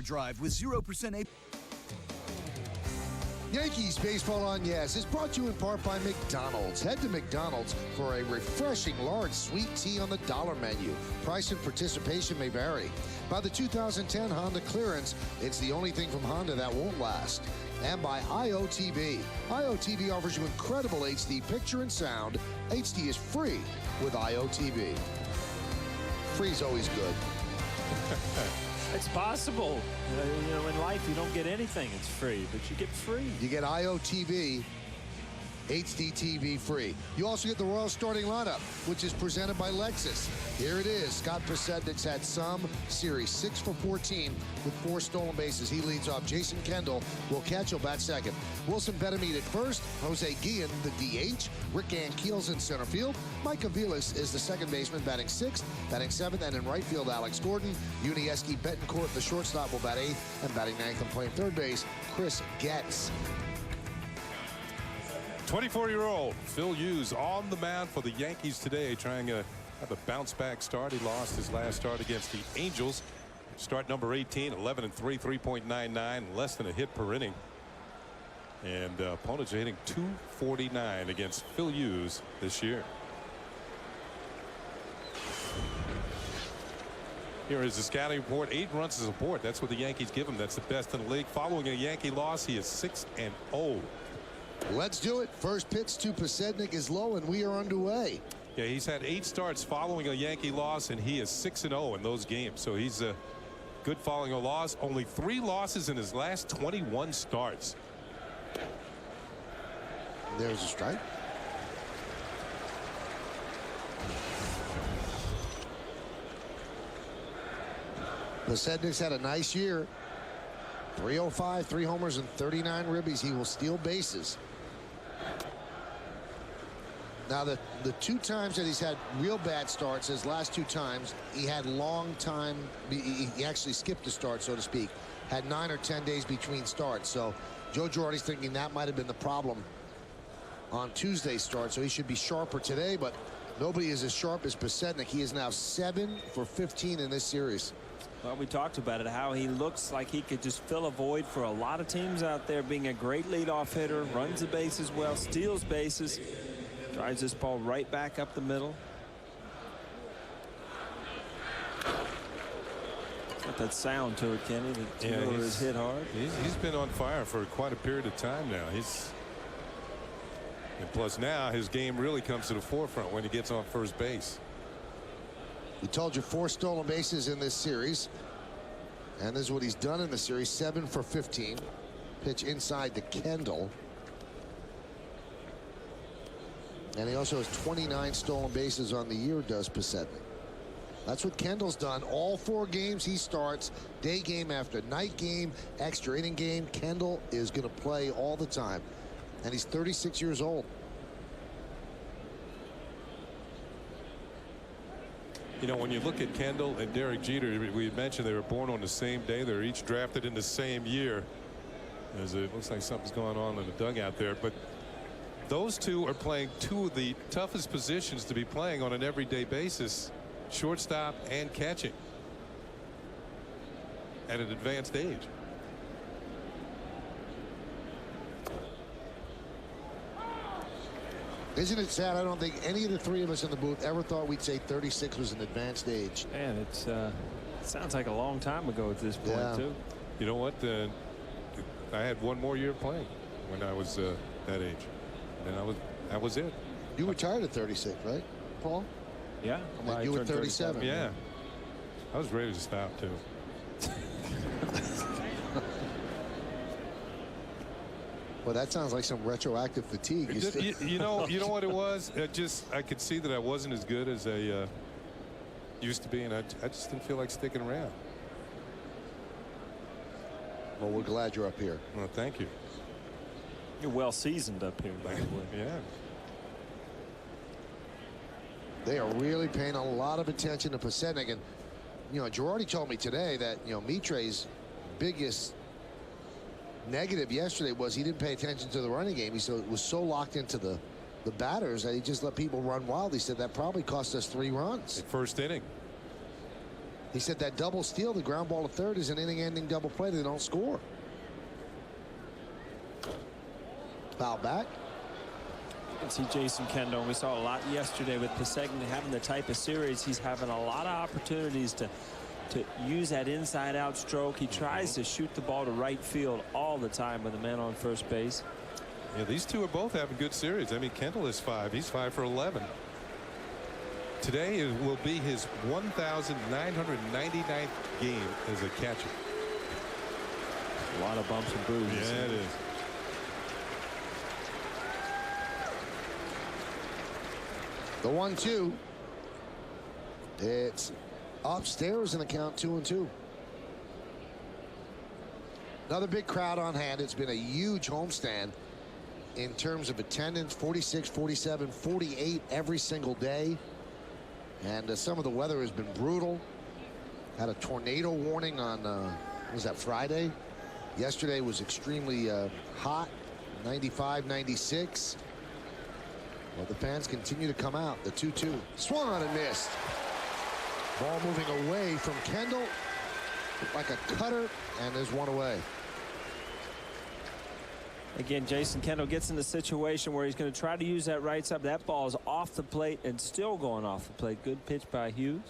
drive with 0% A. Yankees Baseball on Yes is brought to you in part by McDonald's. Head to McDonald's for a refreshing large sweet tea on the dollar menu. Price and participation may vary. By the 2010 Honda Clearance, it's the only thing from Honda that won't last. And by IOTV. IOTV offers you incredible HD picture and sound. HD is free with IOTV. Free is always good. It's possible. You know, in life, you don't get anything. It's free, but you get free. You get IOTV, HD TV free. You also get the Royal starting lineup, which is presented by Lexus. Here it is. Scott Pasetnik's had some series, 6 for 14 with 4 stolen bases. He leads off. Jason Kendall will catch. He'll bat second. Wilson Benamed at first. Jose Guillen, the DH. Rick Yankees in center field. Mike Aviles is the second baseman, batting 6th, batting 7th, and in right field, Alex Gordon. Unieski Betancourt, the shortstop, will bat 8th, and batting 9th and playing third base, Chris Getz. 24-year-old Phil Hughes on the mound for the Yankees today, trying to have a bounce-back start. He lost his last start against the Angels. Start number 18, 11-3, 3.99, less than a hit per inning. And opponents are hitting .249 against Phil Hughes this year. Here is the scouting report. 8 runs of support. That's what the Yankees give him. That's the best in the league. Following a Yankee loss, he is 6-0. Let's do it. First pitch to Pasetnik is low, and we are underway. Yeah, he's had 8 starts following a Yankee loss, and he is 6-0 in those games. So he's good following a loss. Only 3 losses in his last 21 starts. There's a strike. Pasetnik's had a nice year. 305, 3 homers, and 39 ribbies. He will steal bases. Now, the 2 times that he's had real bad starts, his last 2 times, he had long time. He actually skipped a start, so to speak. Had 9 or 10 days between starts. So Joe Girardi's thinking that might have been the problem on Tuesday's start. So he should be sharper today, but nobody is as sharp as Pasetnik. He is now 7 for 15 in this series. Well, we talked about it, how he looks like he could just fill a void for a lot of teams out there, being a great leadoff hitter, runs the bases well, steals bases, drives this ball right back up the middle. Got that sound to it, Kenny. The Taylor is hit hard. He's been on fire for quite a period of time now. And plus now his game really comes to the forefront when he gets on first base. We told you 4 stolen bases in this series. And this is what he's done in the series. 7 for 15. Pitch inside to Kendall. And he also has 29 stolen bases on the year, does Pasetnik. That's what Kendall's done. All 4 games he starts, day game after night game, extra inning game. Kendall is going to play all the time. And he's 36 years old. You know, when you look at Kendall and Derek Jeter, we mentioned they were born on the same day. They're each drafted in the same year. As it looks like something's going on in the dugout there. But those 2 are playing 2 of the toughest positions to be playing on an everyday basis, shortstop and catching, at an advanced age. Isn't it sad? I don't think any of the 3 of us in the booth ever thought we'd say 36 was an advanced age. Man, it sounds like a long time ago at this point, too. You know what? I had 1 more year playing when I was that age. And that was it. You retired at 36, right, Paul? Yeah. And you were 37. Yeah. I was ready to stop, too. Well, that sounds like some retroactive fatigue. You know what it was? I could see that I wasn't as good as I used to be, and I just didn't feel like sticking around. Well, we're glad you're up here. Well, thank you. You're well seasoned up here, by the way. Yeah. They are really paying a lot of attention to Pasetnik, and you know, Girardi told me today that Mitre's biggest negative yesterday was he didn't pay attention to the running game. He was so locked into the batters that he just let people run wild. He said that probably cost us 3 runs. First inning. He said that double steal, the ground ball to third, is an inning-ending double play. They don't score. Foul back. You can see Jason Kendall, and we saw a lot yesterday with Pesegna having the type of series. He's having a lot of opportunities to use that inside-out stroke. He tries to shoot the ball to right field all the time with a man on first base. Yeah, these two are both having good series. I mean, Kendall is 5. He's 5 for 11. Today it will be his 1,999th game as a catcher. A lot of bumps and bruises. Yeah, it is. The 1-2. It's upstairs in the count, 2-2. Another big crowd on hand. It's been a huge homestand in terms of attendance. 46, 47, 48 every single day. And some of the weather has been brutal. Had a tornado warning on, what was that, Friday? Yesterday was extremely hot, 95, 96. Well, the fans continue to come out. The 2-2. Swung on and missed. Ball moving away from Kendall like a cutter, and there's one away. Again, Jason Kendall gets in the situation where he's going to try to use that right side. That ball is off the plate and still going off the plate. Good pitch by Hughes.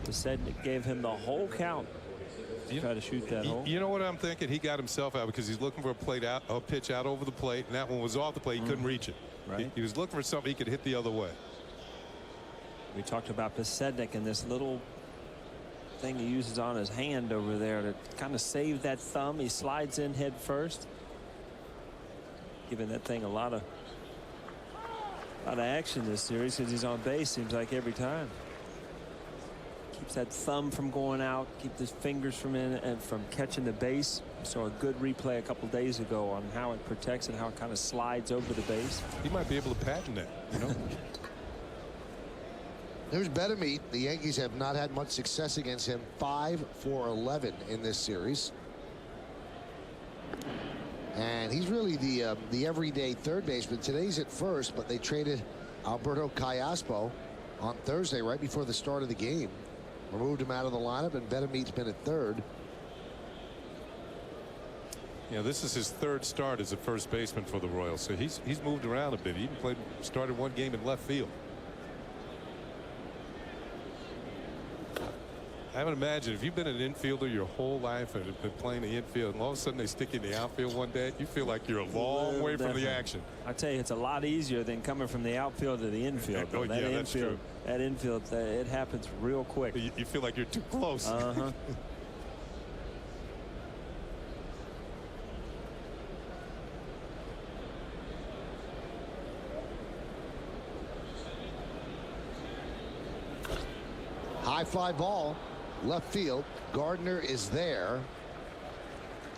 Pesegna gave him the whole count to try to shoot that hole. You know what I'm thinking? He got himself out because he's looking for a pitch out over the plate, and that one was off the plate. He couldn't reach it. Right. He was looking for something he could hit the other way. We talked about Pesegna and this little thing he uses on his hand over there to kind of save that thumb. He slides in head first, giving that thing a lot of action this series because he's on base, seems like every time. Keeps that thumb from going out, keep his fingers from catching the base. Saw a good replay a couple days ago on how it protects and how it kind of slides over the base. He might be able to patent that, you know. There's better meat. The Yankees have not had much success against him. 5 for 11 in this series. And he's really the everyday third baseman. Today's at first, but they traded Alberto Callaspo on Thursday right before the start of the game. Removed him out of the lineup, and Betemeat's been at third. Yeah, this is his third start as a first baseman for the Royals, so he's moved around a bit. He even started one game in left field. I would imagine if you've been an infielder your whole life and have been playing the infield, and all of a sudden they stick you in the outfield one day, you feel like you're a long way from the action. I tell you, it's a lot easier than coming from the outfield to the infield. Oh, yeah, that's true. That infield, it happens real quick. You feel like you're too close. High fly ball, left field. Gardner is there,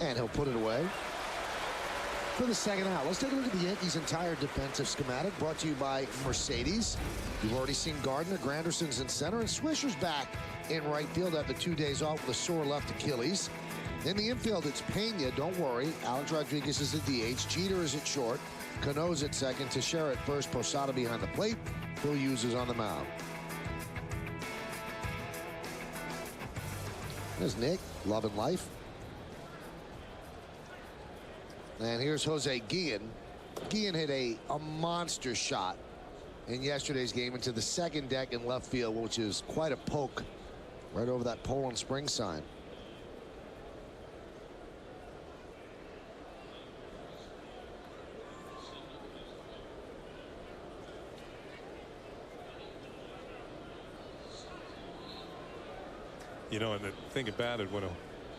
and he'll put it away for the second out. Let's take a look at the Yankees' entire defensive schematic, brought to you by Mercedes. You've already seen Gardner. Granderson's in center, and Swisher's back in right field after 2 days off with a sore left Achilles. In the infield, it's Pena, don't worry. Alex Rodriguez is at DH. Jeter is at short. Cano's at second. Teixeira at first. Posada behind the plate. Phil Hughes is on the mound. There's Nick, loving life. And here's Jose Guillen. Guillen hit a monster shot in yesterday's game into the second deck in left field, which is quite a poke right over that Poland Spring sign. You know, and the thing about it, when a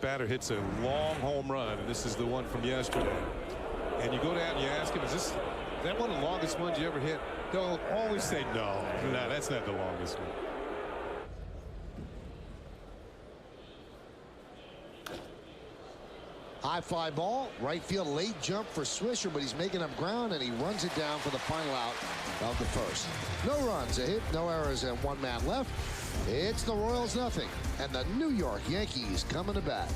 batter hits a long home run, and this is the one from yesterday, and you go down and you ask him, is that one of the longest ones you ever hit? They'll always say no. No, that's not the longest one. High fly ball, right field, late jump for Swisher, but he's making up ground, and he runs it down for the final out of the first. No runs, a hit, no errors, and one man left. It's the Royals nothing, and the New York Yankees coming to bat.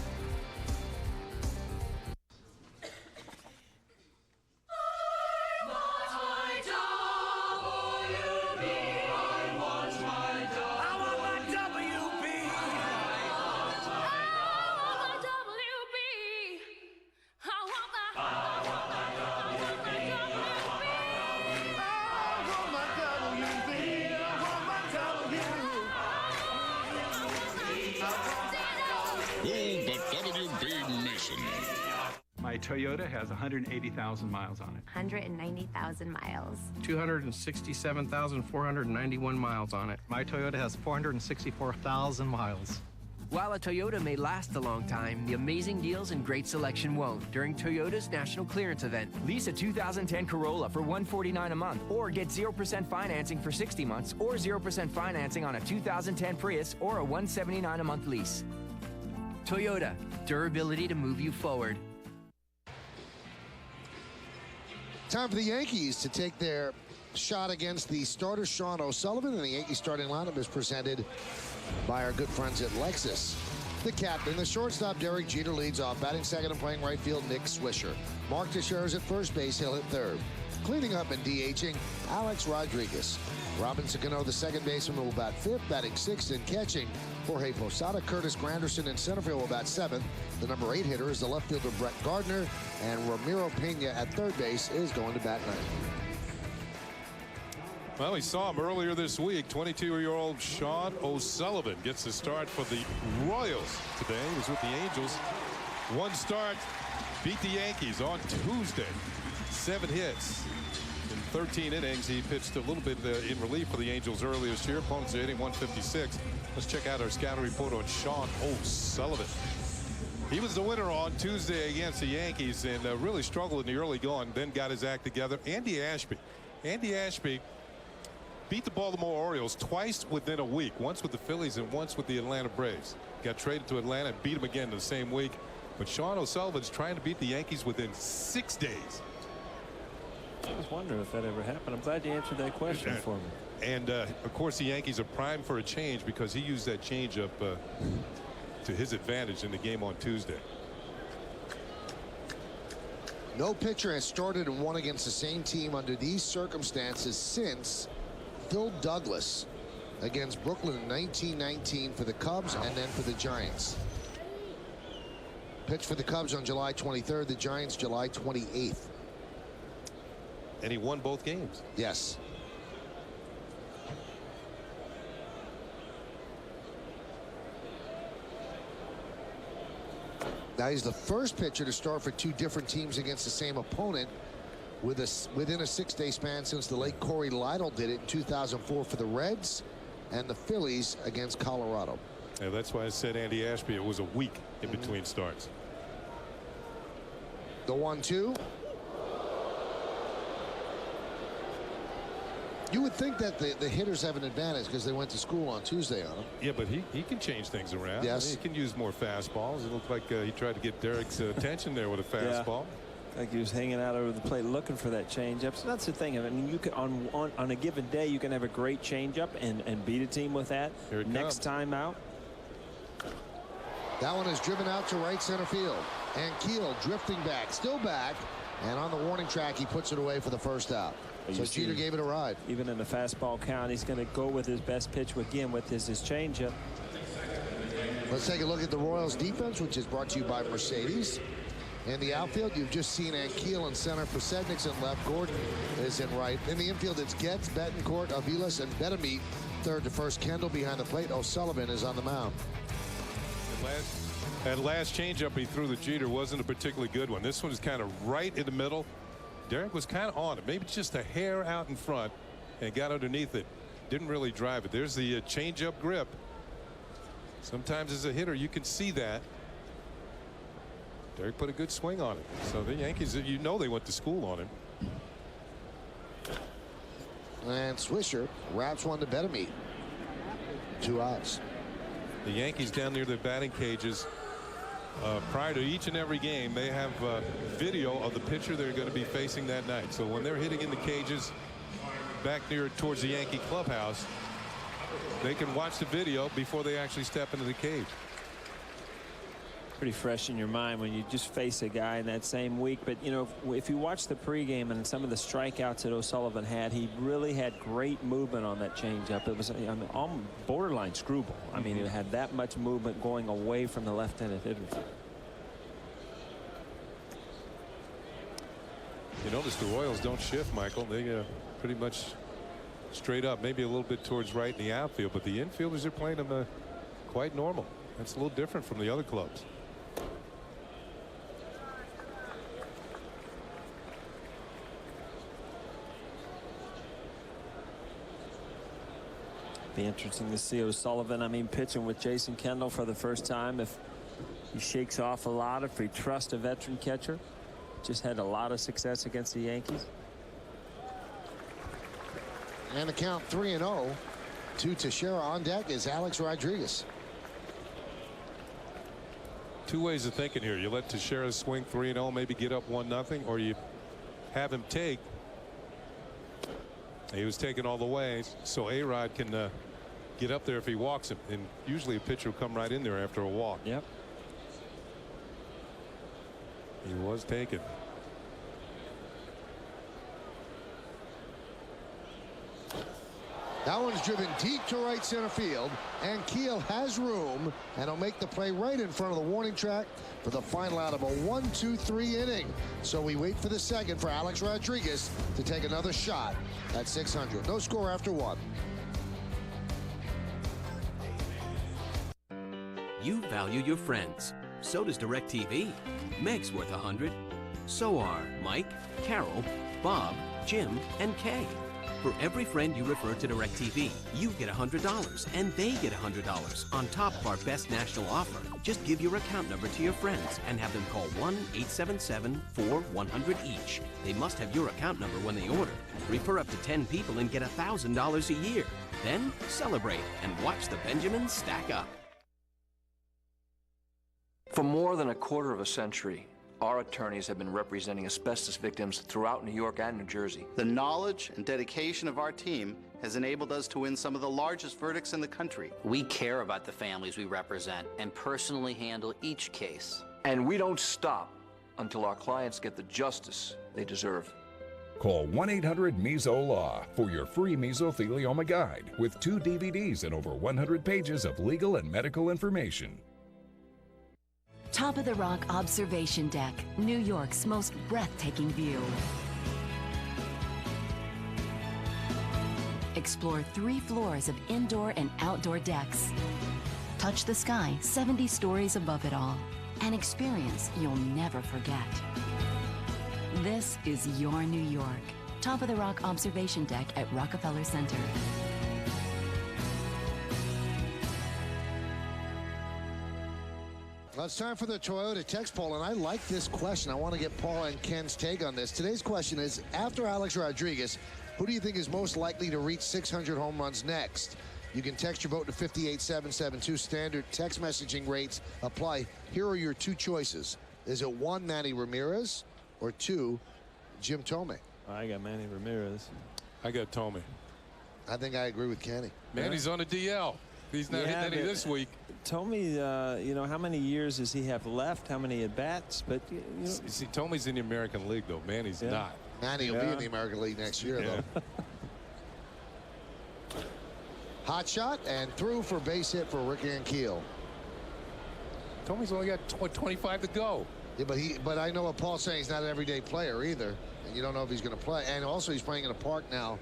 Toyota has 180,000 miles on it. 190,000 miles. 267,491 miles on it. My Toyota has 464,000 miles. While a Toyota may last a long time, the amazing deals and great selection won't. During Toyota's National Clearance Event, lease a 2010 Corolla for $149 a month, or get 0% financing for 60 months, or 0% financing on a 2010 Prius, or a $179 a month lease. Toyota, durability to move you forward. Time for the Yankees to take their shot against the starter Sean O'Sullivan, and the Yankees starting lineup is presented by our good friends at Lexus. The captain, the shortstop Derek Jeter, leads off. Batting second and playing right field, Nick Swisher. Mark Teixeira's at first base, he'll hit third. Cleaning up and DHing, Alex Rodriguez. Robinson Cano, the second baseman, will bat fifth. Batting sixth and catching, Jorge Posada. Curtis Granderson in center field will bat seventh. The number 8 hitter is the left fielder Brett Gardner, and Ramiro Pena at third base is going to bat ninth. Well, we saw him earlier this week. 22-year-old Sean O'Sullivan gets the start for the Royals today. He was with the Angels. One start, beat the Yankees on Tuesday. 7 hits in 13 innings. He pitched a little bit in relief for the Angels earlier this year. Opponents are hitting 156. Let's check out our scouting report on Sean O'Sullivan. He was the winner on Tuesday against the Yankees and really struggled in the early going, then got his act together. Andy Ashby beat the Baltimore Orioles twice within a week, once with the Phillies and once with the Atlanta Braves. Got traded to Atlanta and beat them again the same week. But Sean O'Sullivan's trying to beat the Yankees within 6 days. I was wondering if that ever happened. I'm glad you answered that question for me. And of course the Yankees are primed for a change because he used that changeup to his advantage in the game on Tuesday. No pitcher has started and won against the same team under these circumstances since Phil Douglas against Brooklyn in 1919 for the Cubs and then for the Giants. Pitched for the Cubs on July 23rd, the Giants July 28th. And he won both games. Yes. Now he's the first pitcher to start for 2 different teams against the same opponent within a 6-day span since the late Corey Lytle did it in 2004 for the Reds and the Phillies against Colorado. Yeah, that's why I said Andy Ashby. It was a week in between starts. The 1-2. You would think that the hitters have an advantage because they went to school on Tuesday on him. Yeah, but he can change things around. Yes. He can use more fastballs. It looked like he tried to get Derek's attention there with a fastball. Yeah. Like he was hanging out over the plate looking for that changeup. So that's the thing. I mean, you can on a given day you can have a great changeup and beat a team with that. Here it Next comes. time out. That one is driven out to right center field. And Keel drifting back, still back, and on the warning track he puts it away for the first out. So Jeter gave it a ride. Even in the fastball count, he's going to go with his best pitch again with his changeup. Let's take a look at the Royals defense, which is brought to you by Mercedes. In the outfield, you've just seen Ankiel in center, Posednick's in left, Gordon is in right. In the infield, it's Getz, Betancourt, Aviles, and Betamit. Third to first, Kendall behind the plate. O'Sullivan is on the mound. That last changeup he threw to Jeter wasn't a particularly good one. This one is kind of right in the middle. Derek was kind of on it, maybe just a hair out in front, and got underneath it. Didn't really drive it. There's the changeup grip. Sometimes as a hitter, you can see that. Derek put a good swing on it. So the Yankees, you know, they went to school on him. And Swisher wraps one to Betamit. 2 outs. The Yankees down near the batting cages. Prior to each and every game, they have video of the pitcher they're going to be facing that night. So when they're hitting in the cages back near towards the Yankee clubhouse, they can watch the video before they actually step into the cage. Pretty fresh in your mind when you just face a guy in that same week. But you know, if you watch the pregame and some of the strikeouts that O'Sullivan had, he really had great movement on that changeup. It was on borderline screwball. I mean, it had that much movement going away from the left-handed hitters. You notice the Royals don't shift, Michael. They pretty much straight up, maybe a little bit towards right in the outfield, but the infielders are playing them quite normal. That's a little different from the other clubs. Be interesting to see O'Sullivan, I mean, pitching with Jason Kendall for the first time. If he shakes off a lot, if he trusts a veteran catcher. Just had a lot of success against the Yankees. And the count 3-0 to Teixeira. On deck is Alex Rodriguez. Two ways of thinking here. You let Teixeira swing 3-0, maybe get up 1-0, or you have him take. He was taken all the way, so A-Rod can get up there if he walks him. And usually a pitcher will come right in there after a walk. Yep. He was taken. That one's driven deep to right center field, and Keel has room, and he'll make the play right in front of the warning track for the final out of a 1-2-3 inning. So we wait for the second for Alex Rodriguez to take another shot at 600. No score after one. You value your friends. So does DirecTV. Meg's worth 100. So are Mike, Carol, Bob, Jim, and Kay. For every friend you refer to DirecTV, you get $100, and they get $100 on top of our best national offer. Just give your account number to your friends and have them call 1-877-4-100 each. They must have your account number when they order. Refer up to 10 people and get $1,000 a year. Then celebrate and watch the Benjamins stack up. For more than a quarter of a century, our attorneys have been representing asbestos victims throughout New York and New Jersey. The knowledge and dedication of our team has enabled us to win some of the largest verdicts in the country. We care about the families we represent and personally handle each case. And we don't stop until our clients get the justice they deserve. Call 1-800-MESO-LAW for your free mesothelioma guide with 2 DVDs and over 100 pages of legal and medical information. Top of the Rock Observation Deck, New York's most breathtaking view. Explore 3 floors of indoor and outdoor decks. Touch the sky 70 stories above it all. An experience you'll never forget. This is your New York. Top of the Rock Observation Deck at Rockefeller Center. Well, it's time for the Toyota text poll, and I like this question. I want to get Paul and Ken's take on this. Today's question is, after Alex Rodriguez, who do you think is most likely to reach 600 home runs next? You can text your vote to 58772. Standard text messaging rates apply. Here are your 2 choices. Is it 1, Manny Ramirez, or 2, Jim Thome? I got Manny Ramirez. I got Thome. I think I agree with Kenny. Manny's on a DL. He's not hitting any this week. Thome, you know, how many years does he have left? How many at-bats? But, you know. See, Thome's in the American League, though. Manny's not. Manny will be in the American League next year, though. Hot shot and through for base hit for Rick Ankiel. Thome's only got 25 to go. Yeah, but I know what Paul's saying. He's not an everyday player either, and you don't know if he's going to play. And also, he's playing in a park now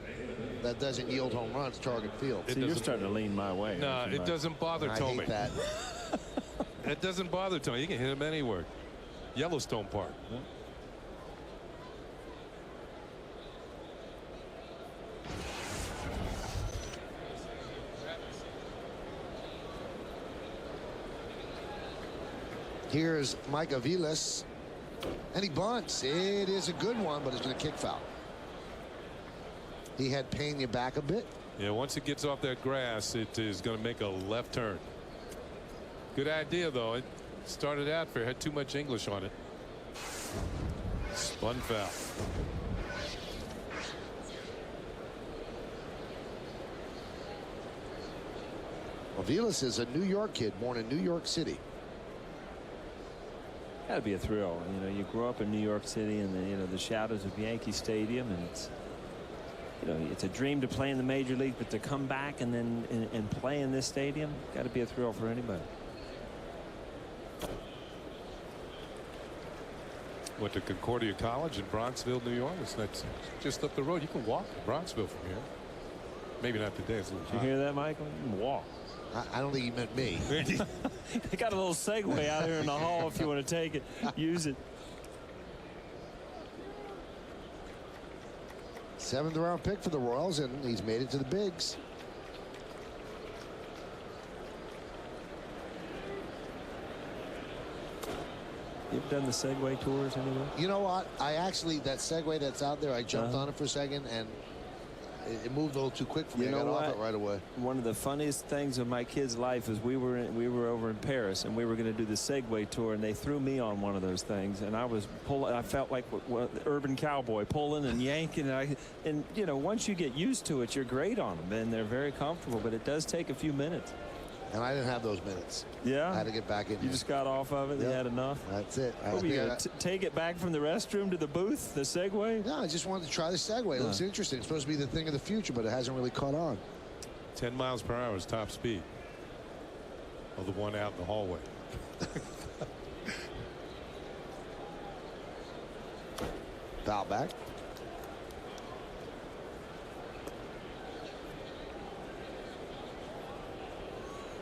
that doesn't yield home runs, Target Field. So you're starting to lean my way. No, it doesn't bother Thome. I hate that. It doesn't bother Thome. You can hit him anywhere. Yellowstone Park. Yeah. Here's Mike Aviles, and he bunts. It is a good one, but it's going to kick foul. He had Pena back a bit. Yeah, once it gets off that grass, it is going to make a left turn. Good idea, though. It started out for, had too much English on it. Spun foul. Aviles is a New York kid, born in New York City. That'd be a thrill. You know, you grow up in New York City and the shadows of Yankee Stadium, and it's, you know, it's a dream to play in the major league, but to come back and then and play in this stadium, got to be a thrill for anybody. Went to Concordia College in Bronxville, New York. That's just up the road. You can walk to Bronxville from here. Maybe not today. It's a little Did you hear that, Michael? You can walk. I don't think he meant me. They got a little segue out here in the hall if you want to take it. Use it. 7th round pick for the Royals, and he's made it to the bigs. You've done the Segway tours anyway? You know what? I actually, that Segway that's out there, I jumped on it for a second, and it moved a little too quick for me. I got off it right away. One of the funniest things of my kid's life is we were over in Paris, and we were going to do the Segway tour, and they threw me on one of those things, and I was pulling. I felt like the urban cowboy, pulling and yanking. And you know, once you get used to it, you're great on them, and they're very comfortable. But it does take a few minutes. And I didn't have those minutes. Yeah? I had to get back in. You just got off of it? You had enough? That's it. What were you going to take it back from the restroom to the booth, the Segway? No, I just wanted to try the Segway. It looks interesting. It's supposed to be the thing of the future, but it hasn't really caught on. 10 miles per hour is top speed. Well, the one out in the hallway. Foul back.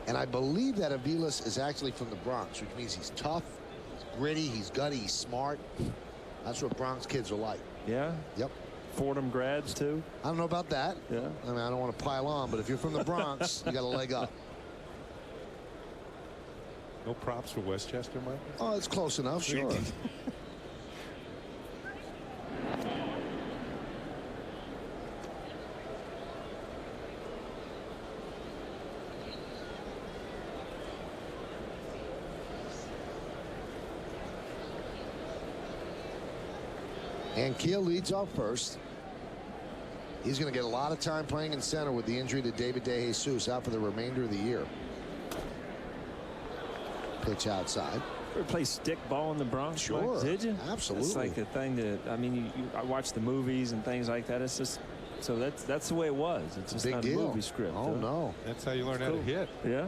And I believe that Aviles is actually from the Bronx, which means he's tough, he's gritty, he's gutty, he's smart. That's what Bronx kids are like. Yeah? Yep. Fordham grads, too? I don't know about that. Yeah. I mean, I don't want to pile on, but if you're from the Bronx, you got a leg up. No props for Westchester, Mike? Oh, it's close enough, sure. And Keel leads off first. He's going to get a lot of time playing in center with the injury to David DeJesus out for the remainder of the year. Pitch outside. Ever play stick ball in the Bronx? Sure. Mike? Did you? Absolutely. It's like the thing that, I mean, I watch the movies and things like that. It's just, so that's the way it was. It's just Big not deal. a movie script. Oh, no. That's how you learn how to hit. Yeah.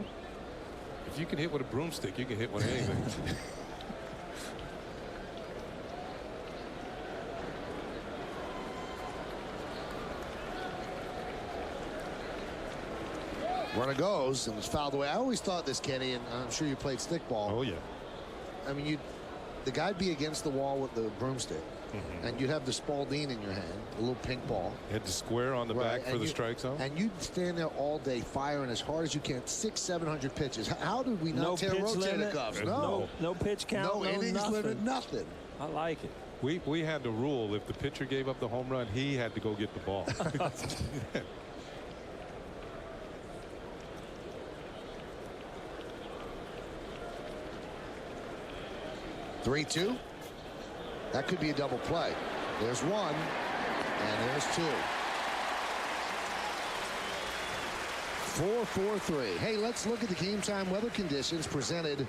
If you can hit with a broomstick, you can hit with anything. Runner goes and was fouled away. I always thought this, Kenny, and I'm sure you played stickball. Oh, yeah. I mean, the guy'd be against the wall with the broomstick, and you'd have the Spalding in your hand, a little pink ball. Hit the square on the back for the strike zone. And you'd stand there all day firing as hard as you can, 600-700 pitches. How did we not tear rotator cuffs? No pitch count. No innings limit, nothing. I like it. We had the rule, if the pitcher gave up the home run, he had to go get the ball. 3-2. That could be a double play. There's one, and there's two. 4-4-3. Hey, let's look at the game time weather conditions presented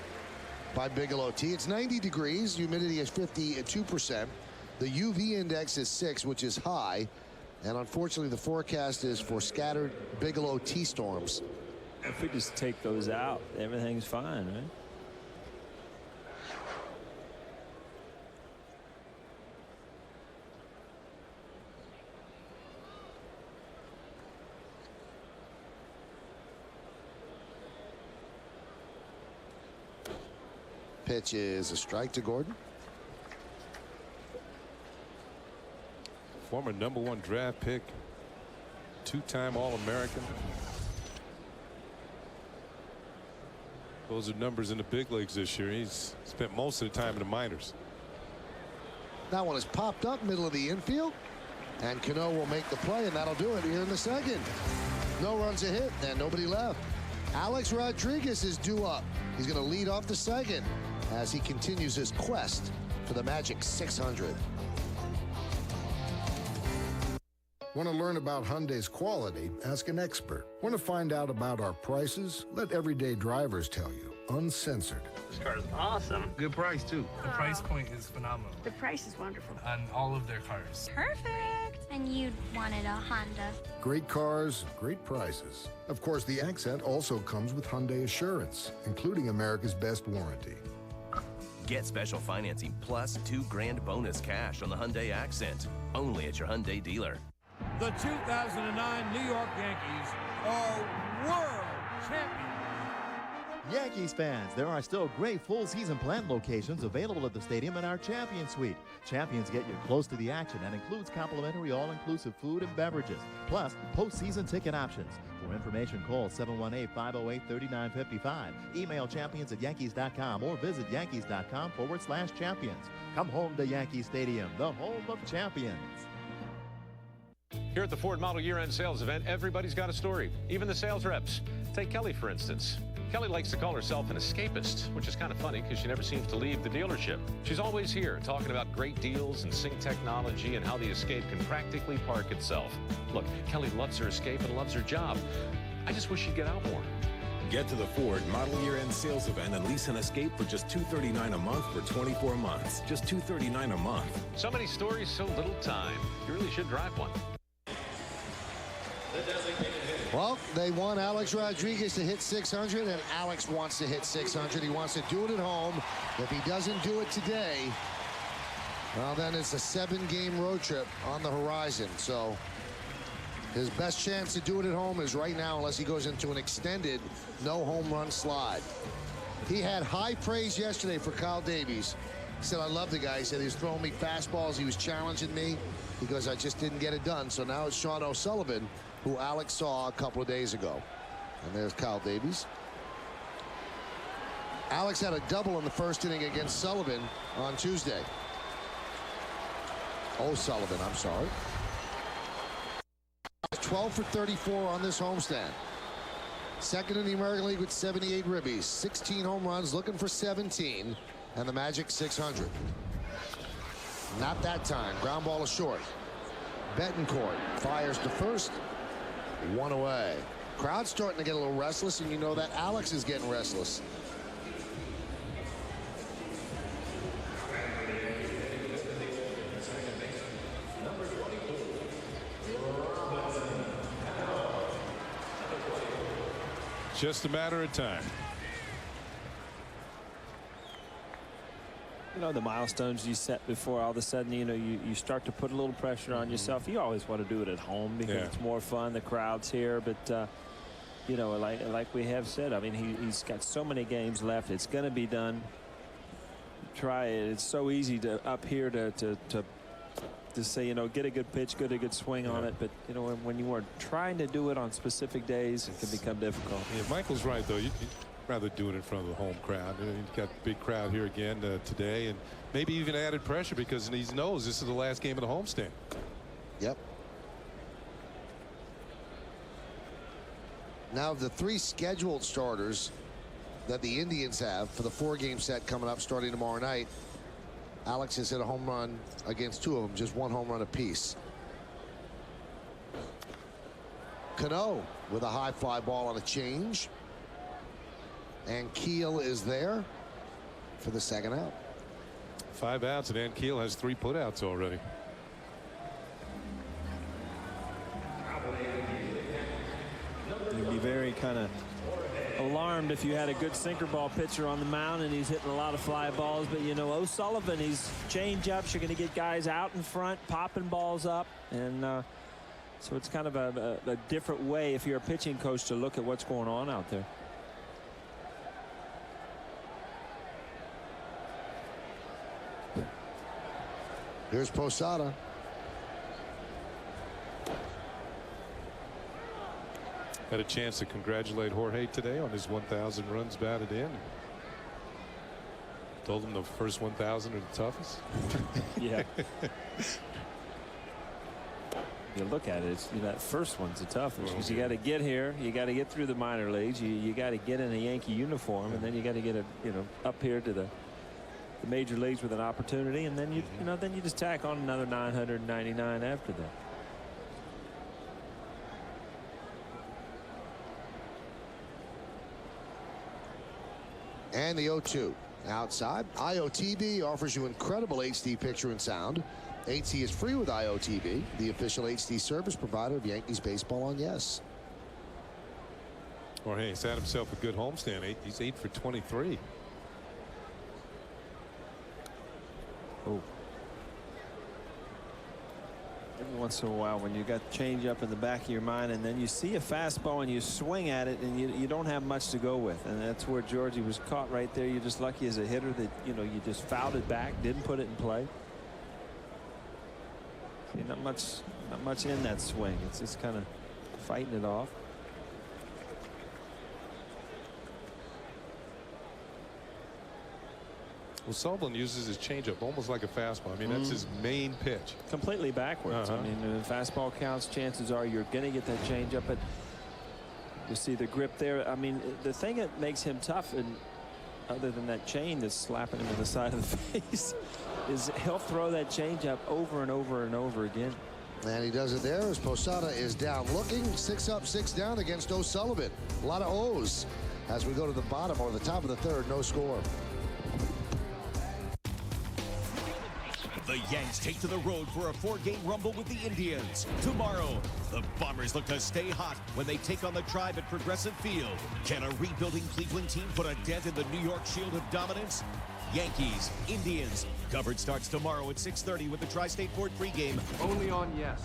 by Bigelow Tea. It's 90 degrees. Humidity is 52%. The UV index is 6, which is high. And unfortunately, the forecast is for scattered Bigelow Tea storms. If we just take those out, everything's fine, right? Pitch is a strike to Gordon. Former #1 draft pick, two-time All-American. Those are numbers in the big leagues this year. He's spent most of the time in the minors. That one is popped up middle of the infield, and Cano will make the play, and that'll do it here in the second. No runs a hit and nobody left. Alex Rodriguez is due up. He's going to lead off the second as he continues his quest for the magic 600. Want to learn about Hyundai's quality? Ask an expert. Want to find out about our prices? Let everyday drivers tell you, uncensored. This car is awesome. Good price, too. The price point is phenomenal. The price is wonderful. On all of their cars. Perfect. And you wanted a Honda. Great cars, great prices. Of course, the Accent also comes with Hyundai Assurance, including America's best warranty. Get special financing plus $2,000 bonus cash on the Hyundai Accent. Only at your Hyundai dealer. The 2009 New York Yankees are world champions. Yankees fans, there are still great full-season plant locations available at the stadium in our Champion Suite. Champions get you close to the action and includes complimentary all-inclusive food and beverages, plus postseason ticket options. For For information, call 718-508-3955. Email champions@yankees.com or visit yankees.com/champions. Come home to Yankee Stadium, the home of champions. Here at the Ford Model Year-End Sales Event, everybody's got a story, even the sales reps. Take Kelly, for instance. Kelly likes to call herself an escapist, which is kind of funny because she never seems to leave the dealership. She's always here talking about great deals and sync technology and how the Escape can practically park itself. Look, Kelly loves her Escape and loves her job. I just wish she'd get out more. Get to the Ford Model Year-End Sales Event and lease an Escape for just $239 a month for 24 months. Just $239 a month. So many stories, so little time. You really should drive one. Well, they want Alex Rodriguez to hit 600, and Alex wants to hit 600. He wants to do it at home. If he doesn't do it today, well, then it's a 7-game road trip on the horizon. So his best chance to do it at home is right now, unless he goes into an extended no home run slide. He had high praise yesterday for Kyle Davies. He said, I love the guy. He said he was throwing me fastballs. He was challenging me. He goes, I just didn't get it done. So now it's Sean O'Sullivan, who Alex saw a couple of days ago. And there's Kyle Davies. Alex had a double in the first inning against Sullivan on Tuesday. O'Sullivan, I'm sorry. 12 for 34 on this homestand. Second in the American League with 78 ribbies. 16 home runs, looking for 17. And the magic 600. Not that time. Ground ball is short. Betancourt fires to first. One away. Crowd's starting to get a little restless, and you know that Alex is getting restless. Just a matter of time. You know, the milestones you set before, all of a sudden, you know, you start to put a little pressure on yourself. You always want to do it at home because it's more fun. The crowd's here. But, you know, like we have said, I mean, he's got so many games left. It's going to be done. Try it. It's so easy to up here to say, you know, get a good pitch, get a good swing on it. But, you know, when you are trying to do it on specific days, it can become difficult. Yeah, Michael's right, though. You'd rather do it in front of the home crowd. You've got a big crowd here again today, and maybe even added pressure because he knows this is the last game of the homestand. Yep. Now, of the 3 scheduled starters that the Indians have for the 4-game set coming up starting tomorrow night, Alex has hit a home run against 2 of them, just 1 home run apiece. Cano with a high fly ball on a change. And Keel is there for the second out. 5 outs, and Ankiel has 3 putouts already. You'd be very kind of alarmed if you had a good sinker ball pitcher on the mound and he's hitting a lot of fly balls. But, you know, O'Sullivan, he's change ups. You're going to get guys out in front, popping balls up. And so it's kind of a different way if you're a pitching coach to look at what's going on out there. Here's Posada. Had a chance to congratulate Jorge today on his 1,000 runs batted in. Told him the first 1,000 are the toughest. Yeah. You look at it, you know, that first one's the toughest because you got to get here, you got to get through the minor leagues, you got to get in a Yankee uniform, and then you got to get up here to the major leagues with an opportunity, and then you just tack on another 999 after that. And the 0-2 outside. IOTV offers you incredible HD picture and sound. HD is free with IOTV, the official HD service provider of Yankees baseball on Yes. Jorge has had himself a good homestand. He's 8 for 23. Oh. Every once in a while when you got change up in the back of your mind and then you see a fastball and you swing at it and you don't have much to go with, and that's where Georgie was caught right there. You're just lucky as a hitter that you just fouled it back, didn't put it in play. See, not much in that swing. It's just kind of fighting it off. Well, Sullivan uses his changeup almost like a fastball. I mean, that's his main pitch. Completely backwards. I mean, the fastball counts, chances are you're going to get that changeup, but you see the grip there. I mean, the thing that makes him tough, and other than that chain that's slapping him in the side of the face, is he'll throw that changeup over and over and over again. And he does it there as Posada is down looking. 6 up, 6 down against O'Sullivan. A lot of O's as we go to the bottom or the top of the third. No score. The Yanks take to the road for a 4-game rumble with the Indians. Tomorrow, the Bombers look to stay hot when they take on the Tribe at Progressive Field. Can a rebuilding Cleveland team put a dent in the New York Shield of dominance? Yankees, Indians. Coverage starts tomorrow at 6:30 with the Tri-State Ford pregame. Only on Yes.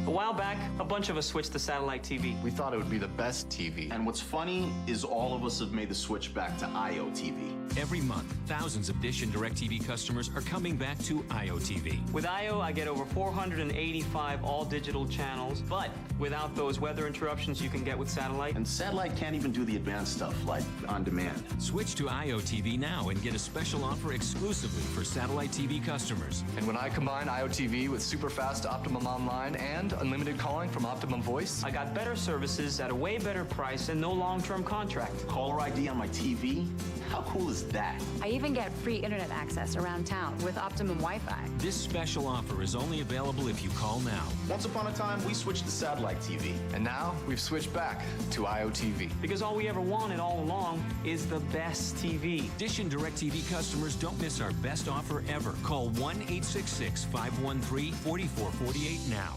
A while back, a bunch of us switched to satellite TV. We thought it would be the best TV. And what's funny is all of us have made the switch back to IOTV. Every month, thousands of Dish and DirecTV customers are coming back to IOTV. With IO, I get over 485 all-digital channels, but without those weather interruptions you can get with satellite. And satellite can't even do the advanced stuff like on demand. Switch to IOTV now and get a special offer exclusively for satellite TV customers. And when I combine IOTV with super fast Optimum Online and unlimited calling from Optimum Voice, I got better services at a way better price and no long-term contract. Caller ID on my TV? How cool is that? I even get free internet access around town with Optimum Wi-Fi. This special offer is only available if you call now. Once upon a time, we switched to satellite TV. and now we've switched back to IOTV. Because all we ever wanted all along is the best TV. Dish and DirecTV customers, don't miss our best offer ever. Call 1-866-513-4448 now.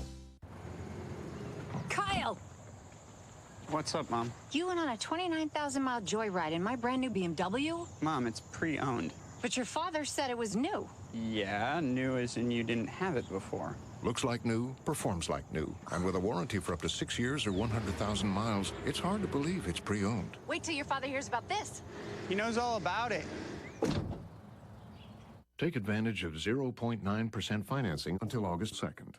Kyle! What's up, Mom? You went on a 29,000-mile joyride in my brand new BMW? Mom, it's pre-owned. But your father said it was new. Yeah, new as in you didn't have it before. Looks like new, performs like new. And with a warranty for up to 6 years or 100,000 miles, it's hard to believe it's pre-owned. Wait till your father hears about this. He knows all about it. Take advantage of 0.9% financing until August 2nd.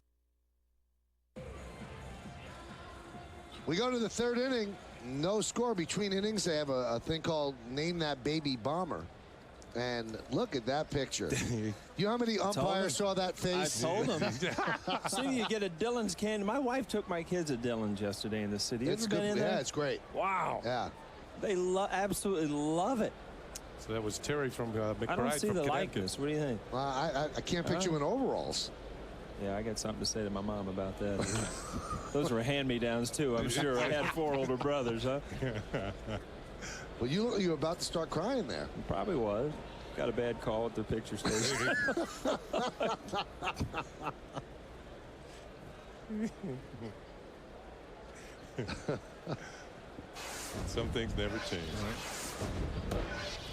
We go to the third inning. No score between innings. They have a thing called Name That Baby Bomber. And look at that picture. You know how many umpires saw that face? I told them. Soon you get a Dillon's candy. My wife took my kids to Dillon's yesterday in the city. It's good. Yeah, it's great. Wow. Yeah. They absolutely love it. So that was Terry from McBride. I don't see the likeness. What do you think? Well, I can't picture you in overalls. Yeah, I got something to say to my mom about that. Those were hand-me-downs, too, I'm sure. I had 4 older brothers, huh? Well, you look like you were about to start crying there. Probably was. Got a bad call at the picture station. Some things never change.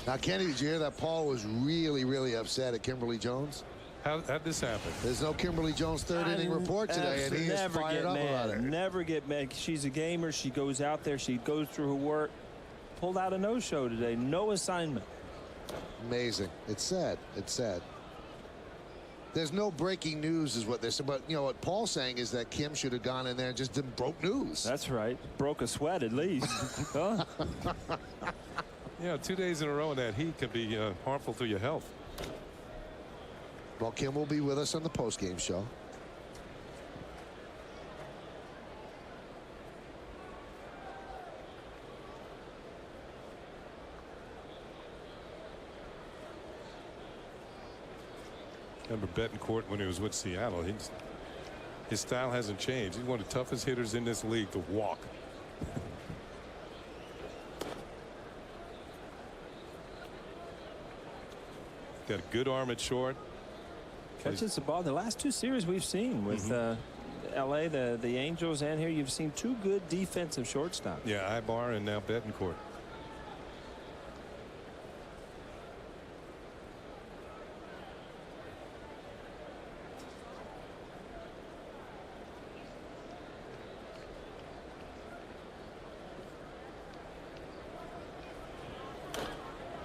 Now, Kenny, did you hear that Paul was really, really upset at Kimberly Jones? How'd this happen? There's no Kimberly Jones third inning report today, and he is fired up about it. Never get mad. She's a gamer. She goes out there. She goes through her work. Pulled out a no-show today. No assignment. Amazing. It's sad. It's sad. There's no breaking news is what they're saying. But, you know, what Paul's saying is that Kim should have gone in there and just broke news. That's right. Broke a sweat at least. Huh? Yeah, 2 days in a row in that heat could be harmful to your health. Well, Kim will be with us on the post-game show. Remember Betancourt when he was with Seattle. His style hasn't changed. He's one of the toughest hitters in this league to walk. Got a good arm at short. Catches the ball. The last 2 series we've seen with L.A., the Angels, and here you've seen 2 good defensive shortstops. Yeah, Ibar and now Betancourt.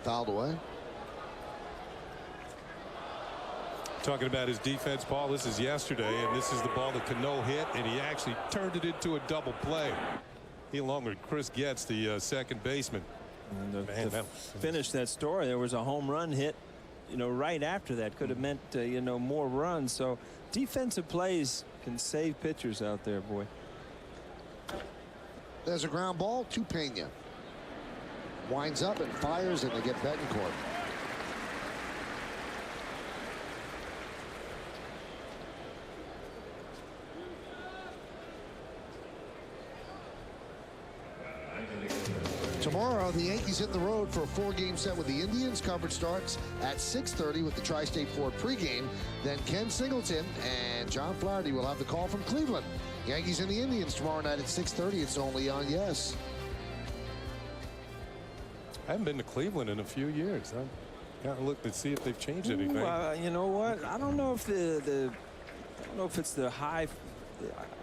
Fouled away. Talking about his defense, Paul, this is yesterday, and this is the ball that Cano hit, and he actually turned it into a double play. He, along with Chris Getz, the second baseman. And to finish that story, there was a home run hit you know, right after that could have meant, you know, more runs. So defensive plays can save pitchers out there, boy. There's a ground ball to Pena. Winds up and fires, and they get Betancourt. Tomorrow, the Yankees hit the road for a 4-game set with the Indians. Coverage starts at 6:30 with the Tri-State Ford pregame. Then Ken Singleton and John Flaherty will have the call from Cleveland. Yankees and the Indians tomorrow night at 6:30. It's only on YES. I haven't been to Cleveland in a few years. I'm kind of looking to see if they've changed anything. You know what? I don't know if I don't know if it's the high.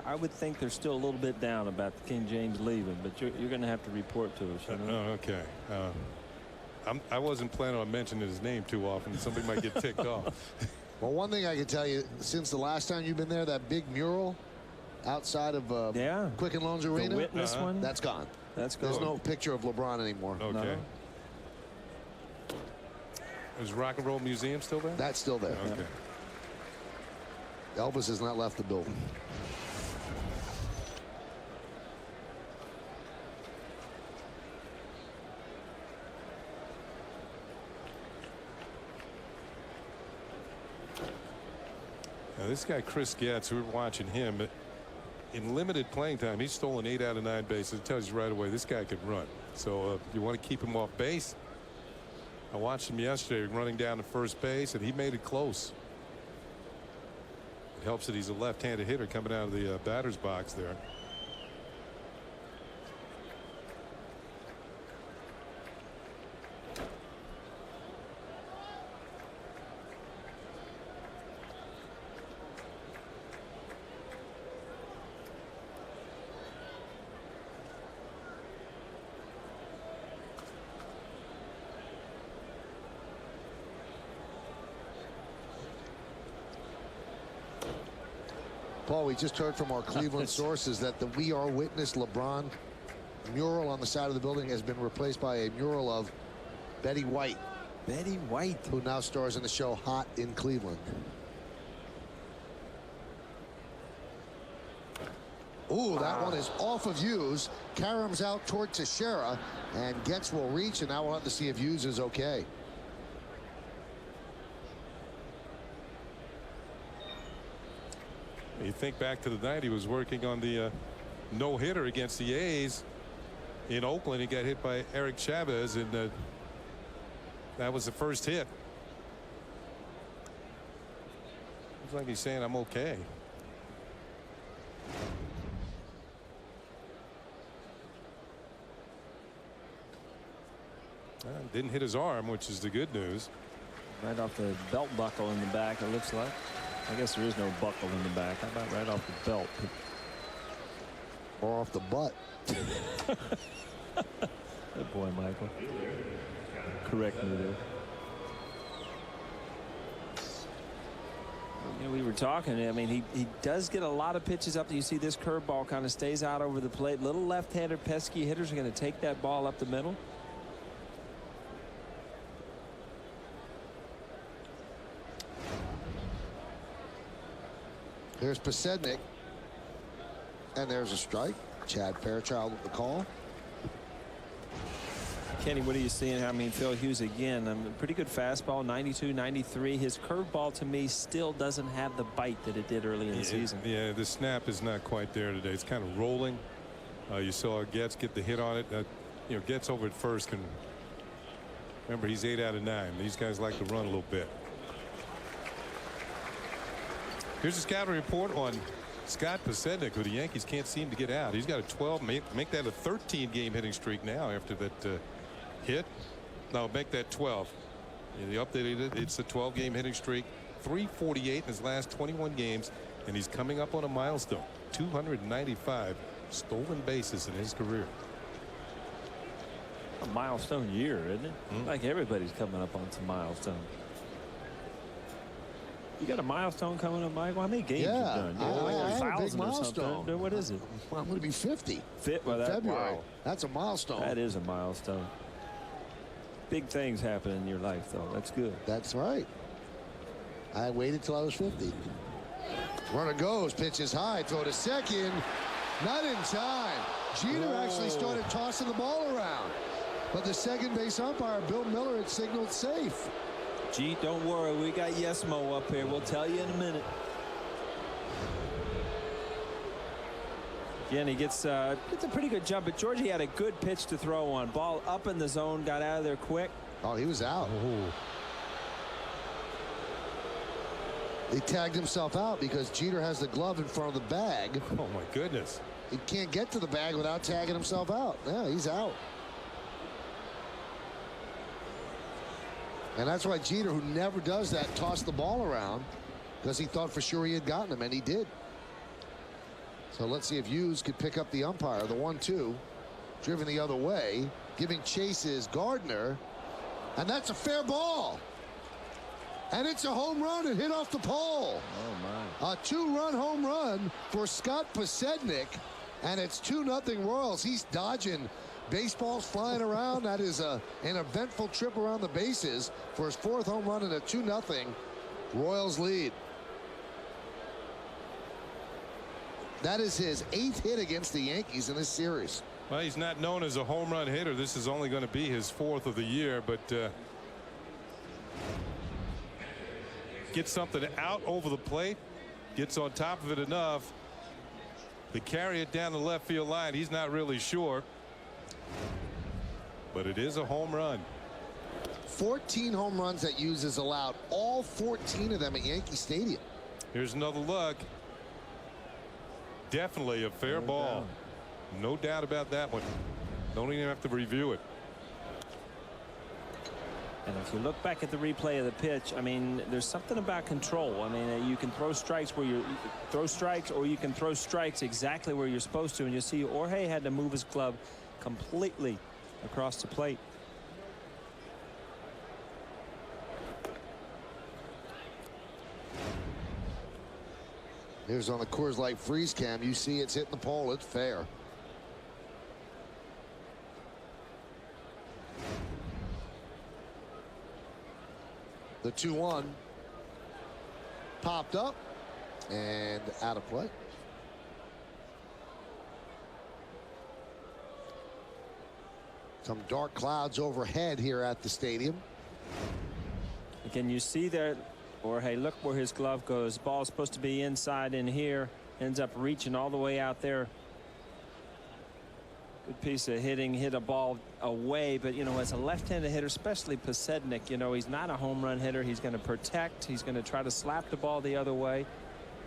I would think they're still a little bit down about the King James leaving, but you're going to have to report to us. You know? Okay. I wasn't planning on mentioning his name too often. Somebody might get ticked off. Well, one thing I can tell you, since the last time you've been there, that big mural outside of Quicken Loans Arena, the witness one, that's gone. That's gone. There's no picture of LeBron anymore. Okay. No. Is Rock and Roll Museum still there? That's still there. Okay. Elvis has not left the building. Now this guy Chris Getz, we were watching him, but in limited playing time, he's stolen 8 out of 9 bases. It tells you right away this guy can run. So you want to keep him off base. I watched him yesterday running down to first base, and he made it close. It helps that he's a left-handed hitter coming out of the batter's box there. Paul, we just heard from our Cleveland sources that the We Are Witness LeBron mural on the side of the building has been replaced by a mural of Betty White. Betty White. Who now stars in the show Hot in Cleveland. Ooh, that one is off of Hughes. Karam's out toward Teixeira, and Getz will reach, and now we'll have to see if Hughes is okay. You think back to the night he was working on the no-hitter against the A's in Oakland. He got hit by Eric Chavez, and that was the first hit. Looks like he's saying, I'm okay. Didn't hit his arm, which is the good news. Right off the belt buckle in the back, it looks like. I guess there is no buckle in the back. How about right off the belt? Or off the butt. Good boy, Michael. Correct me there. You know, we were talking. I mean, he does get a lot of pitches up. You see this curveball kind of stays out over the plate. Little left-hander pesky hitters are going to take that ball up the middle. There's Pasednik, and there's a strike. Chad Fairchild with the call. Kenny, what are you seeing? I mean, Phil Hughes again. Pretty good fastball, 92, 93. His curveball to me still doesn't have the bite that it did early in the season. Yeah, the snap is not quite there today. It's kind of rolling. You saw Getz get the hit on it. You know, Getz over at first can. Remember, he's 8 out of 9. These guys like to run a little bit. Here's a scouting report on Scott Pasednik, who the Yankees can't seem to get out. He's got a 12, make that a 13-game hitting streak now after that hit. No, make that 12. Yeah, they updated it. It's a 12-game hitting streak. 348 in his last 21 games, and he's coming up on a milestone. 295 stolen bases in his career. A milestone year, isn't it? Like everybody's coming up on some milestone. You got a milestone coming up, Michael? How many games you done? I have a big milestone. What is it? I'm going to be 50. Well, February. Wow. That's a milestone. That is a milestone. big things happen in your life, though. That's good. That's right. I waited till I was 50. Runner goes, pitches high, throw to second. Not in time. Jeter actually started tossing the ball around. But the second base umpire, Bill Miller, had signaled safe. Gee, don't worry. We got Yesmo up here. We'll tell you in a minute. Again, he gets a pretty good jump. But Georgie had a good pitch to throw on. Ball up in the zone, got out of there quick. Oh, he was out. He tagged himself out because Jeter has the glove in front of the bag. Oh, my goodness. He can't get to the bag without tagging himself out. Yeah, he's out. And that's why Jeter, who never does that, tossed the ball around because he thought for sure he had gotten him, and he did. So let's see if Hughes could pick up the umpire. The 1-2, driven the other way, giving chases Gardner, and that's a fair ball. And it's a home run. It hit off the pole. Oh, my. A 2-run home run for Scott Pasednik, and it's 2-0 Royals. He's dodging baseballs flying around. That is an eventful trip around the bases for his 4th home run and a 2-0 Royals lead. That is his 8th hit against the Yankees in this series. Well, he's not known as a home run hitter. This is only going to be his 4th of the year, but gets something out over the plate, gets on top of it enough to carry it down the left field line. He's not really sure, but it is a home run. 14 home runs that Hughes has allowed, all 14 of them at Yankee Stadium. Here's another look. Definitely a fair ball. No doubt about that one. Don't even have to review it. And if you look back at the replay of the pitch, I mean, there's something about control. I mean, you can throw strikes where you throw strikes, or you can throw strikes exactly where you're supposed to. And you see Jorge had to move his glove completely across the plate. Here's on the Coors Light freeze cam. You see it's hitting the pole. It's fair. The 2-1 popped up and out of play. Some dark clouds overhead here at the stadium. Again, you see there, or hey, look where his glove goes. Ball's supposed to be inside in here, ends up reaching all the way out there. Good piece of hitting, hit a ball away, but you know, as a left-handed hitter, especially Pasednik, you know, he's not a home run hitter. He's going to protect. He's going to try to slap the ball the other way,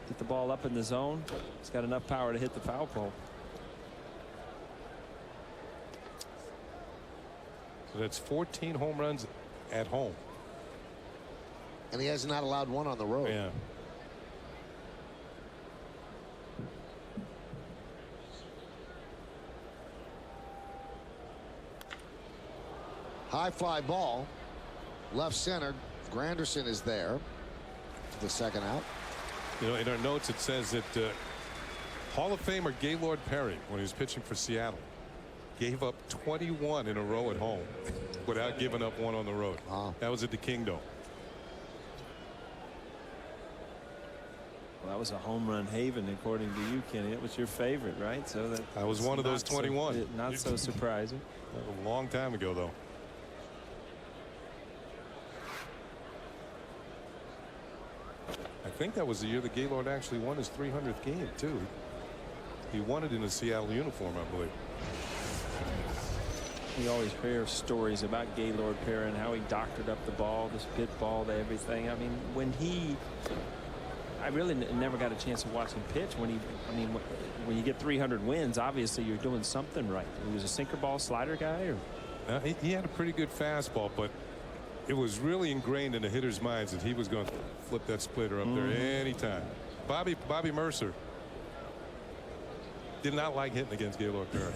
get the ball up in the zone. He's got enough power to hit the foul pole. So that's 14 home runs at home. And he has not allowed one on the road. Yeah. High fly ball, left center. Granderson is there. The second out. You know, in our notes it says that Hall of Famer Gaylord Perry, when he was pitching for Seattle, gave up 21 in a row at home without giving up one on the road. That was at the Kingdome. Well, that was a home run haven, according to you, Kenny. It was your favorite, right? So that was one of those 21. Not so surprising. A long time ago, though. I think that was the year that Gaylord actually won his 300th game, too. He won it in a Seattle uniform, I believe. You always hear stories about Gaylord Perry and how he doctored up the ball, the spit ball, the everything. I mean, when I really never got a chance to watch him pitch. When you get 300 wins, obviously you're doing something right. He was a sinker ball slider guy, or he had a pretty good fastball, but it was really ingrained in the hitters' minds that he was going to flip that splitter up there anytime. Bobby Mercer did not like hitting against Gaylord Perry.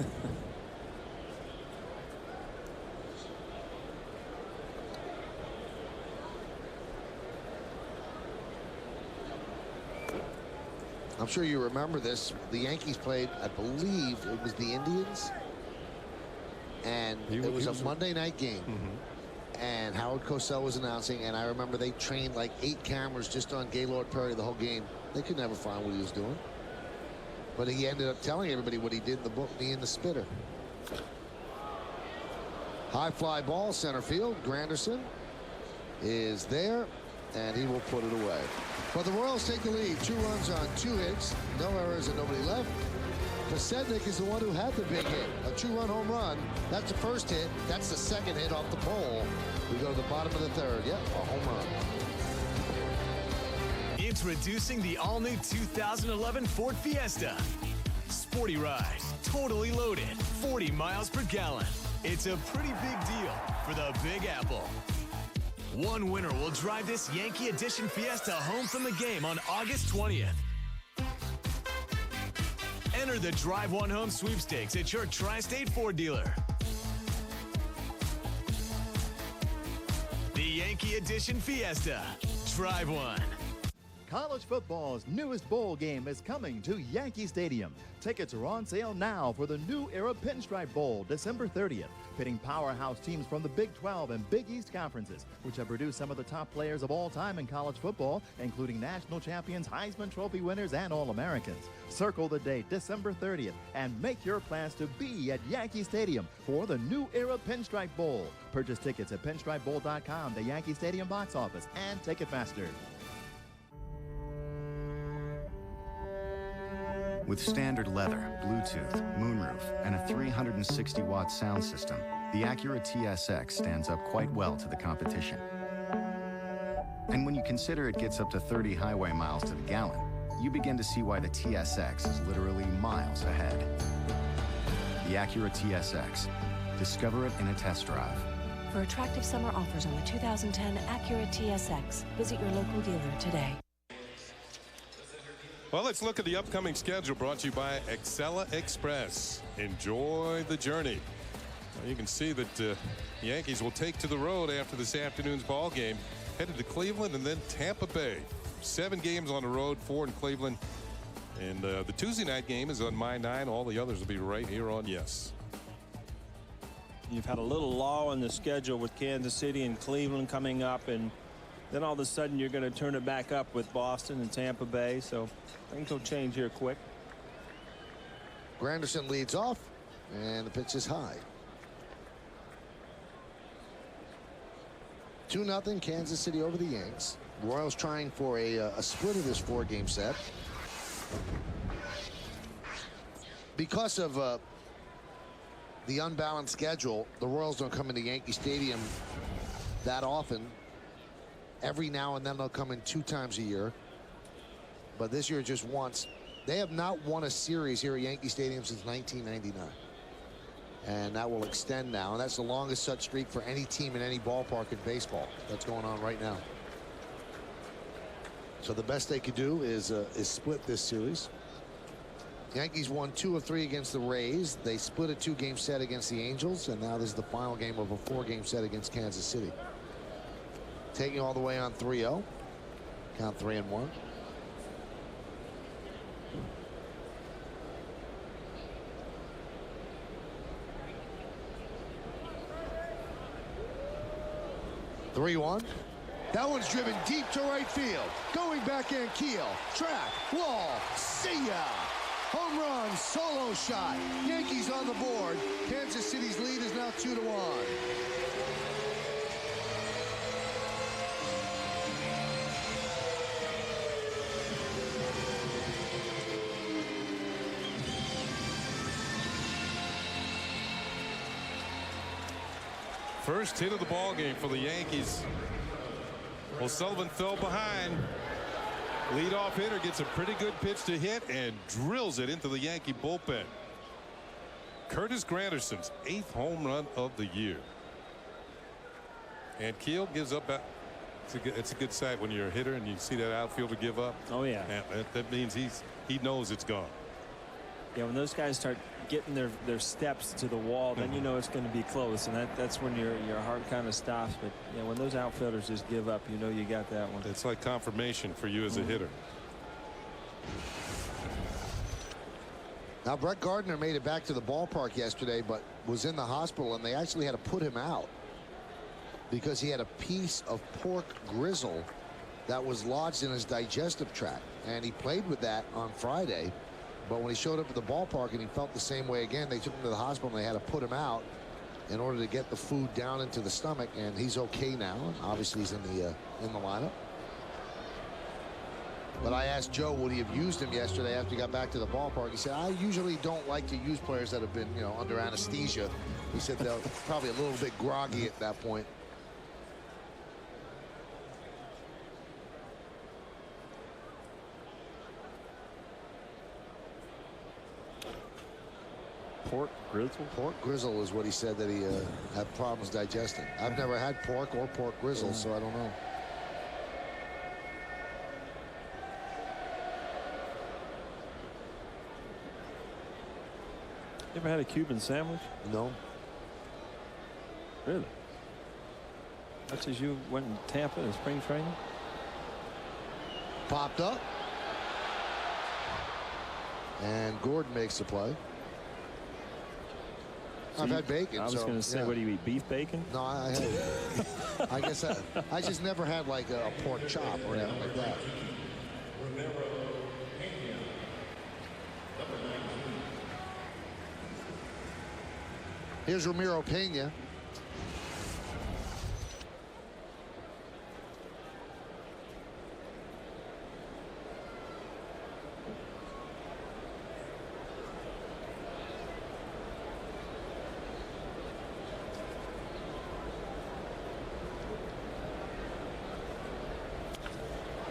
I'm sure you remember this. The Yankees played, I believe it was the Indians, and it was a Monday night game. and Howard Cosell was announcing, and I remember they trained like 8 cameras just on Gaylord Perry the whole game. They could never find what he was doing. But he ended up telling everybody what he did in the book, knee in the spitter. High fly ball, center field. Granderson is there, and he will put it away. But the Royals take the lead. 2 runs on 2 hits, no errors, and nobody left. Pasednik is the one who had the big hit, a 2-run home run. That's the first hit. That's the second hit off the pole. We go to the bottom of the 3rd. Yep, a home run. Introducing the all-new 2011 Ford Fiesta. Sporty ride, totally loaded, 40 miles per gallon. It's a pretty big deal for the Big Apple. One winner will drive this Yankee Edition Fiesta home from the game on August 20th. Enter the Drive One Home sweepstakes at your Tri-State Ford dealer. The Yankee Edition Fiesta. Drive one. College football's newest bowl game is coming to Yankee Stadium. Tickets are on sale now for the New Era Pinstripe Bowl, December 30th, pitting powerhouse teams from the Big 12 and Big East conferences, which have produced some of the top players of all time in college football, including national champions, Heisman Trophy winners, and All-Americans. Circle the date, December 30th, and make your plans to be at Yankee Stadium for the New Era Pinstripe Bowl. Purchase tickets at pinstripebowl.com, the Yankee Stadium box office, and Ticketmaster. With standard leather, Bluetooth, moonroof, and a 360-watt sound system, the Acura TSX stands up quite well to the competition. And when you consider it gets up to 30 highway miles to the gallon, you begin to see why the TSX is literally miles ahead. The Acura TSX. Discover it in a test drive. For attractive summer offers on the 2010 Acura TSX, visit your local dealer today. Well, let's look at the upcoming schedule brought to you by Excella Express. Enjoy the journey. Well, you can see that the Yankees will take to the road after this afternoon's ball game, headed to Cleveland and then Tampa Bay. 7 games on the road, 4 in Cleveland. And the Tuesday night game is on My 9. All the others will be right here on Yes. You've had a little lull in the schedule with Kansas City and Cleveland coming up, and then all of a sudden you're going to turn it back up with Boston and Tampa Bay. So things will change here quick. Granderson leads off, and the pitch is high. 2-0 Kansas City over the Yanks. Royals trying for a split of this 4-game set. Because of the unbalanced schedule, the Royals don't come into Yankee Stadium that often. Every now and then they'll come in 2 times a year. But this year just once. They have not won a series here at Yankee Stadium since 1999. And that will extend now. And that's the longest such streak for any team in any ballpark in baseball. That's going on right now. So the best they could do is split this series. Yankees won 2 of 3 against the Rays. They split a 2-game set against the Angels. And now this is the final game of a 4-game set against Kansas City. Taking all the way on 3-0. Count 3-1. That one's driven deep to right field. Going back in, Keel, track, wall, see ya. Home run, solo shot. Yankees on the board. Kansas City's lead is now 2-1. First hit of the ball game for the Yankees. Well, Sullivan fell behind. Leadoff hitter gets a pretty good pitch to hit and drills it into the Yankee bullpen. Curtis Granderson's 8th home run of the year. And Keel gives up. It's a good sight when you're a hitter and you see that outfielder give up. Oh yeah. That means he knows it's gone. Yeah, when those guys start getting their steps to the wall, then you know it's going to be close, and that's when your heart kind of stops. But yeah, when those outfielders just give up, you know you got that one. It's like confirmation for you as a hitter. Now Brett Gardner made it back to the ballpark yesterday, but was in the hospital, and they actually had to put him out. because he had a piece of pork grizzle that was lodged in his digestive tract, and he played with that on Friday. But when he showed up at the ballpark and he felt the same way again, they took him to the hospital and they had to put him out in order to get the food down into the stomach, and he's okay now. And obviously he's in the lineup. But I asked Joe, would he have used him yesterday after he got back to the ballpark? He said, I usually don't like to use players that have been, under anesthesia. He said they're probably a little bit groggy at that point. Pork grizzle? Pork grizzle is what he said that he had problems digesting. I've never had pork or pork grizzle, so I don't know. You ever had a Cuban sandwich? No. Really? Much as you went in Tampa in spring training? Popped up. And Gordon makes the play. So I've had bacon. I was going to say, what do you eat, beef bacon? No, I had. I guess I just never had like a pork chop or anything like that. Here's Ramiro Pena.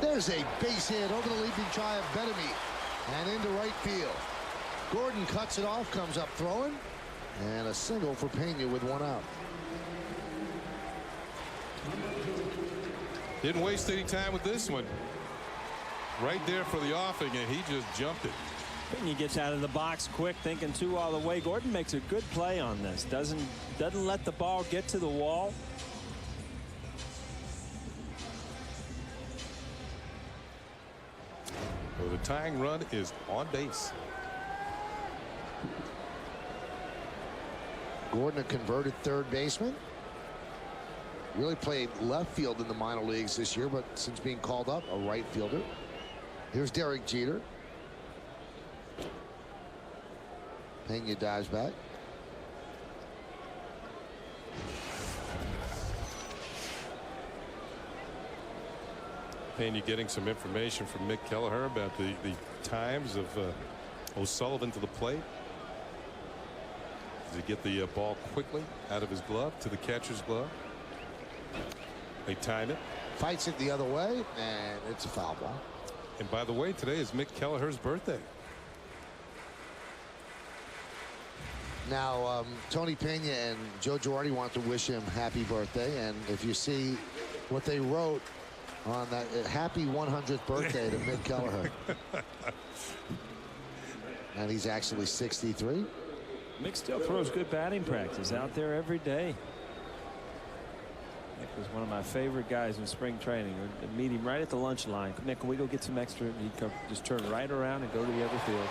There's a base hit over the leaping try of Bettamy and into right field. Gordon cuts it off, comes up throwing, and a single for Pena with one out. Didn't waste any time with this one. Right there for the offing, and he just jumped it. Pena gets out of the box quick, thinking two all the way. Gordon makes a good play on this. Doesn't let the ball get to the wall. So the tying run is on base. Gordon, a converted third baseman. Really played left field in the minor leagues this year, but since being called up, a right fielder. Here's Derek Jeter. Pena dives back. Pena getting some information from Mick Kelleher about the times of O'Sullivan to the plate. Does he get the ball quickly out of his glove to the catcher's glove? They time it. Fights it the other way, and it's a foul ball. And by the way, today is Mick Kelleher's birthday. Now, Tony Pena and Joe Girardi want to wish him happy birthday. And if you see what they wrote on that, happy 100th birthday to Mick Kelleher. And he's actually 63. Mick still throws good batting practice out there every day. Mick was one of my favorite guys in spring training. We'd meet him right at the lunch line. Mick, can we go get some extra? He'd come, just turn right around and go to the other field.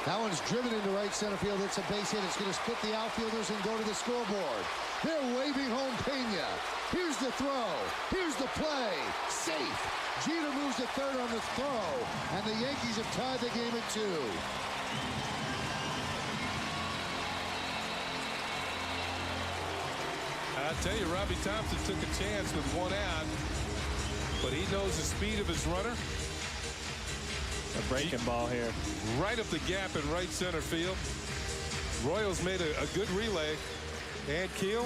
That one's driven into right center field. It's a base hit. It's going to split the outfielders and go to the scoreboard. They're waving home Pena. Here's the throw. Here's the play. Safe. Jeter moves to third on the throw, and the Yankees have tied the game at 2. I tell you, Robbie Thompson took a chance with one out, but he knows the speed of his runner. A breaking ball here. Right up the gap in right center field. Royals made a good relay. And Keel.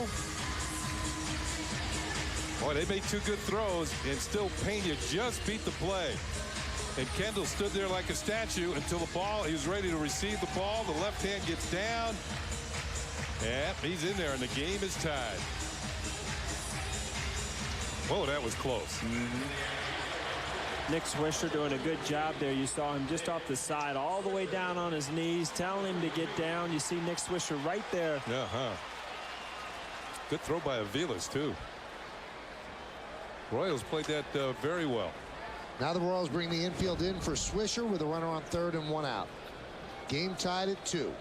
Boy, they made two good throws, and still Pena just beat the play. And Kendall stood there like a statue until the ball, he was ready to receive the ball. The left hand gets down. Yeah, he's in there, and the game is tied. Whoa, that was close. Nick Swisher doing a good job there. You saw him just off the side, all the way down on his knees, telling him to get down. You see Nick Swisher right there. Good throw by Aviles, too. Royals played that very well. Now the Royals bring the infield in for Swisher with a runner on third and one out. Game tied at 2.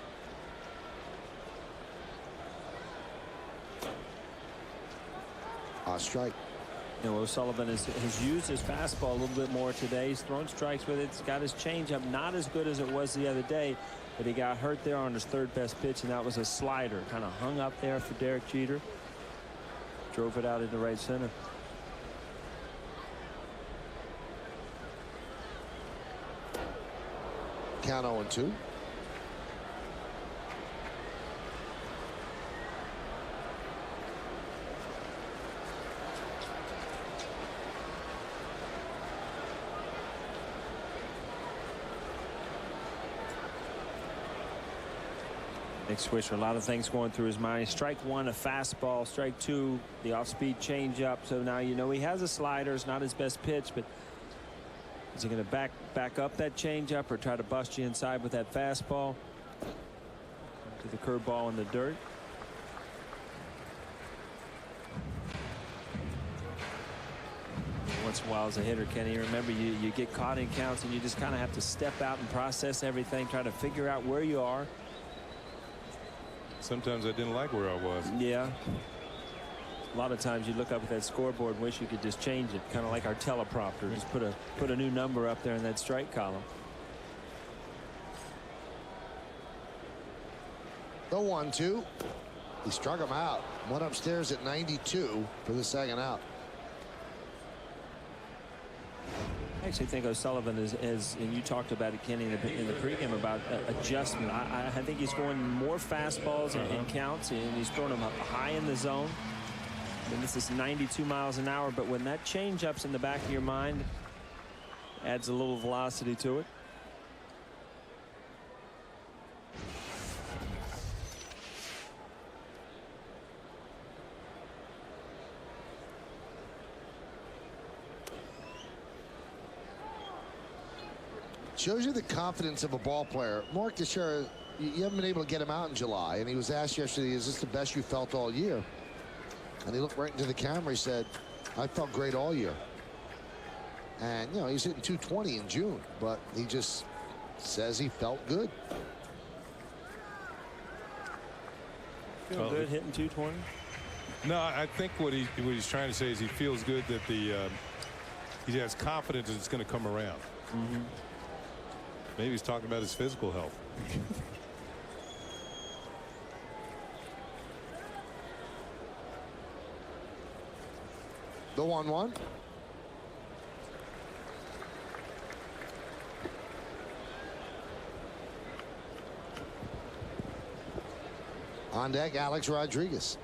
strike. You know, O'Sullivan has used his fastball a little bit more today. He's thrown strikes with it. He's got his changeup, not as good as it was the other day, but he got hurt there on his third best pitch, and that was a slider. Kind of hung up there for Derek Jeter. Drove it out into right center. Count 0-2. Nick Swisher, a lot of things going through his mind. Strike one, a fastball. Strike two, the off-speed changeup. So now you know he has a slider. It's not his best pitch, but is he going to back up that changeup or try to bust you inside with that fastball? To the curveball in the dirt. Once in a while as a hitter, Kenny, remember you get caught in counts and you just kind of have to step out and process everything, try to figure out where you are. Sometimes I didn't like where I was. Yeah. A lot of times you look up at that scoreboard and wish you could just change it, kind of like our teleprompter. Just put a new number up there in that strike column. The 1-2. He struck him out. Went upstairs at 92 for the second out. I actually think O'Sullivan is, and you talked about it, Kenny, in the pregame about adjustment. I think he's going more fastballs and counts, and he's throwing them up high in the zone. And this is 92 miles an hour, but when that changeup's in the back of your mind, adds a little velocity to it. Shows you the confidence of a ball player. Mark Teixeira, you haven't been able to get him out in July, and he was asked yesterday, is this the best you felt all year? And he looked right into the camera. He said, I felt great all year. And, you know, he's hitting 220 in June, but he just says he felt good. Feel good hitting 220? No, I think what he's trying to say is he feels good that he has confidence that it's going to come around. Mm-hmm. Maybe he's talking about his physical health. The 1-1. On deck, Alex Rodriguez.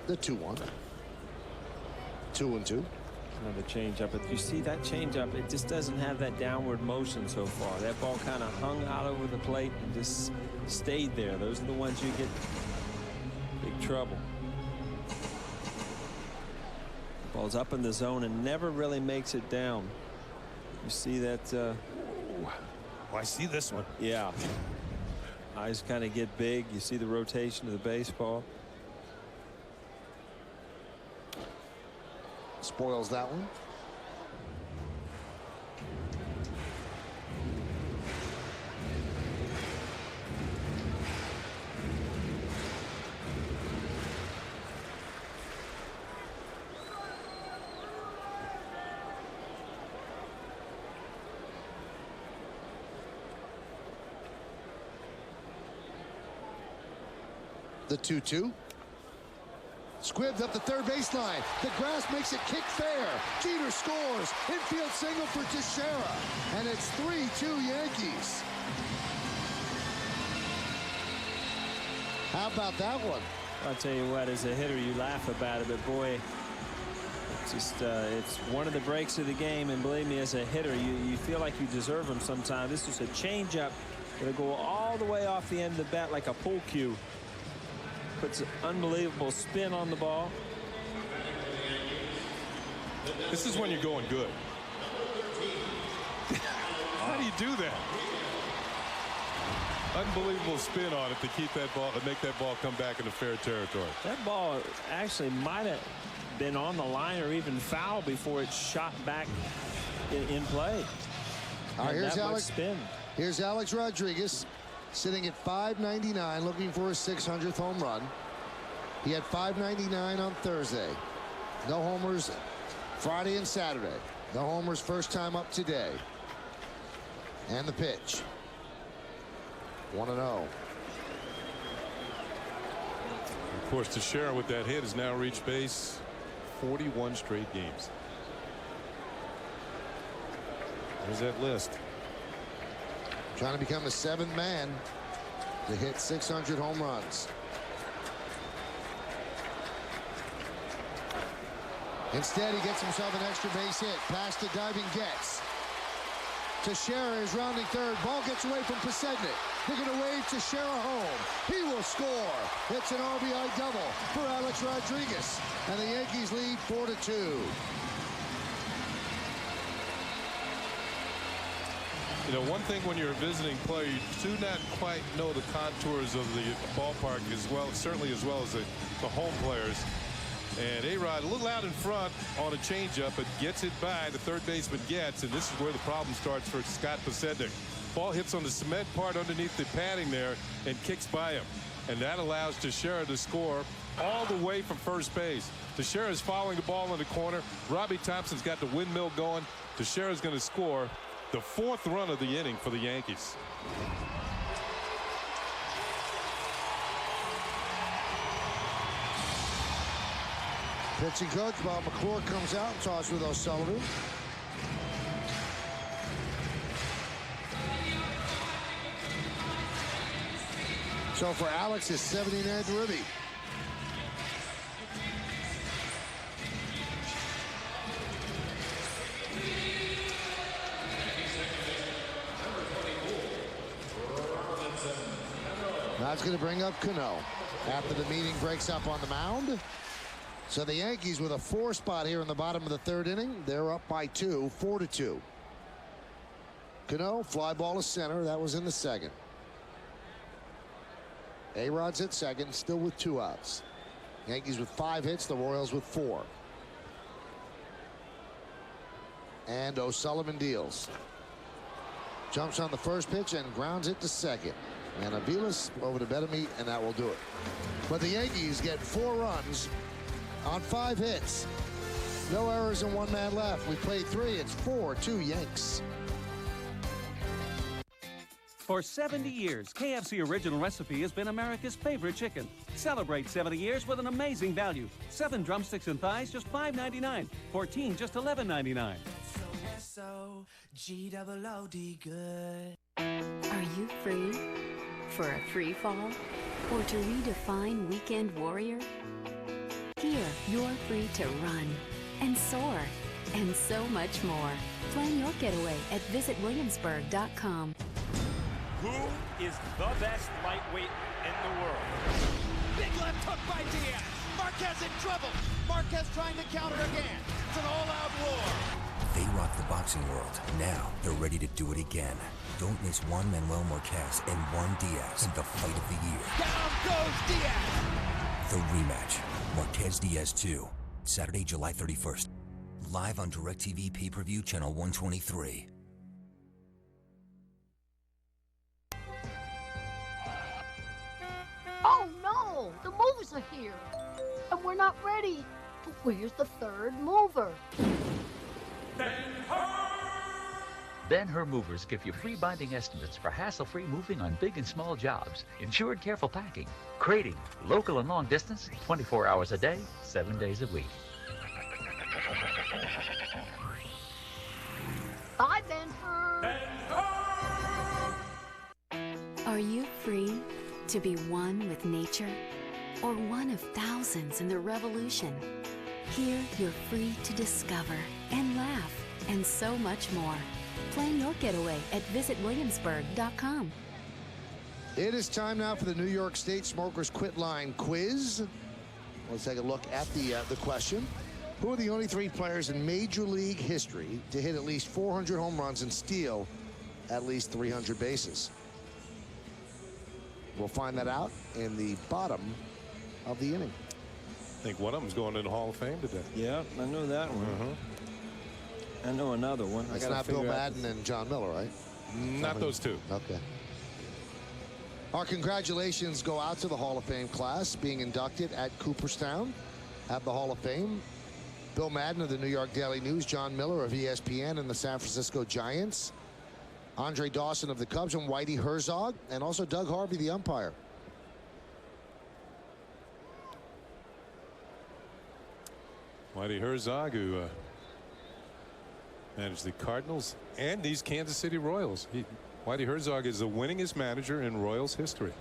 The 2-1. 2-2. Another changeup. But you see that changeup, it just doesn't have that downward motion so far. That ball kind of hung out over the plate and just stayed there. Those are the ones you get big trouble. The ball's up in the zone and never really makes it down. You see that? Oh, I see this one. Yeah. Eyes kind of get big. You see the rotation of the baseball. Spoils that one. The 2-2. Squibbs up the third baseline. The grass makes it kick fair. Jeter scores. Infield single for Teixeira. And it's 3-2 Yankees. How about that one? I'll tell you what, as a hitter, you laugh about it, but boy, it's just it's one of the breaks of the game. And believe me, as a hitter, you feel like you deserve them sometimes. This is a changeup that'll go all the way off the end of the bat like a pool cue. Puts an unbelievable spin on the ball. This is when you're going good. How do you do that? Unbelievable spin on it to keep that ball, to make that ball come back into fair territory. That ball actually might have been on the line or even foul before it shot back in play. All right, here's that much Alex. spin. Here's Alex Rodriguez sitting at 599, looking for his 600th home run. He had 599 on Thursday. No homers Friday and Saturday. No homers first time up today. And the pitch. 1-0. Of course, Teixeira with that hit has now reached base 41 straight games. There's that list. Trying to become the 7th man to hit 600 home runs. Instead, he gets himself an extra base hit. Past the diving Getz. Teixeira is rounding third. Ball gets away from Pasednik. They're going to wave Teixeira home. He will score. It's an RBI double for Alex Rodriguez. And the Yankees lead 4-2. You know, one thing when you're a visiting player, you do not quite know the contours of the ballpark as well, certainly as well as the home players. And A-Rod a little out in front on a changeup, but gets it by the third baseman Getz, and this is where the problem starts for Scott Pasednik. Ball hits on the cement part underneath the padding there and kicks by him. And that allows Teixeira to score all the way from first base. Teixeira is following the ball in the corner. Robbie Thompson's got the windmill going. Teixeira's going to score the 4th run of the inning for the Yankees. Pitching coach Bob McClure comes out and talks with O'Sullivan. So for Alex, his 79th ribby. That's going to bring up Cano after the meeting breaks up on the mound. So the Yankees with a 4 spot here in the bottom of the 3rd inning. They're up by 2, 4-2. Cano, fly ball to center. That was in the 2nd. A-Rod's at 2nd, still with 2 outs. Yankees with 5 hits, the Royals with 4. And O'Sullivan deals. Jumps on the first pitch and grounds it to 2nd. And Aviles over to Betemit, and that will do it. But the Yankees get 4 runs on 5 hits. No errors and 1 man left. We played 3. It's 4-2 Yanks. For 70 years, KFC Original Recipe has been America's favorite chicken. Celebrate 70 years with an amazing value. 7 drumsticks and thighs, just $5.99. 14, just $11.99. G-double-O-D good. Are you free for a free fall or to redefine weekend warrior? Here, you're free to run and soar and so much more. Plan your getaway at visitwilliamsburg.com. Who is the best lightweight in the world? Big left hook by Diaz. Marquez in trouble. Marquez trying to counter again. It's an all-out war. They rock the boxing world. Now they're ready to do it again. Don't miss Juan Manuel Marquez and Juan Diaz in the fight of the year. Down goes Diaz. The rematch. Marquez Diaz 2. Saturday, July 31st. Live on DirecTV pay-per-view channel 123. Oh no! The movers are here! And we're not ready! Where's the 3rd mover? Ben-Hur Movers give you free binding estimates for hassle-free moving on big and small jobs, insured careful packing, crating, local and long distance, 24 hours a day, 7 days a week. Bye, Ben-Hur! Are you free to be one with nature or one of thousands in the revolution? Here, you're free to discover and laugh and so much more. Plan your getaway at visitwilliamsburg.com. It is time now for the New York State Smokers Quit Line quiz. Let's take a look at the question. Who are the only 3 players in Major League history to hit at least 400 home runs and steal at least 300 bases? We'll find that out in the bottom of the inning. I think one of them's going in the Hall of Fame today. Yeah, I know that one. I know another one. It's not Bill Madden and John Miller, right? Not those two. Okay. Our congratulations go out to the Hall of Fame class being inducted at Cooperstown at the Hall of Fame. Bill Madden of the New York Daily News, John Miller of ESPN and the San Francisco Giants, Andre Dawson of the Cubs, and Whitey Herzog, and also Doug Harvey, the umpire. Whitey Herzog, who managed the Cardinals and these Kansas City Royals. Whitey Herzog is the winningest manager in Royals history.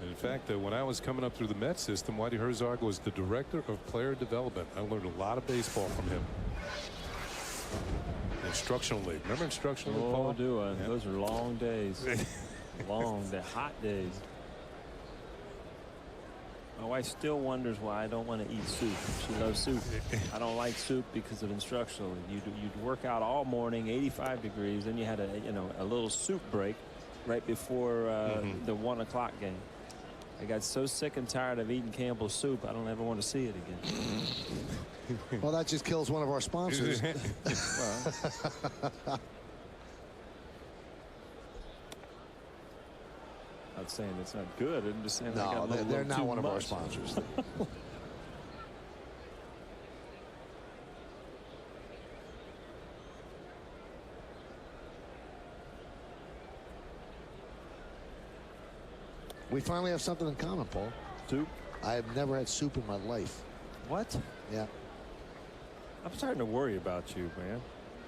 And in fact, when I was coming up through the Mets system, Whitey Herzog was the director of player development. I learned a lot of baseball from him. Instructional league. Remember instructional league, Paul? Oh, do I? Yeah. Those are long days. Long, the hot days. My wife still wonders why I don't want to eat soup. She loves soup. I don't like soup because of instructional. You'd work out all morning, 85 degrees, then you had a little soup break right before the 1 o'clock game. I got so sick and tired of eating Campbell's soup, I don't ever want to see it again. Well, that just kills one of our sponsors. Not saying it's not good. I'm just saying no, they're not one of our sponsors. We finally have something in common, Paul. Soup? I have never had soup in my life. What? Yeah. I'm starting to worry about you, man.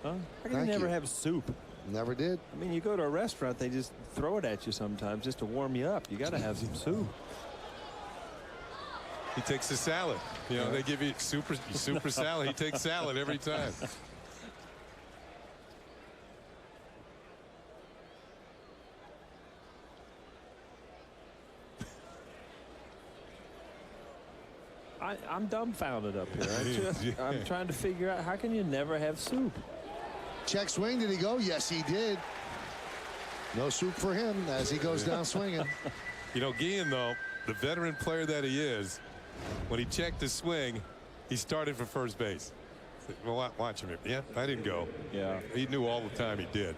Huh? How can you never have soup? Never did. I mean, you go to a restaurant, they just throw it at you sometimes just to warm you up. You got to have some soup. He takes the salad. You know, they give you super salad. He takes salad every time. I'm dumbfounded up here. I'm trying to figure out, how can you never have soup? Check swing. Did he go? Yes, he did. No soup for him as he goes down swinging. You know, Guillen, though, the veteran player that he is, when he checked his swing, he started for first base. Well, watch him. Yeah, I didn't go. Yeah. He knew all the time he did.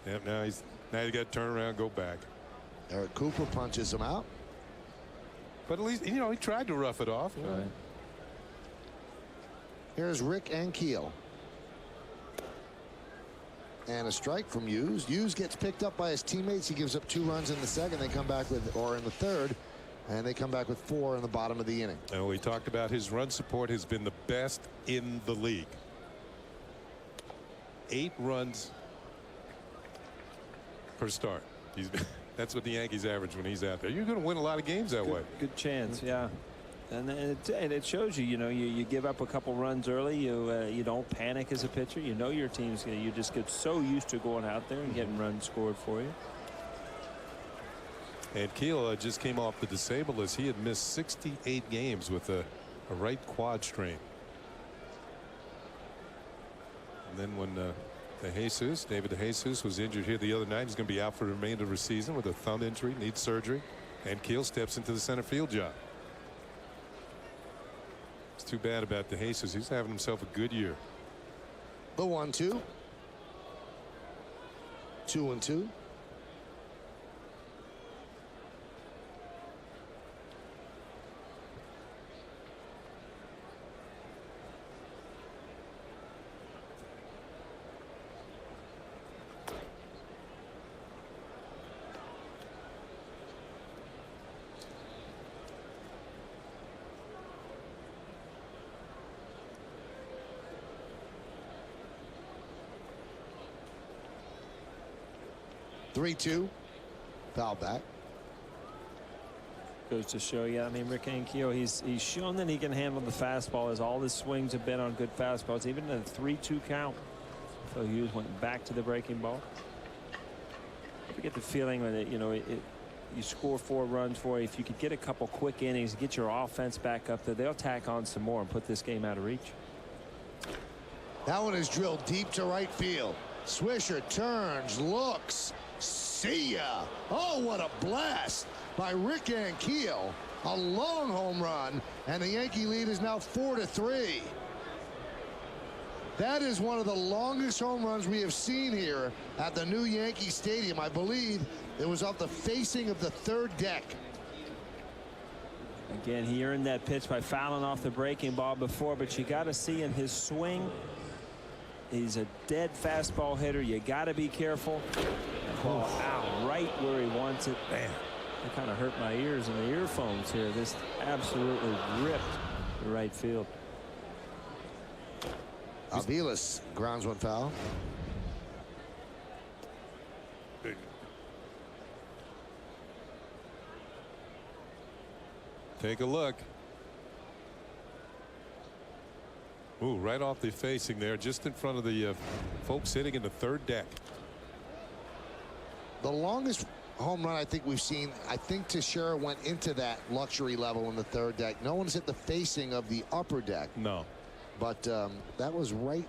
Yep, now he's got to turn around, go back. Eric Cooper punches him out. But at least, you know, he tried to rough it off. Right. Here's Rick Ankiel. And a strike from Hughes. Hughes gets picked up by his teammates. He gives up 2 runs in the second. They come back with, or in the third, and they come back with 4 in the bottom of the inning. And we talked about his run support has been the best in the league. 8 runs per start. That's what the Yankees average when he's out there. You're going to win a lot of games that way. Good chance, yeah. And it shows you, you give up a couple runs early. You don't panic as a pitcher. You know your team's you just get so used to going out there and getting runs scored for you. And Keel just came off the disabled list. He had missed 68 games with a right quad strain. And then when David DeJesus was injured here the other night, he's going to be out for the remainder of the season with a thumb injury, needs surgery, and Keel steps into the center field job. It's too bad about DeJesus. He's having himself a good year. The 1-2. 2-2. (3-2). Foul back. Goes to show you. I mean, Rick Ankiel, he's shown that he can handle the fastball, as all his swings have been on good fastballs, even in a 3-2 count. So Hughes went back to the breaking ball. I get the feeling that you score 4 runs for it. If you could get a couple quick innings, get your offense back up there, they'll tack on some more and put this game out of reach. That one is drilled deep to right field. Swisher turns, looks. See ya. Oh, what a blast by Rick Ankiel A long home run, and the Yankee lead is now 4-3. That is one of the longest home runs we have seen here at the new Yankee Stadium. I believe it was off the facing of the third deck. Again, he earned that pitch by fouling off the breaking ball before, but you got to see in his swing, he's a dead fastball hitter. You got to be careful. That ball out right where he wants it. Man, it kind of hurt my ears and the earphones here. This absolutely ripped the right field. Aviles grounds one foul. Take a look. Ooh, right off the facing there, just in front of the folks sitting in the third deck. The longest home run I think we've seen, I think Teixeira went into that luxury level in the third deck. No one's hit the facing of the upper deck. No. But that was right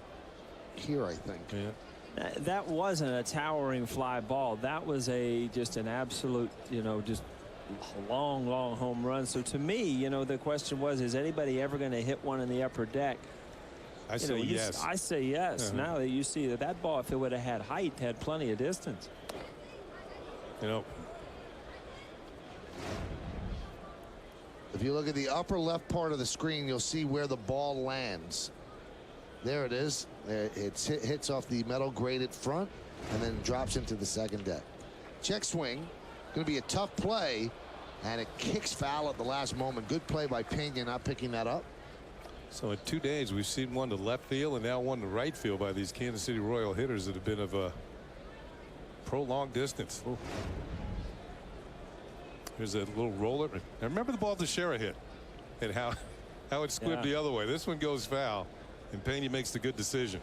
here, I think. Yeah. That wasn't a towering fly ball. That was just an absolute, just long home run. So to me, the question was, is anybody ever going to hit one in the upper deck? I say yes. I say yes. Now that you see that ball, if it would have had height, had plenty of distance. If you look at the upper left part of the screen, you'll see where the ball lands. There it is. It hits off the metal grated front and then drops into the second deck. Check swing. Going to be a tough play, and it kicks foul at the last moment. Good play by Pena, not picking that up. So in 2 days, we've seen one to left field and now one to right field by these Kansas City Royal hitters that have been of a prolonged distance. Ooh. Here's a little roller. Now remember the ball Teixeira hit and how it squibbed the other way. This one goes foul, and Pena makes the good decision.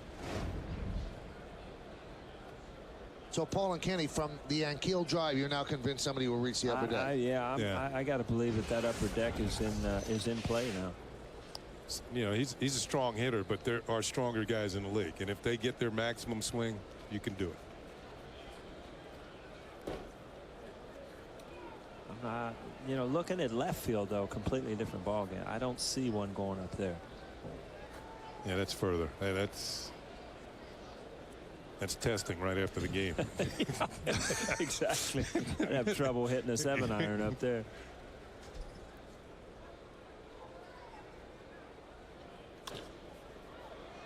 So Paul and Kenny, from the Yankees drive, you're now convinced somebody will reach the upper deck. I got to believe that upper deck is in play now. He's a strong hitter, but there are stronger guys in the league, and if they get their maximum swing, you can do it. Looking at left field, though, completely different ball game. I don't see one going up there. Yeah, that's further. Hey, that's testing right after the game. Exactly. I'd have trouble hitting a 7-iron up there.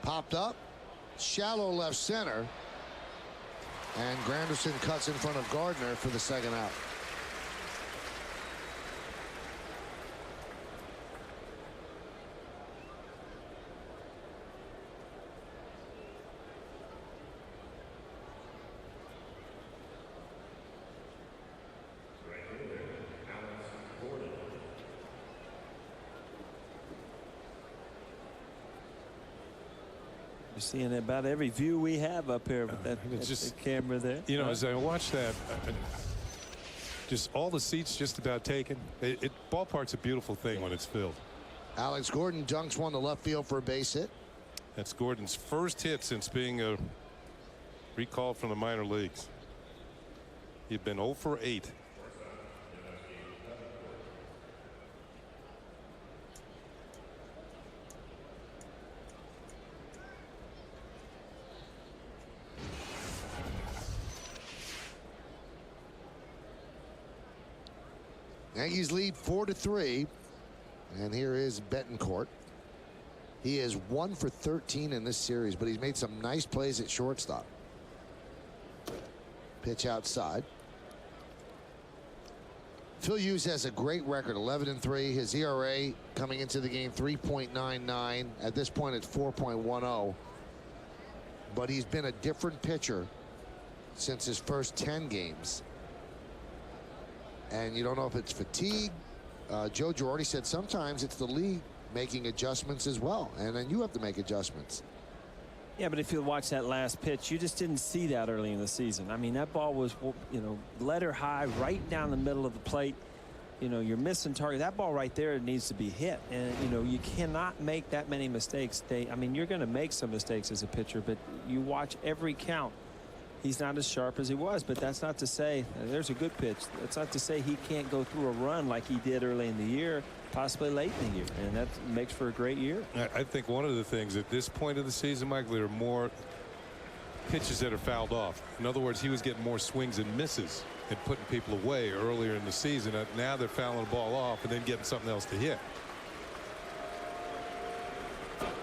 Popped up, shallow left center, and Granderson cuts in front of Gardner for the second out. You're seeing about every view we have up here with that the camera there. As I watch that, just all the seats just about taken. Ballpark's a beautiful thing when it's filled. Alex Gordon dunks one to left field for a base hit. That's Gordon's first hit since being recalled from the minor leagues. He'd been 0 for 8. Yankees lead 4-3, and here is Betancourt. He is 1 for 13 in this series, but he's made some nice plays at shortstop. Pitch outside. Phil Hughes has a great record, 11-3. His ERA coming into the game 3.99. At this point, it's 4.10. But he's been a different pitcher since his first 10 games. And you don't know if it's fatigue. Joe Girardi said sometimes it's the league making adjustments as well, and then you have to make adjustments. Yeah, but if you watch that last pitch, you just didn't see that early in the season. I mean, that ball was, letter high, right down the middle of the plate. You're missing target. That ball right there needs to be hit, and you cannot make that many mistakes. You're going to make some mistakes as a pitcher, but you watch every count. He's not as sharp as he was, but that's not to say there's a good pitch. That's not to say he can't go through a run like he did early in the year, possibly late in the year, and that makes for a great year. I think one of the things at this point of the season, Michael, there are more pitches that are fouled off. In other words, he was getting more swings and misses and putting people away earlier in the season. Now they're fouling the ball off and then getting something else to hit.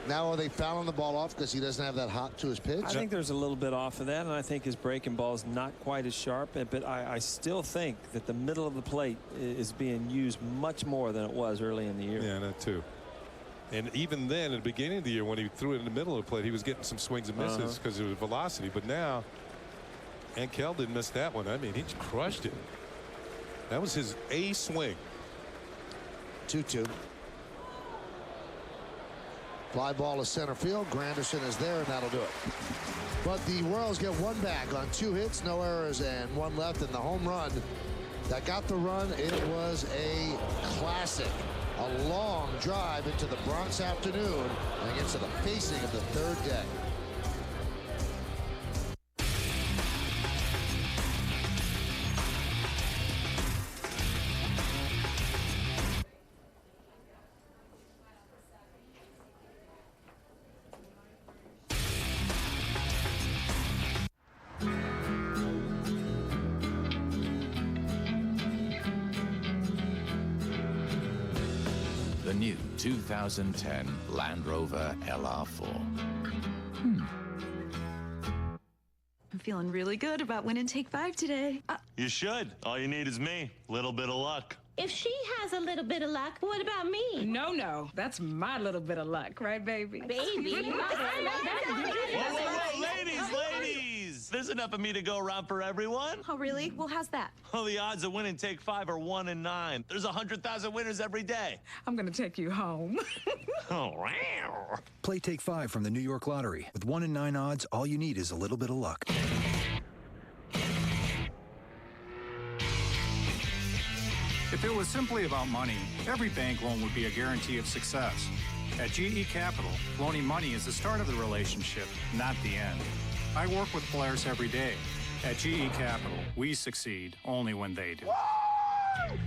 Now are they fouling the ball off because he doesn't have that hop to his pitch? I think there's a little bit off of that, and I think his breaking ball is not quite as sharp, but I still think that the middle of the plate is being used much more than it was early in the year. Yeah, that too. And even then, at the beginning of the year, when he threw it in the middle of the plate, he was getting some swings and misses because of the velocity. But now, Yankel didn't miss that one. I mean, he crushed it. That was his A swing. 2-2. Fly ball to center field. Granderson is there, and that'll do it. But the Royals get one back on 2 hits, no errors, and 1 left. And the home run that got the run, it was a classic. A long drive into the Bronx afternoon and gets to the facing of the 3rd deck. The new 2010 Land Rover LR4. I'm feeling really good about winning Take 5 today. You should. All you need is me. Little bit of luck. If she has a little bit of luck, what about me? No. That's my little bit of luck, right, baby? Baby. Whoa, ladies. There's enough of me to go around for everyone. Oh, really? Well, how's that? Well, the odds of winning Take 5 are 1 in 9. There's 100,000 winners every day. I'm going to take you home. Oh, wow. Play Take 5 from the New York Lottery. With 1 in 9 odds, all you need is a little bit of luck. If it was simply about money, every bank loan would be a guarantee of success. At GE Capital, loaning money is the start of the relationship, not the end. I work with players every day. At GE Capital, we succeed only when they do. Woo!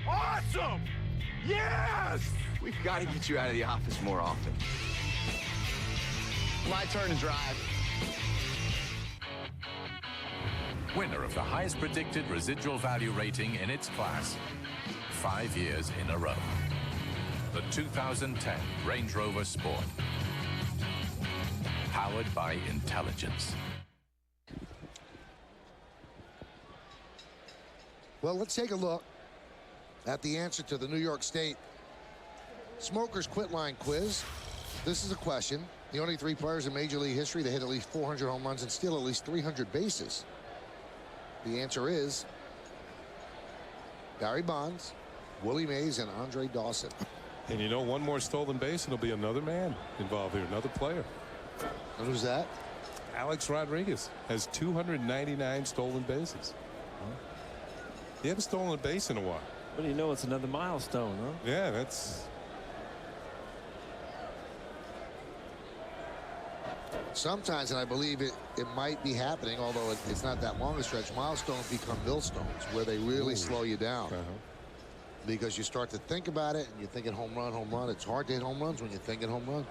Awesome! Yes! We've got to get you out of the office more often. My turn to drive. Winner of the highest predicted residual value rating in its class. 5 years in a row. The 2010 Range Rover Sport. Powered by intelligence. Well, let's take a look at the answer to the New York State Smokers Quit Line quiz. This is a question. The only 3 players in Major League history that hit at least 400 home runs and steal at least 300 bases. The answer is Barry Bonds, Willie Mays, and Andre Dawson. And you know, one more stolen base, and there'll be another man involved here, another player. And who's that? Alex Rodriguez has 299 stolen bases. He haven't stolen a base in a while. Well, you know, it's another milestone, huh? Yeah, that's... Sometimes, and I believe it might be happening, although it's not that long a stretch, milestones become millstones where they really slow you down. Because you start to think about it and you're thinking home run, home run. It's hard to hit home runs when you're thinking home run.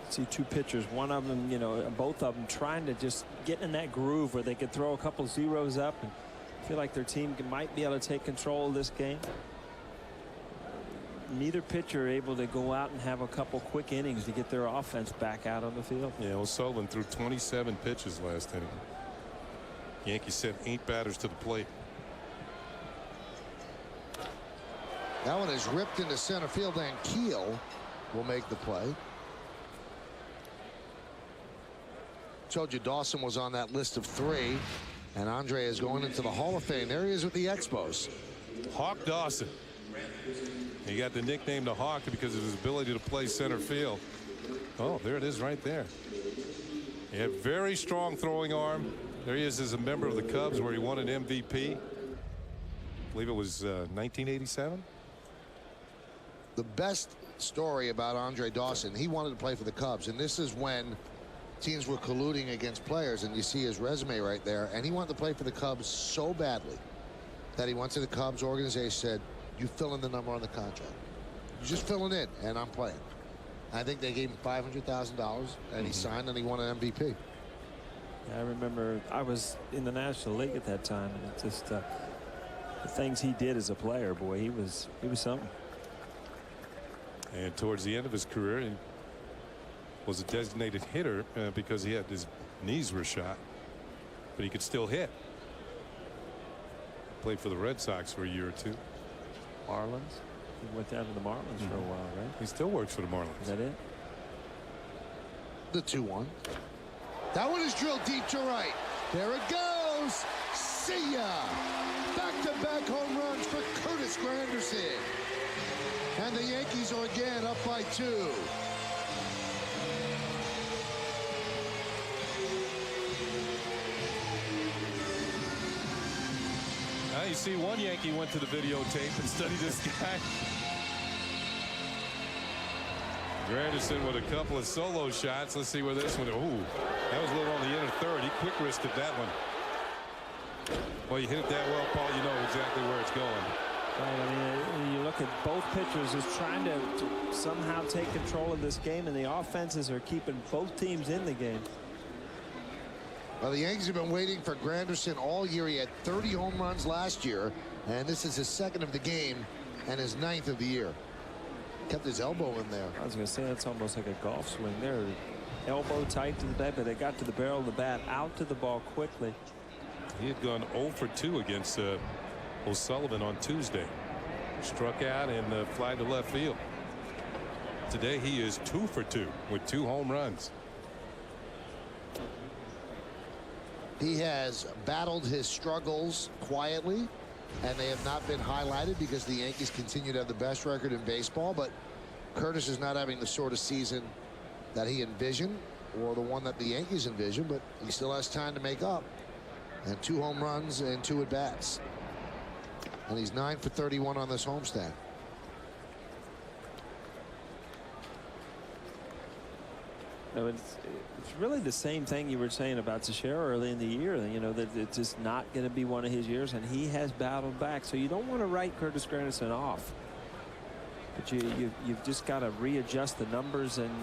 See 2 pitchers, one of them, you know, both of them trying to just get in that groove where they could throw a couple zeros up and feel like their team might be able to take control of this game. Neither pitcher able to go out and have a couple quick innings to get their offense back out on the field. Yeah, well, Sullivan threw 27 pitches last inning. Yankees sent 8 batters to the plate. That one is ripped into center field, and Keel will make the play. Told you Dawson was on that list of 3, and Andre is going into the Hall of Fame. There he is with the Expos. Hawk Dawson. He got the nickname the Hawk because of his ability to play center field. Oh, there it is right there. He had very strong throwing arm. There he is as a member of the Cubs where he won an MVP. I believe it was 1987. The best story about Andre Dawson, he wanted to play for the Cubs, and this is when teams were colluding against players, and you see his resume right there, and he wanted to play for the Cubs so badly that he went to the Cubs organization, said, you fill in the number on the contract. You just fill it in, and I'm playing. I think they gave him $500,000, and he signed, and he won an MVP. Yeah, I remember I was in the National League at that time, and it's just the things he did as a player, boy, he was something. And towards the end of his career, he was a designated hitter because he had his knees were shot, but he could still hit. Played for the Red Sox for a year or two. Marlins. He went down to the Marlins for a while, right? He still works for the Marlins. Is that it? The 2-1. That one is drilled deep to right. There it goes. See ya. Back-to-back home runs for Curtis Granderson. And the Yankees are again up by 2. Now you see one Yankee went to the videotape and studied this guy. Granderson with a couple of solo shots. Let's see where this one. Ooh, that was a little on the inner third. He quick wristed that one. Well, you hit it that well, Paul, you know exactly where it's going. Right, I mean, you look at both pitchers is trying to somehow take control of this game, and the offenses are keeping both teams in the game. Well, the Yankees have been waiting for Granderson all year. He had 30 home runs last year, and this is his 2nd of the game and his 9th of the year. Kept his elbow in there. I was going to say that's almost like a golf swing there. Elbow tight to the bat, but they got to the barrel of the bat, out to the ball quickly. He had gone 0 for 2 against O'Sullivan on Tuesday. Struck out and fly to left field. Today he is 2 for 2 with 2 home runs. He has battled his struggles quietly, and they have not been highlighted because the Yankees continue to have the best record in baseball. But Curtis is not having the sort of season that he envisioned or the one that the Yankees envisioned, but he still has time to make up. And 2 home runs and 2 at-bats. And he's 9 for 31 on this homestand. No, it's really the same thing you were saying about Teixeira early in the year. You know, that it's just not going to be one of his years, and he has battled back. So you don't want to write Curtis Granderson off. But you've just got to readjust the numbers and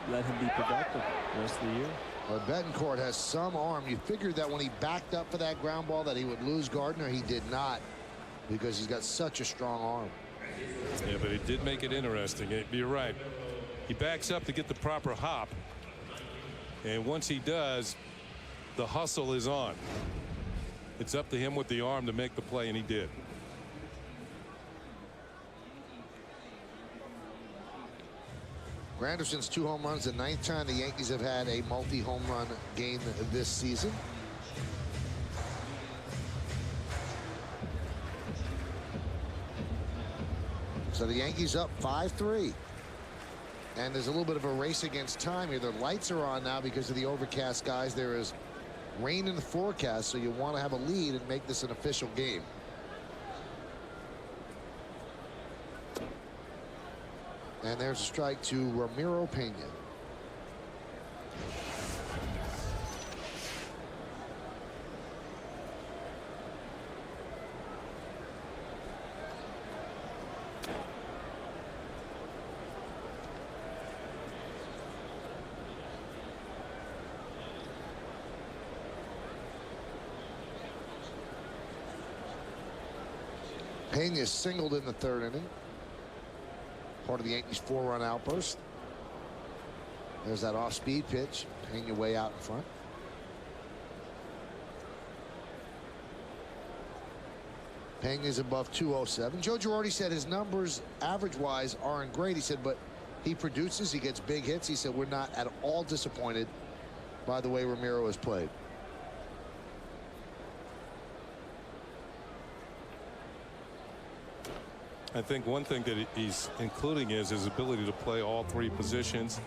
let him be productive the rest of the year. Well, Betancourt has some arm. You figured that when he backed up for that ground ball that he would lose Gardner. He did not, because he's got such a strong arm. Yeah, but it did make it interesting. You're right. He backs up to get the proper hop. And once he does, the hustle is on. It's up to him with the arm to make the play, and he did. Granderson's 2 home runs, the 9th time the Yankees have had a multi-home run game this season. So the Yankees up 5-3. And there's a little bit of a race against time here. The lights are on now because of the overcast skies. There is rain in the forecast, so you want to have a lead and make this an official game. And there's a strike to Ramiro Pena. Pena singled in the 3rd inning. Part of the Yankees' 4-run outburst. There's that off-speed pitch. Pena way out in front. Pena's above 207. Joe Girardi said his numbers average-wise aren't great. He said, but he produces, he gets big hits. He said, we're not at all disappointed by the way Ramiro has played. I think one thing that he's including is his ability to play all 3 positions.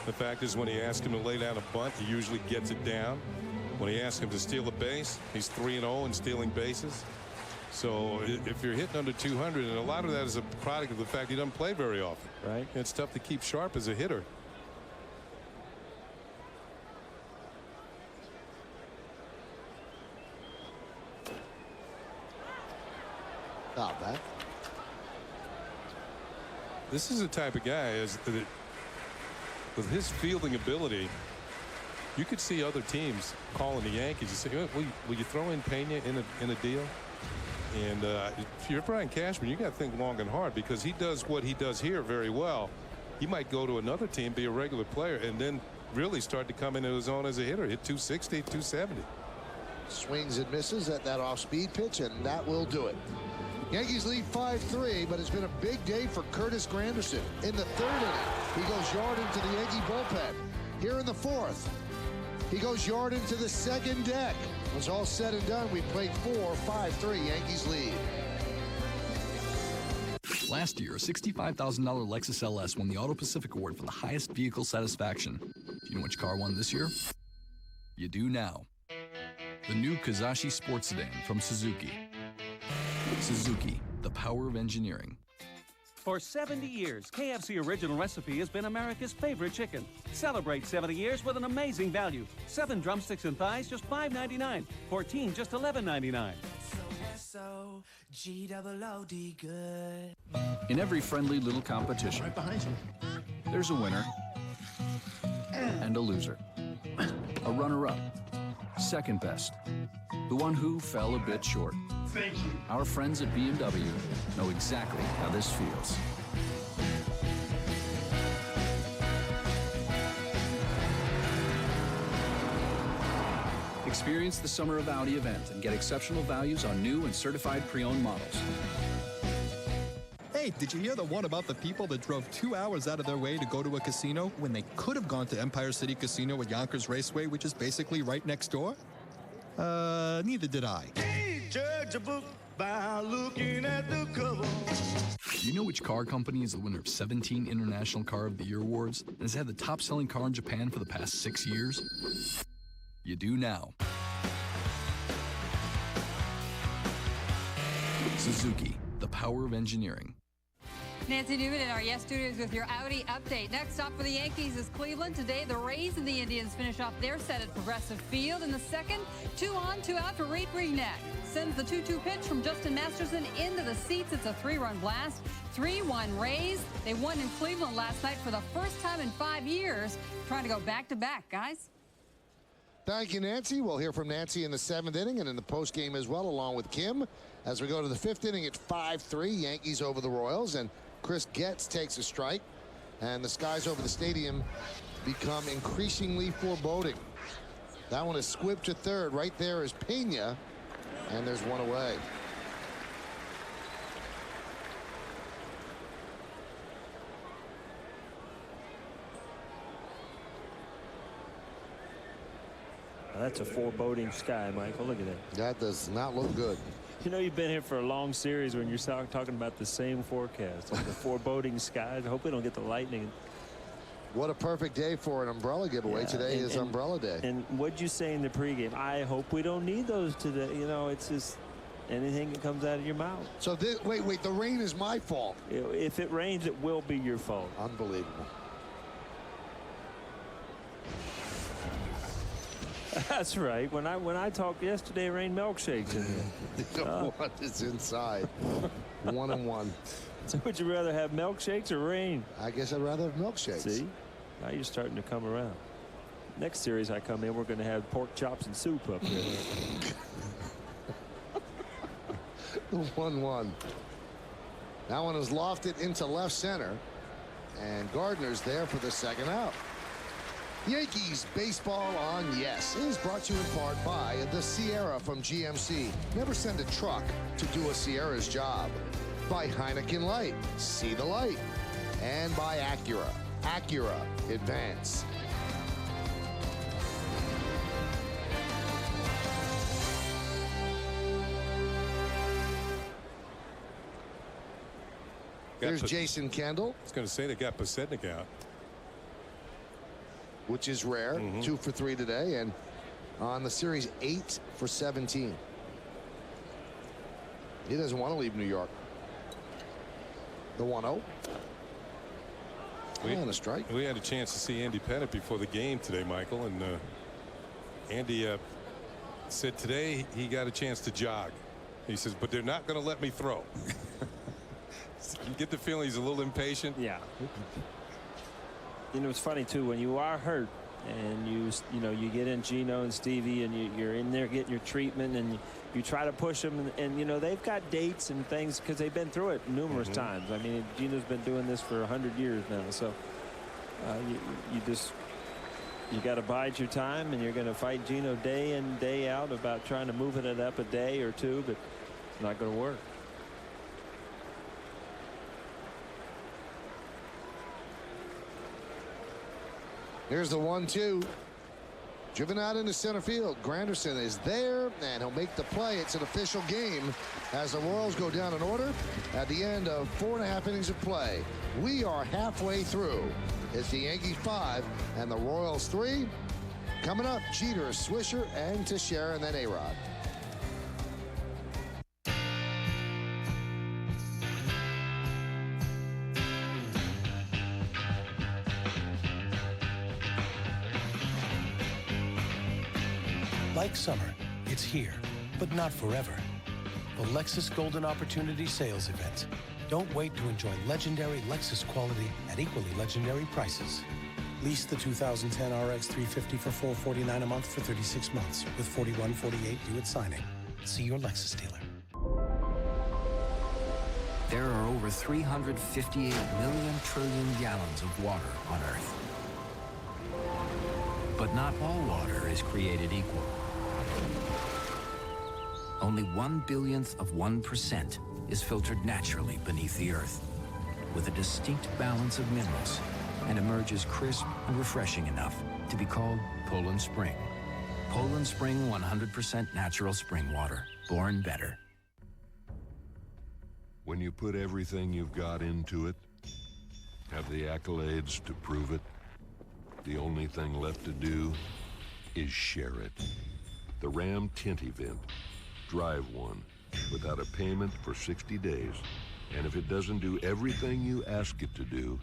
The fact is, when he asks him to lay down a bunt, he usually gets it down. When he asks him to steal a base, he's 3-0 in stealing bases. So if you're hitting under 200, and a lot of that is a product of the fact he doesn't play very often. Right. It's tough to keep sharp as a hitter. Not bad. This is the type of guy that with his fielding ability, you could see other teams calling the Yankees and say, will you throw in Pena in a deal? And if you're Brian Cashman, you got to think long and hard, because he does what he does here very well. He might go to another team, be a regular player, and then really start to come into his own as a hitter, hit 260, 270. Swings and misses at that off-speed pitch, and that will do it. Yankees lead 5-3, but it's been a big day for Curtis Granderson. In the third inning, he goes yard into the Yankee bullpen. Here in the fourth, he goes yard into the second deck. When it's all said and done, we played 4-5-3. Yankees lead. Last year, a $65,000 Lexus LS won the Auto Pacific Award for the highest vehicle satisfaction. Do you know which car won this year? You do now. The new Kazashi Sports Sedan from Suzuki. Suzuki, the power of engineering. For 70 years, KFC Original Recipe has been America's favorite chicken. Celebrate 70 years with an amazing value. 7 drumsticks and thighs, just $5.99. 14, just $11.99. S-O-G-double-O-D good. In every friendly little competition, Right behind you. there's a winner and a loser. A runner-up, second best, the one who fell a bit short. Thank you. Our friends at BMW know exactly how this feels. Experience the Summer of Audi event and get exceptional values on new and certified pre-owned models. Hey, did you hear the one about the people that drove 2 hours out of their way to go to a casino when they could have gone to Empire City Casino at Yonkers Raceway, which is basically right next door? Neither did I. Judge a book by looking at the cover. Do you know which car company is the winner of 17 International Car of the Year awards and has had the top-selling car in Japan for the past 6 years? You do now. Suzuki, the power of engineering. Nancy Newman in our Yes Studios with your Audi update. Next stop for the Yankees is Cleveland. Today, the Rays and the Indians finish off their set at Progressive Field. In the second, 2 on, 2 out for Reed Brignac. Sends the 2-2 pitch from Justin Masterson into the seats. It's a 3-run blast. 3-1 Rays. They won in Cleveland last night for the first time in 5 years. Trying to go back-to-back, guys. Thank you, Nancy. We'll hear from Nancy in the 7th inning and in the postgame as well, along with Kim, as we go to the 5th inning at 5-3. Yankees over the Royals, and Chris Getz takes a strike, and the skies over the stadium become increasingly foreboding. That one is squibbed to third. Right there is Pena, and there's one away. That's a foreboding sky, Michael. Look at that. That does not look good. You know, you've been here for a long series when you're talking about the same forecast, like the foreboding skies. I hope we don't get the lightning. What a perfect day for an umbrella giveaway. Today is umbrella day. And what'd you say in the pregame? I hope we don't need those today. You know, it's just anything that comes out of your mouth. So wait, the rain is my fault. If it rains, it will be your fault. Unbelievable. That's right. When I talked yesterday, it rained milkshakes in here. What is inside? 1-1. So would you rather have milkshakes or rain? I guess I'd rather have milkshakes. See? Now you're starting to come around. Next series I come in, we're going to have pork chops and soup up here. 1-1. That one is lofted into left center, and Gardner's there for the second out. Yankees baseball on Yes is brought to you in part by the Sierra from GMC. Never send a truck to do a Sierra's job. By Heineken Light, see the light. And by Acura. Acura Advance. There's Jason Kendall. I was going to say they got Pasetnik out. which is rare. 2 for 3 today, and on the series 8 for 17. He doesn't want to leave New York. The 1-0. And a strike. We had a chance to see Andy Pettit before the game today, Michael, and Andy said today he got a chance to jog. He says, but they're not going to let me throw. You get the feeling he's a little impatient. Yeah. You know, it's funny too, when you are hurt and you get in Gino and Stevie and you're in there getting your treatment and you try to push them, and you know they've got dates and things because they've been through it numerous times. I mean, Gino's been doing this for 100 years now, so you got to bide your time, and you're going to fight Gino day in day out about trying to move it up a day or two, but it's not going to work. Here's the 1-2. Driven out into center field. Granderson is there, and he'll make the play. It's an official game as the Royals go down in order at the end of 4.5 innings of play. We are halfway through. It's the Yankees 5 and the Royals 3. Coming up, Jeter, Swisher, and Teixeira, and then A-Rod. Like summer, it's here, but not forever. The Lexus Golden Opportunity Sales Event. Don't wait to enjoy legendary Lexus quality at equally legendary prices. Lease the 2010 RX 350 for $449 a month for 36 months with $41.48 due at signing. See your Lexus dealer. There are over 358 million trillion gallons of water on Earth. But not all water is created equal. Only 1/10000000% is filtered naturally beneath the Earth, with a distinct balance of minerals, and emerges crisp and refreshing enough to be called Poland Spring. Poland Spring 100% natural spring water, born better. When you put everything you've got into it, have the accolades to prove it, the only thing left to do is share it. The Ram Tint Event. Drive one without a payment for 60 days. And if it doesn't do everything you ask it to do,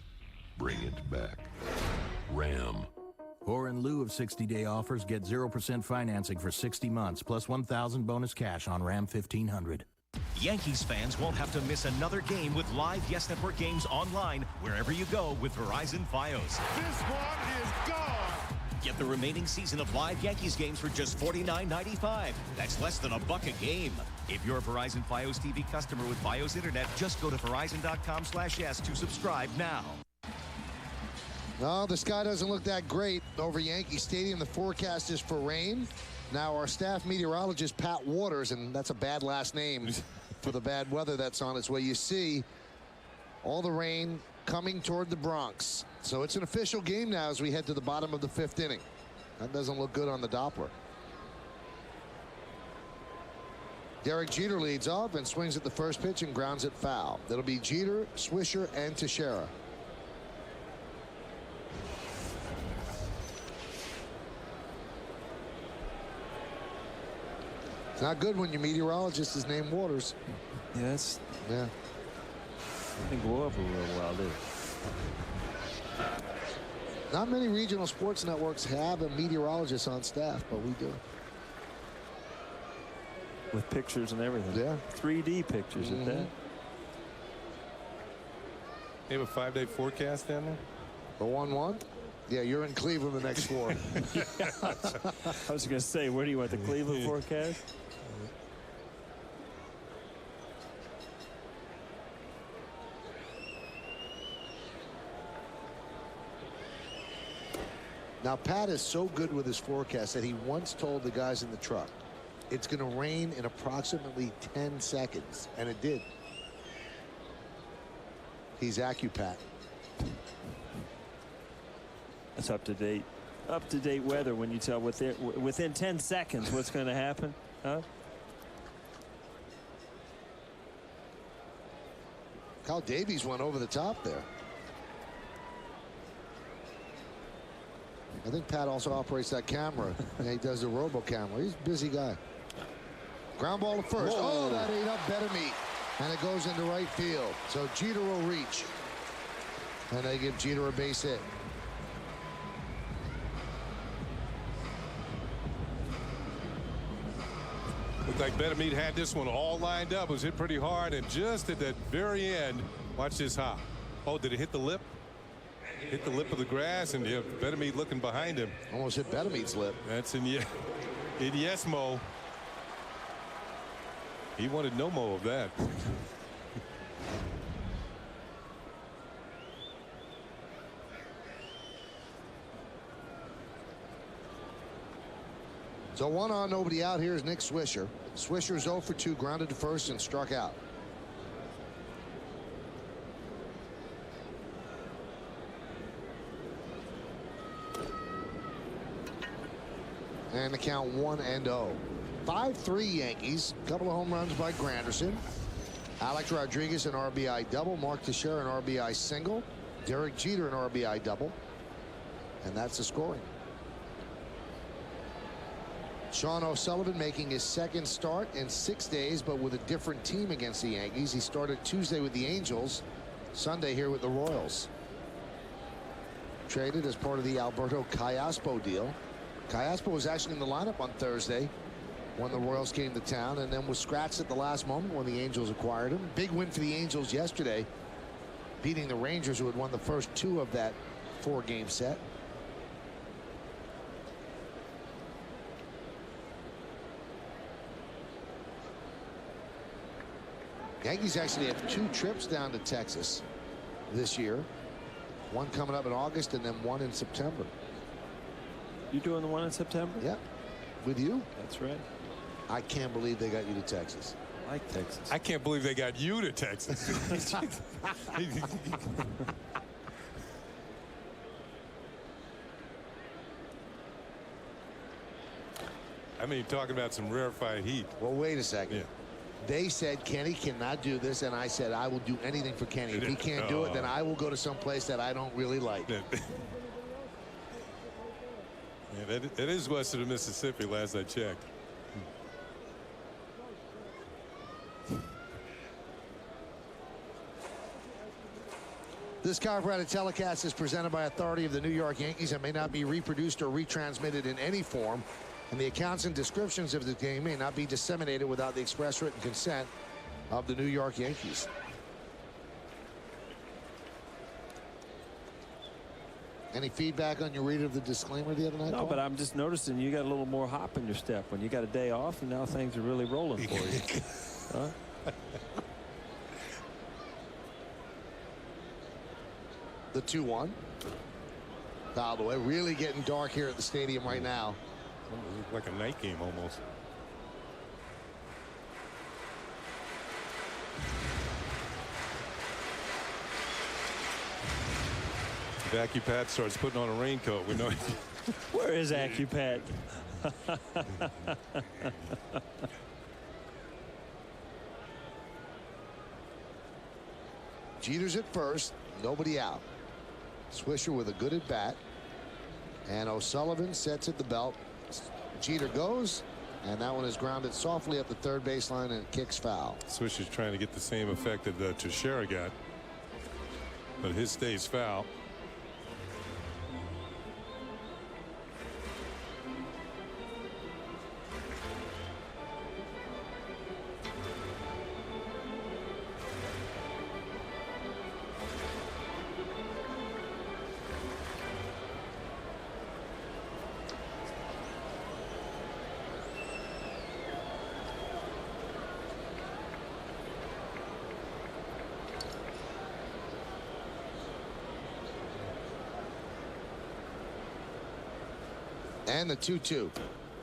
bring it back. Ram. Or in lieu of 60-day offers, get 0% financing for 60 months, plus $1,000 bonus cash on Ram 1500. Yankees fans won't have to miss another game with live Yes Network games online wherever you go with Verizon Fios. This one is gone. Get the remaining season of live Yankees games for just $49.95. That's less than $1 a game. If you're a Verizon Fios TV customer with Fios Internet, just go to Verizon.com/yes to subscribe now. No, the sky doesn't look that great over Yankee Stadium. The forecast is for rain. Now, our staff meteorologist, Pat Waters, and that's a bad last name for the bad weather that's on its way. You see all the rain coming toward the Bronx. So it's an official game now as we head to the bottom of the 5th inning. That doesn't look good on the Doppler. Derek Jeter leads off and swings at the first pitch and grounds it foul. That'll be Jeter, Swisher, and Teixeira. It's not good when your meteorologist is named Waters. Yes. Yeah. I think go over real well, dude. Not many regional sports networks have a meteorologist on staff, but we do. With pictures and everything. Yeah. 3D pictures at that. They have a 5-day forecast down there? The 1-1? Yeah, you're in Cleveland the next 4. I was going to say, where do you want the Cleveland forecast? Now, Pat is so good with his forecast that he once told the guys in the truck, it's going to rain in approximately 10 seconds. And it did. He's AccuPat. That's up to date weather when you tell within 10 seconds what's going to happen. Huh? Kyle Davies went over the top there. I think Pat also operates that camera. Yeah, he does the robo camera. He's a busy guy. Ground ball to first. Whoa. Oh, that ate up Betemit. And it goes into right field. So Jeter will reach. And they give Jeter a base hit. Looked like Betemit had this one all lined up. It was hit pretty hard, and just at that very end, watch this hop. Oh, did it hit the lip? Hit the lip of the grass, and yeah, Betemit looking behind him. Almost hit Betemit's lip. That's in yes, Mo. He wanted no mo of that. So 1 on, nobody out. Here's Nick Swisher. Swisher's 0 for 2, grounded to first and struck out. And the count 1-0. 5-3 Yankees. Couple of home runs by Granderson. Alex Rodriguez an RBI double. Mark Teixeira an RBI single. Derek Jeter an RBI double. And that's the scoring. Sean O'Sullivan making his second start in 6 days, but with a different team against the Yankees. He started Tuesday with the Angels, Sunday here with the Royals. Traded as part of the Alberto Callaspo deal. Callaspo was actually in the lineup on Thursday when the Royals came to town, and then was scratched at the last moment when the Angels acquired him. Big win for the Angels yesterday, beating the Rangers, who had won the first 2 of that 4-game set. Yankees actually have 2 trips down to Texas this year. One coming up in August and then one in September. You doing the one in September? Yeah. With you? That's right. I can't believe they got you to Texas. I like Texas. I can't believe they got you to Texas. I mean, talking about some rarefied heat. Well, wait a second. Yeah. They said Kenny cannot do this, and I said I will do anything for Kenny. If he can't do it, then I will go to some place that I don't really like. Yeah, that is west of the Mississippi, last I checked. This chiropractic telecast is presented by authority of the New York Yankees and may not be reproduced or retransmitted in any form. And the accounts and descriptions of the game may not be disseminated without the express written consent of the New York Yankees. Any feedback on your read of the disclaimer the other night? No, Paul? but I'm just noticing you got a little more hop in your step when you got a day off, and now things are really rolling for you. Huh? The 2-1. Fouled away. Really getting dark here at the stadium right now. Like a night game almost. If AccuPat starts putting on a raincoat, we know. Where is AccuPat? Jeter's at first, nobody out. Swisher with a good at bat, and O'Sullivan sets at the belt. Jeter goes, and that one is grounded softly up the third baseline, and it kicks foul. Swisher's trying to get the same effect that Teixeira got, but his stays foul. And the 2-2.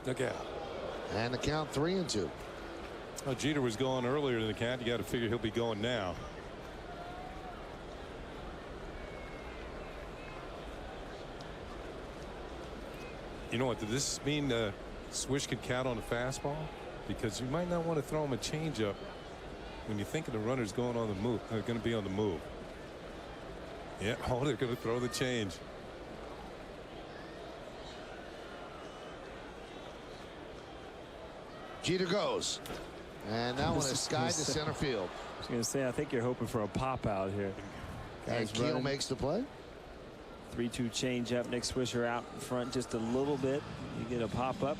Look out. And the count 3-2. Oh, Jeter was going earlier in the count. You got to figure he'll be going now. You know what? Does this mean Swish could count on a fastball? Because you might not want to throw him a changeup when you're thinking the runner's going on the move. They're going to be on the move. Yeah, oh, they're going to throw the change. Jeter goes. And that one is skied to center field. I was going to say, I think you're hoping for a pop out here. And Keel makes the play. 3-2 change up. Nick Swisher out in front just a little bit. You get a pop up.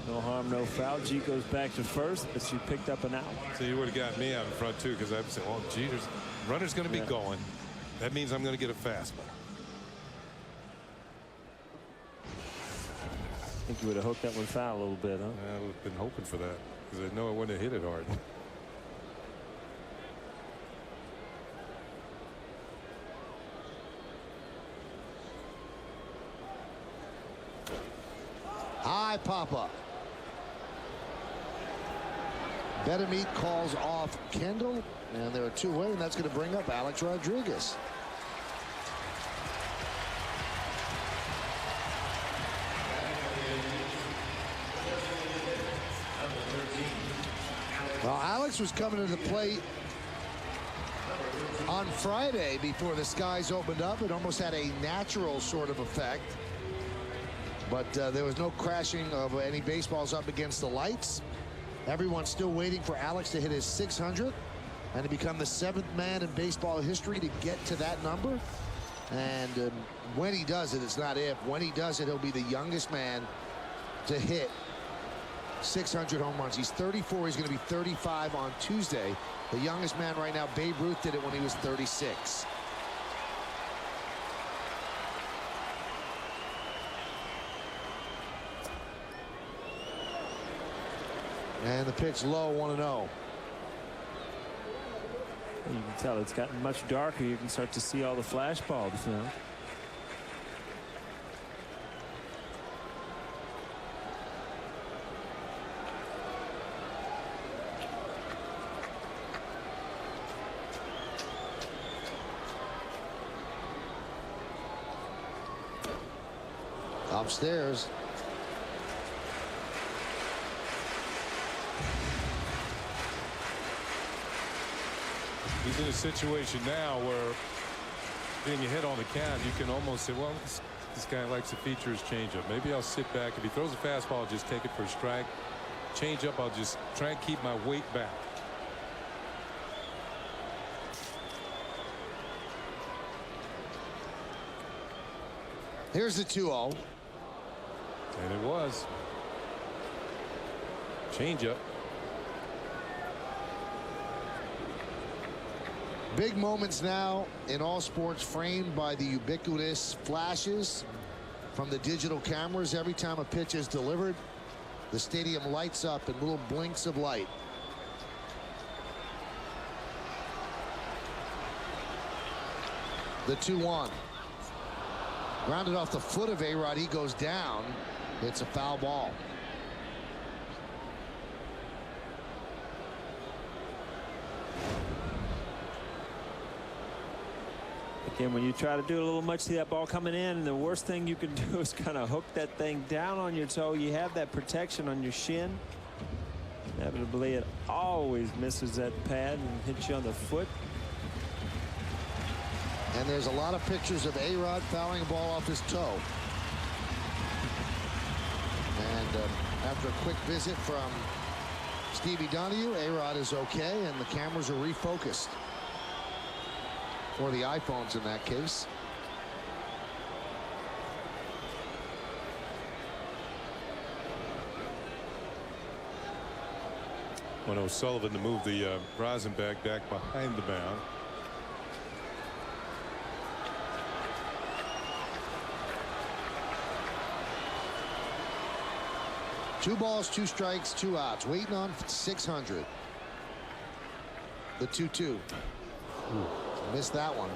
No harm, no foul. G goes back to first, but you picked up an out. So you would have got me out in front too, because I'd say, well, Jeter's runner's going to be going. That means I'm going to get a fastball. I think you would have hooked that one foul a little bit, huh? I would have been hoping for that, because I know I wouldn't have hit it hard. High pop-up. Betamete calls off Kendall, and there are two away, and that's going to bring up Alex Rodriguez. Well, Alex was coming to the plate on Friday before the skies opened up. It almost had a natural sort of effect. But there was no crashing of any baseballs up against the lights. Everyone's still waiting for Alex to hit his 600 and to become the 7th man in baseball history to get to that number. And when he does it, it's not if. When he does it, he'll be the youngest man to hit 600 home runs. He's 34. He's going to be 35 on Tuesday. The youngest man right now, Babe Ruth, did it when he was 36. And the pitch low, 1-0. You can tell it's gotten much darker. You can start to see all the flash bulbs now. Upstairs. He's in a situation now where being a hit on the count, you can almost say, well, this guy likes to feature his changeup. Maybe I'll sit back. If he throws a fastball, I'll just take it for a strike. Changeup, I'll just try and keep my weight back. Here's the 2-0. And it was. Changeup. Big moments now in all sports, framed by the ubiquitous flashes from the digital cameras. Every time a pitch is delivered, the stadium lights up in little blinks of light. The 2-1. Grounded off the foot of A-Rod. He goes down. It's a foul ball. Again, when you try to do a little much, see that ball coming in, and the worst thing you can do is kind of hook that thing down on your toe. You have that protection on your shin. Inevitably, it always misses that pad and hits you on the foot. And there's a lot of pictures of A-Rod fouling a ball off his toe. And after a quick visit from Stevie Donahue, A-Rod is okay, and the cameras are refocused. Or the iPhones in that case. When O'Sullivan to move the Rosenbach back behind the mound. Two balls, two strikes, two outs. Waiting on 600. The 2-2. Missed that one.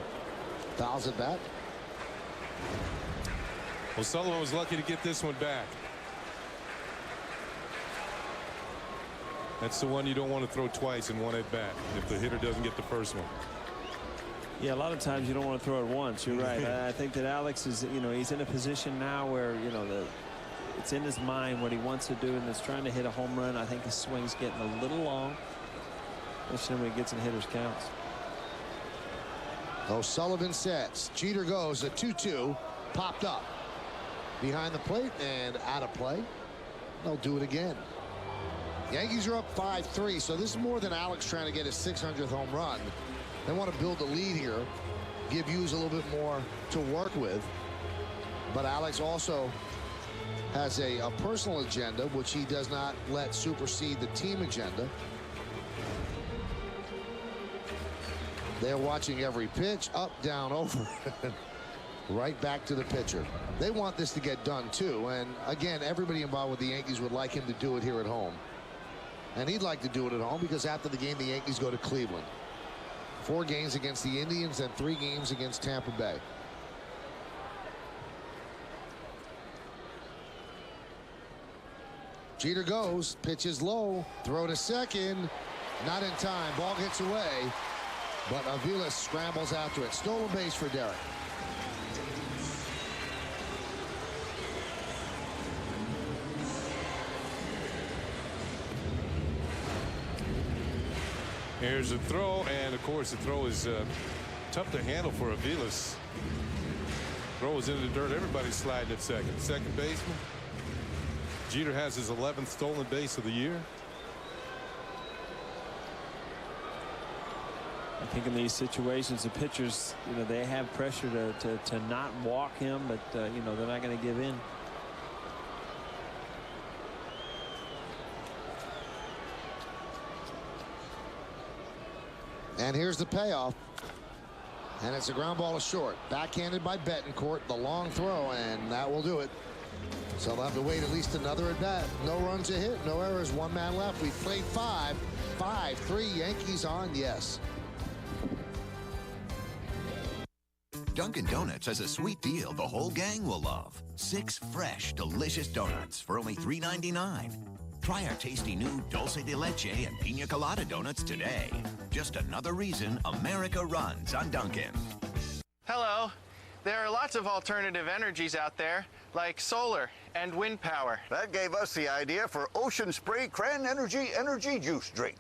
Fouls it back. Well, Sullivan was lucky to get this one back. That's the one you don't want to throw twice in one at bat if the hitter doesn't get the first one. Yeah, a lot of times you don't want to throw it once. You're right. I think that Alex is, he's in a position now where, it's in his mind what he wants to do, and it's trying to hit a home run. I think his swing's getting a little long, especially when he gets in hitters' counts. O'Sullivan sets. Jeter goes. A 2-2. Popped up behind the plate and out of play. They'll do it again. Yankees are up 5-3, so this is more than Alex trying to get his 600th home run. They want to build a lead here, give Hughes a little bit more to work with. But Alex also has a personal agenda, which he does not let supersede the team agenda. They're watching every pitch, up, down, over, right back to the pitcher. They want this to get done, too. And, again, everybody involved with the Yankees would like him to do it here at home. And he'd like to do it at home because after the game, the Yankees go to Cleveland. 4 games against the Indians and 3 games against Tampa Bay. Jeter goes, pitches low, throw to second, not in time, ball gets away, but Aviles scrambles after it. Stolen base for Derek. Here's a throw, and of course the throw is tough to handle for Aviles. Throw is into the dirt. Everybody's sliding at second. Second baseman. Jeter has his 11th stolen base of the year. I think in these situations, the pitchers, they have pressure to not walk him, but they're not going to give in. And here's the payoff. And it's a ground ball to short. Backhanded by Betancourt. The long throw, and that will do it. So they'll have to wait at least another at bat. No runs a hit, no errors, 1 man left. We've played 5. 5-3 Yankees on yes. Dunkin' Donuts has a sweet deal the whole gang will love. 6 fresh, delicious donuts for only $3.99. Try our tasty new dulce de leche and pina colada donuts today. Just another reason America runs on Dunkin'. Hello. There are lots of alternative energies out there, like solar and wind power. That gave us the idea for Ocean Spray Cran Energy Juice Drink.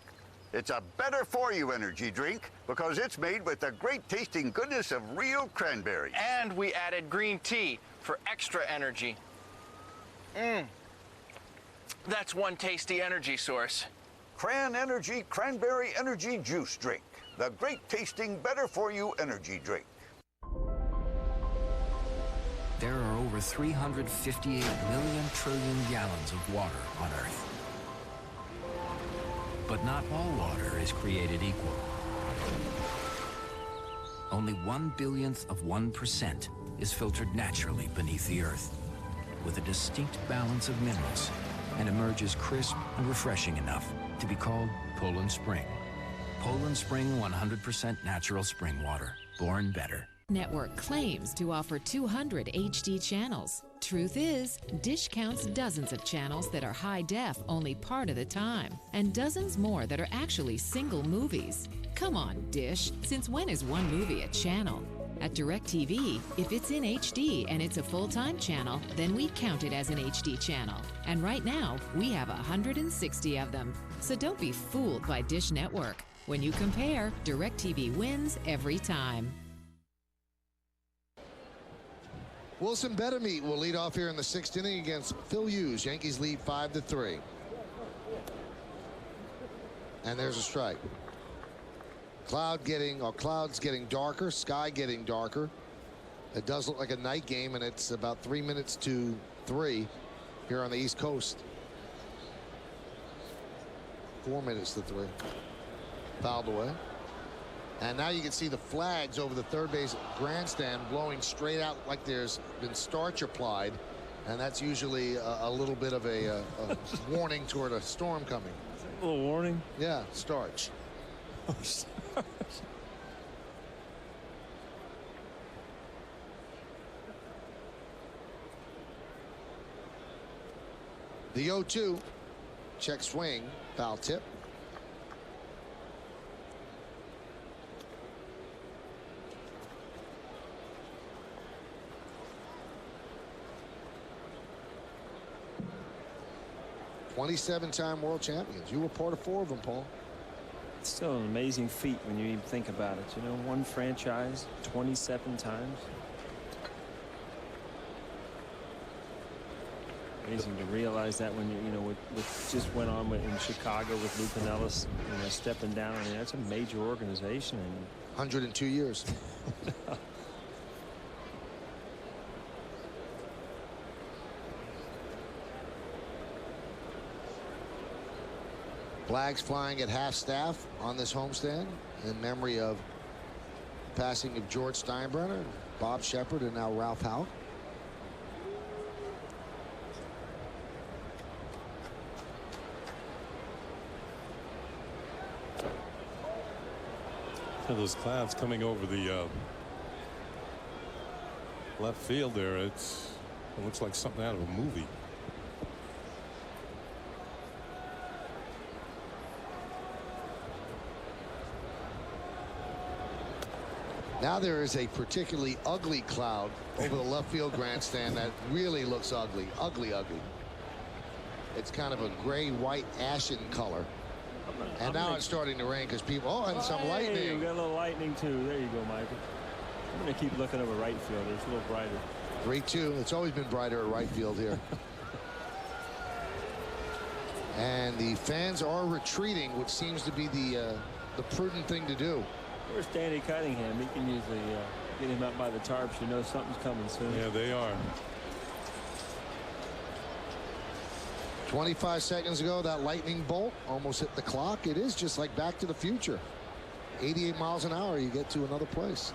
It's a better-for-you energy drink because it's made with the great-tasting goodness of real cranberries. And we added green tea for extra energy. That's one tasty energy source. Cran Energy Cranberry Energy Juice Drink. The great-tasting, better-for-you energy drink. There are over 358 million trillion gallons of water on Earth. But not all water is created equal. Only 1/10000000% is filtered naturally beneath the Earth, with a distinct balance of minerals, and emerges crisp and refreshing enough to be called Poland Spring. Poland Spring 100% natural spring water, born better. Network claims to offer 200 HD channels. Truth is, Dish counts dozens of channels that are high def only part of the time, and dozens more that are actually single movies. Come on, Dish, since when is one movie a channel? At DirecTV, if it's in HD and it's a full-time channel, then we count it as an HD channel. And right now, we have 160 of them. So don't be fooled by Dish Network. When you compare, DirecTV wins every time. Wilson Betemit will lead off here in the 6th inning against Phil Hughes. Yankees lead 5-3. And there's a strike. Clouds getting darker, sky getting darker. It does look like a night game, and it's about 3 minutes to 3 here on the East Coast. 4 minutes to 3. Fouled away. And now you can see the flags over the third base grandstand blowing straight out like there's been starch applied. And that's usually a little bit of a warning toward a storm coming. A little warning? Yeah, starch. The 0-2. Check swing. Foul tip. '27-time world champions. You were part of 4 of them, Paul. It's still an amazing feat when you even think about it. You know, one franchise 27 times. Amazing to realize that when you know what just went on in Chicago with Lou Pinellas, stepping down. I mean, that's a major organization. 102 years. Flags flying at half staff on this homestand in memory of the passing of George Steinbrenner, Bob Shepard, and now Ralph Howe. Those clouds coming over the left field there. It looks like something out of a movie. Now there is a particularly ugly cloud over the left field grandstand that really looks ugly. Ugly. It's kind of a gray, white, ashen color. And now it's starting to rain because people. Oh, and some lightning. We got a little lightning too. There you go, Michael. I'm going to keep looking over right field. It's a little brighter. 3-2. It's always been brighter at right field here. And the fans are retreating, which seems to be the prudent thing to do. Where's Danny Cunningham? He can usually get him up by the tarps. You know something's coming soon. Yeah, they are. 25 seconds ago, that lightning bolt almost hit the clock. It is just like Back to the Future. 88 miles an hour, you get to another place.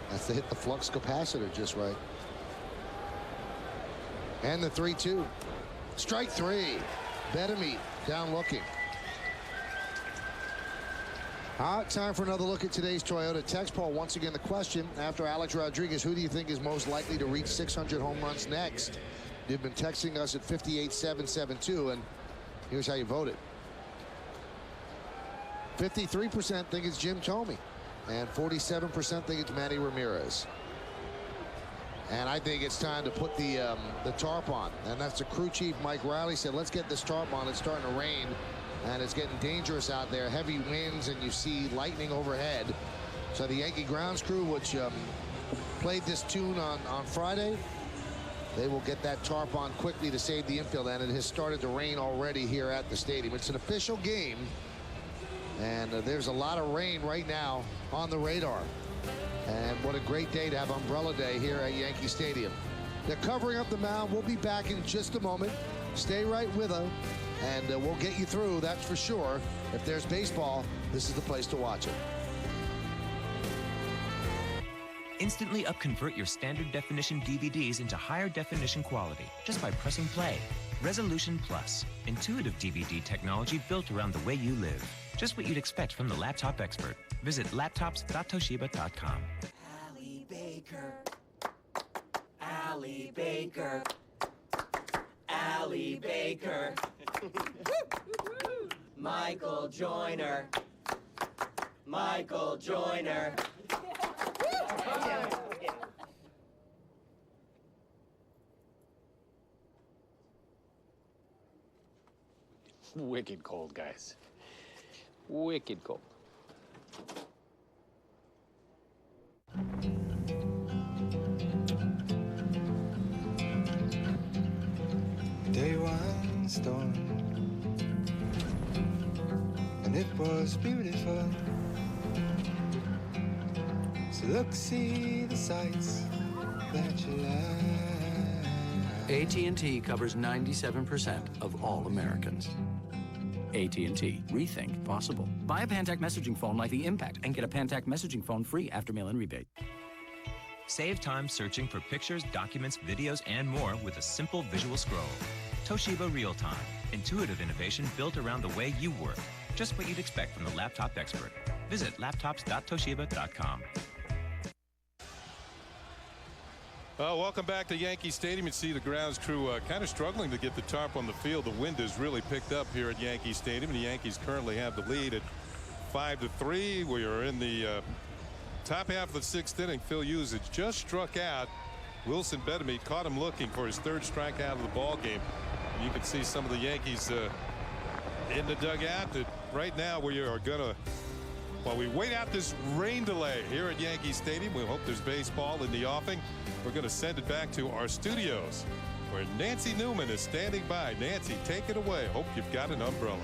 That's to hit the flux capacitor just right. And the 3-2. Strike three. Bedemy down looking. All right, time for another look at today's Toyota text poll. Once again, the question after Alex Rodriguez, who do you think is most likely to reach 600 home runs next? You've been texting us at 58772, and here's how you voted. 53% think it's Jim Thome, and 47% think it's Manny Ramirez. And I think it's time to put the tarp on, and that's the crew chief Mike Riley said, let's get this tarp on. It's starting to rain, and it's getting dangerous out there. Heavy winds, and you see lightning overhead. So the Yankee grounds crew, which played this tune on Friday, they will get that tarp on quickly to save the infield, and it has started to rain already here at the stadium. It's an official game, and there's a lot of rain right now on the radar. And what a great day to have Umbrella Day here at Yankee Stadium. They're covering up the mound. We'll be back in just a moment. Stay right with us, and we'll get you through, that's for sure. If there's baseball, this is the place to watch it. Instantly upconvert your standard definition DVDs into higher definition quality just by pressing play. Resolution Plus. Intuitive DVD technology built around the way you live. Just what you'd expect from the laptop expert. Visit laptops.toshiba.com. Allie Baker. Allie Baker. Allie Baker. Michael Joyner. Michael Joyner. Wicked cold, guys. Wicked cold. Day one storm, and it was beautiful. So look, see the sights that you like. AT&T covers 97% of all Americans. AT&T. Rethink possible. Buy a Pantac messaging phone like the Impact and get a Pantac messaging phone free after mail-in rebate. Save time searching for pictures, documents, videos, and more with a simple visual scroll. Toshiba Real Time. Intuitive innovation built around the way you work. Just what you'd expect from the laptop expert. Visit laptops.toshiba.com. Welcome back to Yankee Stadium. You see the grounds crew kind of struggling to get the tarp on the field. The wind has really picked up here at Yankee Stadium. The Yankees currently have the lead at 5-3. We are in the top half of the sixth inning. Phil Hughes has just struck out. Wilson Bedemy caught him looking for his third strikeout of the ball game. And you can see some of the Yankees in the dugout. That right now we are going to While we wait out this rain delay here at Yankee Stadium, we hope there's baseball in the offing. We're going to send it back to our studios where Nancy Newman is standing by. Nancy, take it away. Hope you've got an umbrella.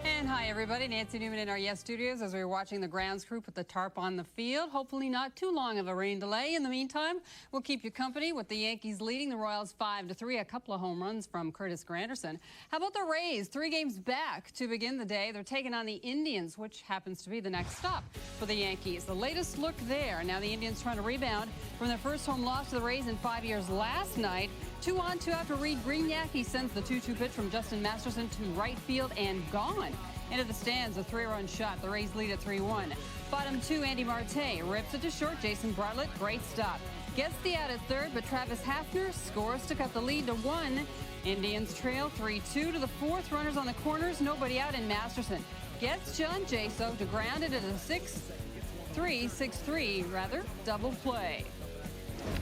And hi, everybody. Nancy Newman in our YES Studios as we're watching the grounds crew put the tarp on the field. Hopefully not too long of a rain delay. In the meantime, we'll keep you company with the Yankees leading the Royals 5-3. A couple of home runs from Curtis Granderson. How about the Rays? 3 games back to begin the day. They're taking on the Indians, which happens to be the next stop for the Yankees. The latest look there. Now the Indians trying to rebound from their first home loss to the Rays in 5 years last night. 2-on, 2 after Reed Grignac. He sends the 2-2 pitch from Justin Masterson to right field and gone. Into the stands, a 3-run shot. The Rays lead at 3-1. Bottom 2, Andy Marte rips it to short. Jason Bartlett, great stop. Gets the out at third, but Travis Hafner scores to cut the lead to 1. Indians trail 3-2 to the 4th. Runners on the corners, nobody out, and Masterson gets John Jaso to ground it at a 6-3 double play.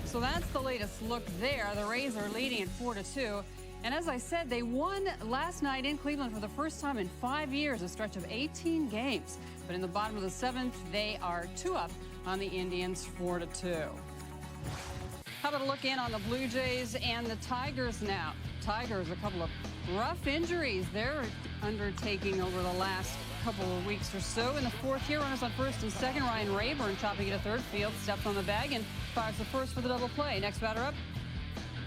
So that's the latest look there. The Rays are leading at 4-2. And as I said, they won last night in Cleveland for the first time in 5 years, a stretch of 18 games. But in the bottom of the 7th, they are 2-up on the Indians, 4-2. How about a look in on the Blue Jays and the Tigers now? Tigers, a couple of rough injuries they're undertaking over the last couple of weeks or so. In the 4th here, runners on 1st and 2nd. Ryan Rayburn chopping it to third field, steps on the bag and fires the first for the double play. Next batter up,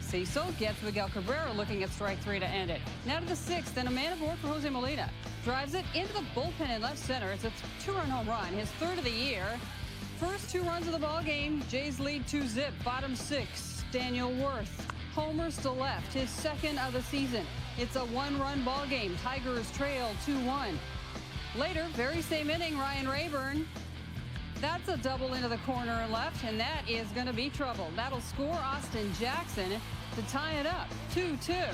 Cecil gets Miguel Cabrera looking at strike 3 to end it. Now to the 6th, and a man aboard for Jose Molina. Drives it into the bullpen in left center. It's a 2-run home run, his 3rd of the year. First 2 runs of the ball game. Jays lead 2-zip. Bottom 6, Daniel Worth homers to left, his 2nd of the season. It's a 1-run ball game. Tigers trail 2-1. Later, very same inning, Ryan Rayburn. That's a double into the corner and left, and that is going to be trouble. That'll score Austin Jackson to tie it up, 2-2.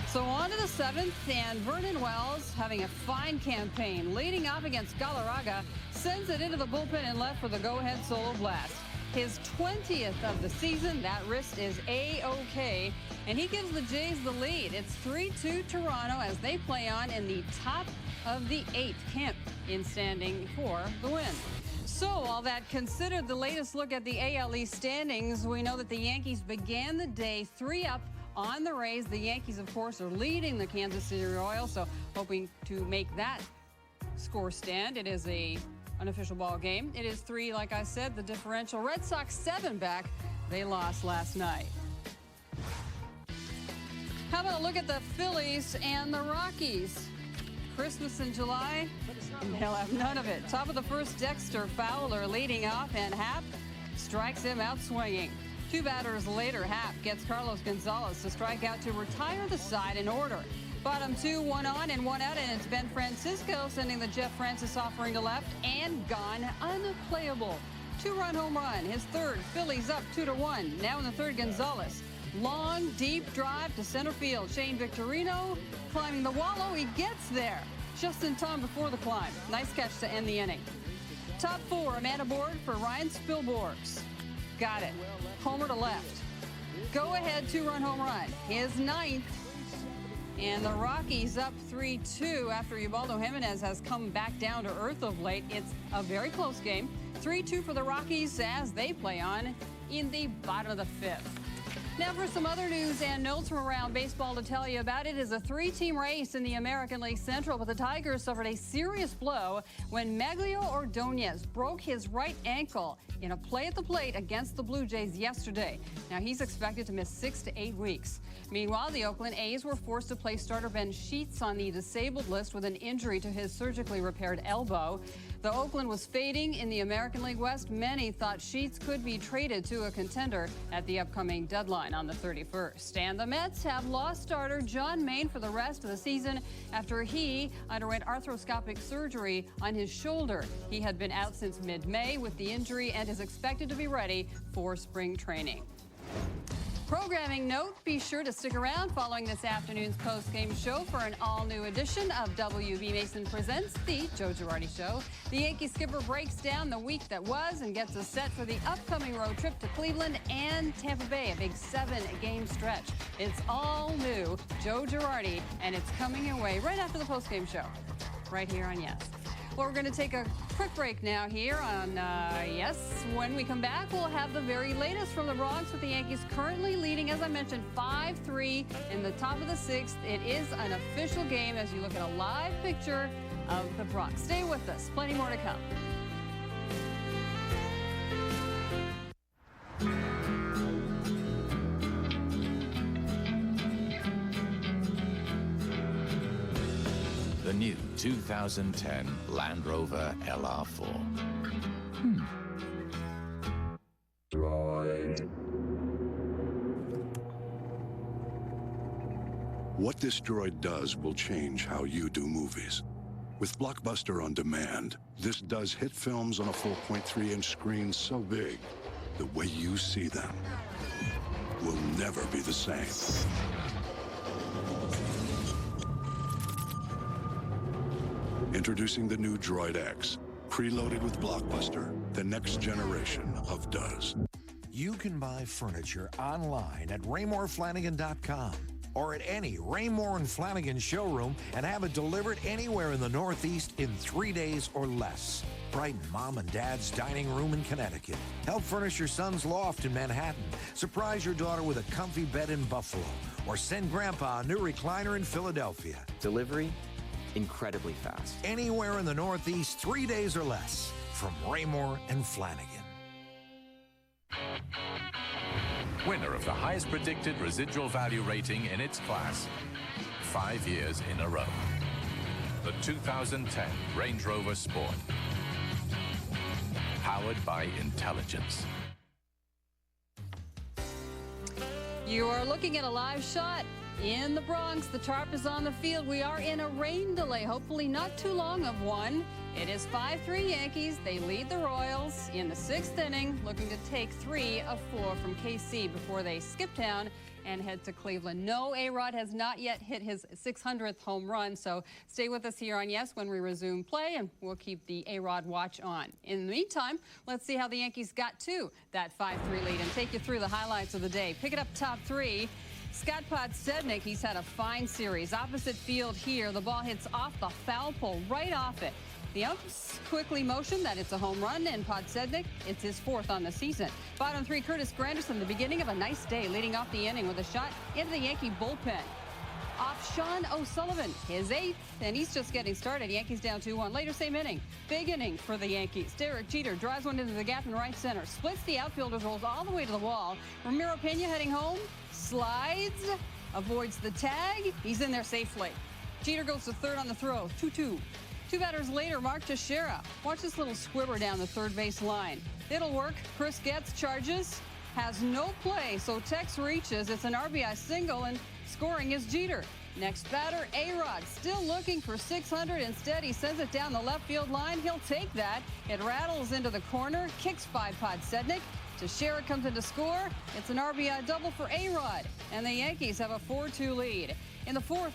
So on to the 7th, and Vernon Wells having a fine campaign. Leading off against Galarraga, sends it into the bullpen and left for the go-ahead solo blast. His 20th of the season. That wrist is A-OK, and he gives the Jays the lead. It's 3-2 Toronto as they play on in the top of the 8th. Kemp in standing for the win. So all that considered, the latest look at the AL East standings, we know that the Yankees began the day 3-up on the Rays. The Yankees, of course, are leading the Kansas City Royals, so hoping to make that score stand. It is an unofficial ball game. It is 3, like I said, the differential. Red Sox 7 back. They lost last night. How about a look at the Phillies and the Rockies? Christmas in July, they'll have none of it. Top of the 1st, Dexter Fowler leading off, and Happ strikes him out swinging. 2 batters later, Happ gets Carlos Gonzalez to strike out to retire the side in order. Bottom 2, 1 on and 1 out, and it's Ben Francisco sending the Jeff Francis offering to left and gone, unplayable. 2-run home run, his 3rd. Phillies up 2-1. Now in the 3rd, Gonzalez. Long, deep drive to center field. Shane Victorino climbing the wallow. He gets there just in time before the climb. Nice catch to end the inning. Top 4, a man aboard for Ryan Spilborghs. Got it. Homer to left. Go ahead 2-run home run. His 9th. And the Rockies up 3-2 after Ubaldo Jimenez has come back down to earth of late. It's a very close game. 3-2 for the Rockies as they play on in the bottom of the 5th. Now for some other news and notes from around baseball to tell you about. It is a 3-team race in the American League Central, but the Tigers suffered a serious blow when Maglio Ordonez broke his right ankle in a play at the plate against the Blue Jays yesterday. Now he's expected to miss 6 to 8 weeks. Meanwhile, the Oakland A's were forced to place starter Ben Sheets on the disabled list with an injury to his surgically repaired elbow. Though Oakland was fading in the American League West, many thought Sheets could be traded to a contender at the upcoming deadline on the 31st. And the Mets have lost starter John Maine for the rest of the season after he underwent arthroscopic surgery on his shoulder. He had been out since mid-May with the injury and is expected to be ready for spring training. Programming note, be sure to stick around following this afternoon's post-game show for an all-new edition of WB Mason Presents The Joe Girardi Show. The Yankee skipper breaks down the week that was and gets us set for the upcoming road trip to Cleveland and Tampa Bay, a big 7-game stretch. It's all new Joe Girardi, and it's coming your way right after the post-game show. right here on Yes. Well, we're going to take a quick break now here on Yes. When we come back, we'll have the very latest from the Bronx with the Yankees currently leading, as I mentioned, 5-3 in the top of the 6th. It is an official game as you look at a live picture of the Bronx. Stay with us. Plenty more to come. The new 2010 Land Rover LR4. What this droid does will change how you do movies. With Blockbuster On Demand, this does hit films on a 4.3-inch screen so big, the way you see them will never be the same. Introducing the new Droid X, preloaded with Blockbuster, the next generation of does. You can buy furniture online at RaymoreFlanagan.com or at any Raymore and Flanagan showroom and have it delivered anywhere in the Northeast in 3 days or less. Brighten Mom and Dad's dining room in Connecticut. Help furnish your son's loft in Manhattan. Surprise your daughter with a comfy bed in Buffalo. Or send Grandpa a new recliner in Philadelphia. Delivery, incredibly fast. Anywhere in the Northeast, 3 days or less. From Raymore and Flanagan. Winner of the highest predicted residual value rating in its class, 5 years in a row. The 2010 Range Rover Sport. Powered by intelligence. You are looking at a live shot in the Bronx. The tarp is on the field. We are in a rain delay, hopefully not too long of one. It is 5-3 Yankees. They lead the Royals in the 6th inning, looking to take 3 of 4 from KC before they skip town and head to Cleveland. No, A-Rod has not yet hit his 600th home run, so stay with us here on Yes when we resume play, and we'll keep the A-Rod watch on. In the meantime, let's see how the Yankees got to that 5-3 lead and take you through the highlights of the day. Pick it up top 3. Scott Podsednik, he's had a fine series. Opposite field here, the ball hits off the foul pole, right off it. The umps quickly motion that it's a home run, and Podsednik, it's his 4th on the season. Bottom 3, Curtis Granderson, the beginning of a nice day, leading off the inning with a shot into the Yankee bullpen. Off Sean O'Sullivan, his 8th, and he's just getting started. Yankees down 2-1. Later, same inning. Big inning for the Yankees. Derek Jeter drives one into the gap in right center. Splits the outfielders, rolls all the way to the wall. Ramiro Pena heading home. Slides. Avoids the tag. He's in there safely. Jeter goes to third on the throw. 2-2. 2 batters later, Mark Teixeira. Watch this little squibber down the third base line. It'll work. Chris Getz charges. Has no play, so Tex reaches. It's an RBI single, and scoring is Jeter. Next batter, A-Rod, still looking for 600. Instead, he sends it down the left field line. He'll take that. It rattles into the corner, kicks by Podsednik. Teixeira comes in to score. It's an RBI double for A-Rod, and the Yankees have a 4-2 lead. In the 4th,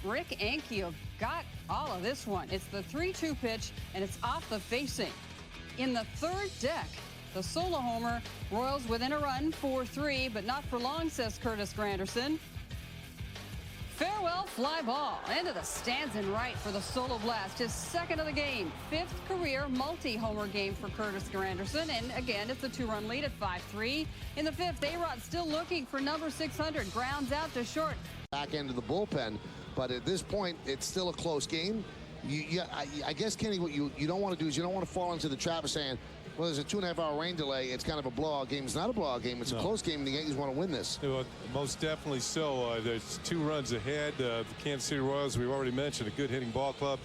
Rick Ankiel got all of this one. It's the 3-2 pitch, and it's off the facing. In the 3rd deck, the solo homer, Royals within a run, 4-3, but not for long, says Curtis Granderson. Farewell fly ball into the stands in right for the solo blast, his 2nd of the game. 5th career multi-homer game for Curtis Granderson, and again, it's a 2-run lead at 5-3. In the 5th, A-Rod still looking for number 600, grounds out to short. Back into the bullpen, but at this point, it's still a close game. I guess, Kenny, what you don't want to do is you don't want to fall into the trap of saying, well, there's a 2.5-hour rain delay. It's kind of a blowout game. It's not a blowout game. It's a close game, and the Yankees want to win this. Well, most definitely so. There's 2 runs ahead. The Kansas City Royals, we've already mentioned, a good hitting ball club.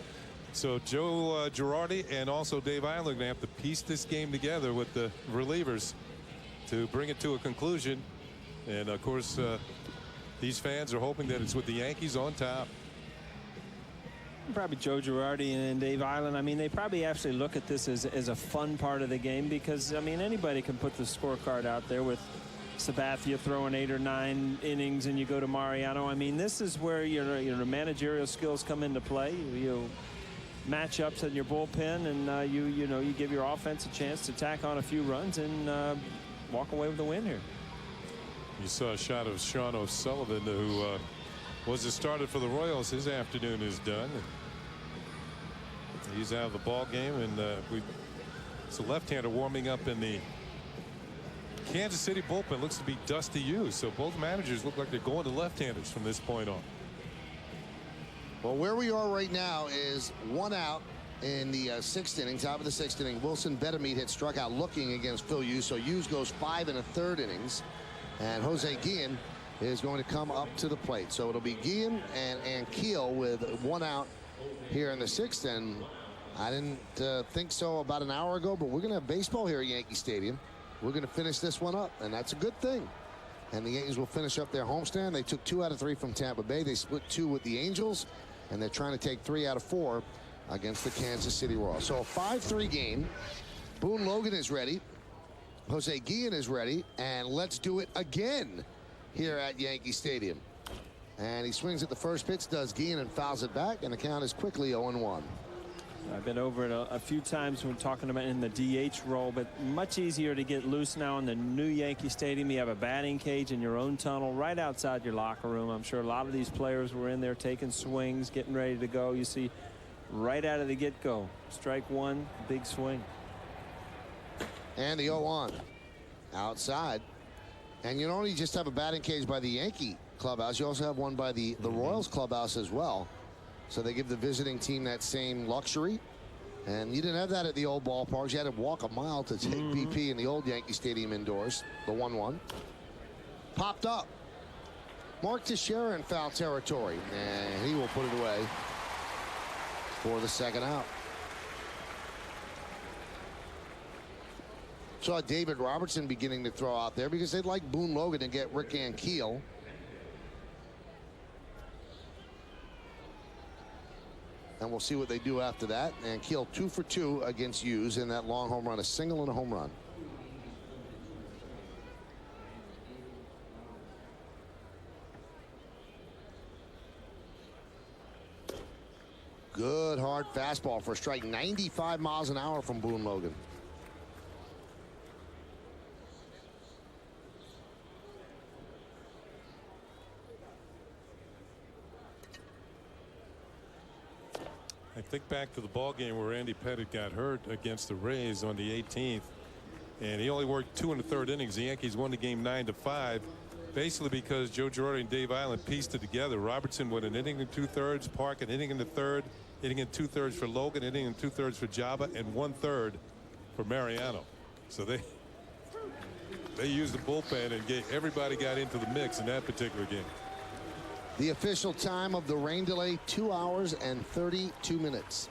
So Joe Girardi and also Dave Eiler are going to have to piece this game together with the relievers to bring it to a conclusion. And, of course, these fans are hoping that it's with the Yankees on top. Probably Joe Girardi and Dave Eiler. I mean, they probably actually look at this as a fun part of the game because, I mean, anybody can put the scorecard out there with Sabathia throwing 8 or 9 innings and you go to Mariano. I mean, this is where your managerial skills come into play. You matchups in your bullpen, and you give your offense a chance to tack on a few runs and walk away with the win here. You saw a shot of Sean O'Sullivan, who was a starter for the Royals. His afternoon is done. He's out of the ball game, and it's a left-hander warming up in the Kansas City bullpen. Looks to be Dusty Hughes. So both managers look like they're going to left-handers from this point on. Well, where we are right now is 1 out in the 6th inning, top of the 6th inning. Wilson Betemeat had struck out looking against Phil Hughes, so Hughes goes 5 1/3 innings, and Jose Guillen is going to come up to the plate. So it'll be Guillen and Keel with 1 out here in the 6th, and I didn't think so about an hour ago, but we're going to have baseball here at Yankee Stadium. We're going to finish this one up, and that's a good thing. And the Yankees will finish up their homestand. They took 2 out of 3 from Tampa Bay. They split 2 with the Angels, and they're trying to take 3 out of 4 against the Kansas City Royals. So a 5-3 game. Boone Logan is ready. Jose Guillen is ready, and let's do it again here at Yankee Stadium. And he swings at the first pitch, does Guillen, and fouls it back, and the count is quickly 0-1. I've been over it a few times when talking about in the DH role, but much easier to get loose now in the new Yankee Stadium. You have a batting cage in your own tunnel right outside your locker room. I'm sure a lot of these players were in there taking swings, getting ready to go. You see right out of the get-go, strike one, big swing. And the 0-1 outside. And you don't only just have a batting cage by the Yankee clubhouse, you also have one by the Royals clubhouse as well. So they give the visiting team that same luxury. And you didn't have that at the old ballparks. You had to walk a mile to take BP in the old Yankee Stadium indoors. The 1-1. Popped up. Mark Teixeira in foul territory. And he will put it away for the 2nd out. Saw David Robertson beginning to throw out there because they'd like Boone Logan to get Rick Ankiel. And we'll see what they do after that. And Keel 2 for 2 against Hughes in that long home run, a single and a home run. Good hard fastball for a strike, 95 miles an hour from Boone Logan. I think back to the ball game where Andy Pettit got hurt against the Rays on the 18th, and he only worked 2 1/3 innings. The Yankees won the game 9-5, basically because Joe Girardi and Dave Island pieced it together. Robertson went an inning and 2/3, Park an inning in the 3rd, inning and 2/3 for Logan, inning and 2/3 for Jabba, and 1/3 for Mariano. So they used the bullpen and everybody got into the mix in that particular game. The official time of the rain delay, 2 hours and 32 minutes.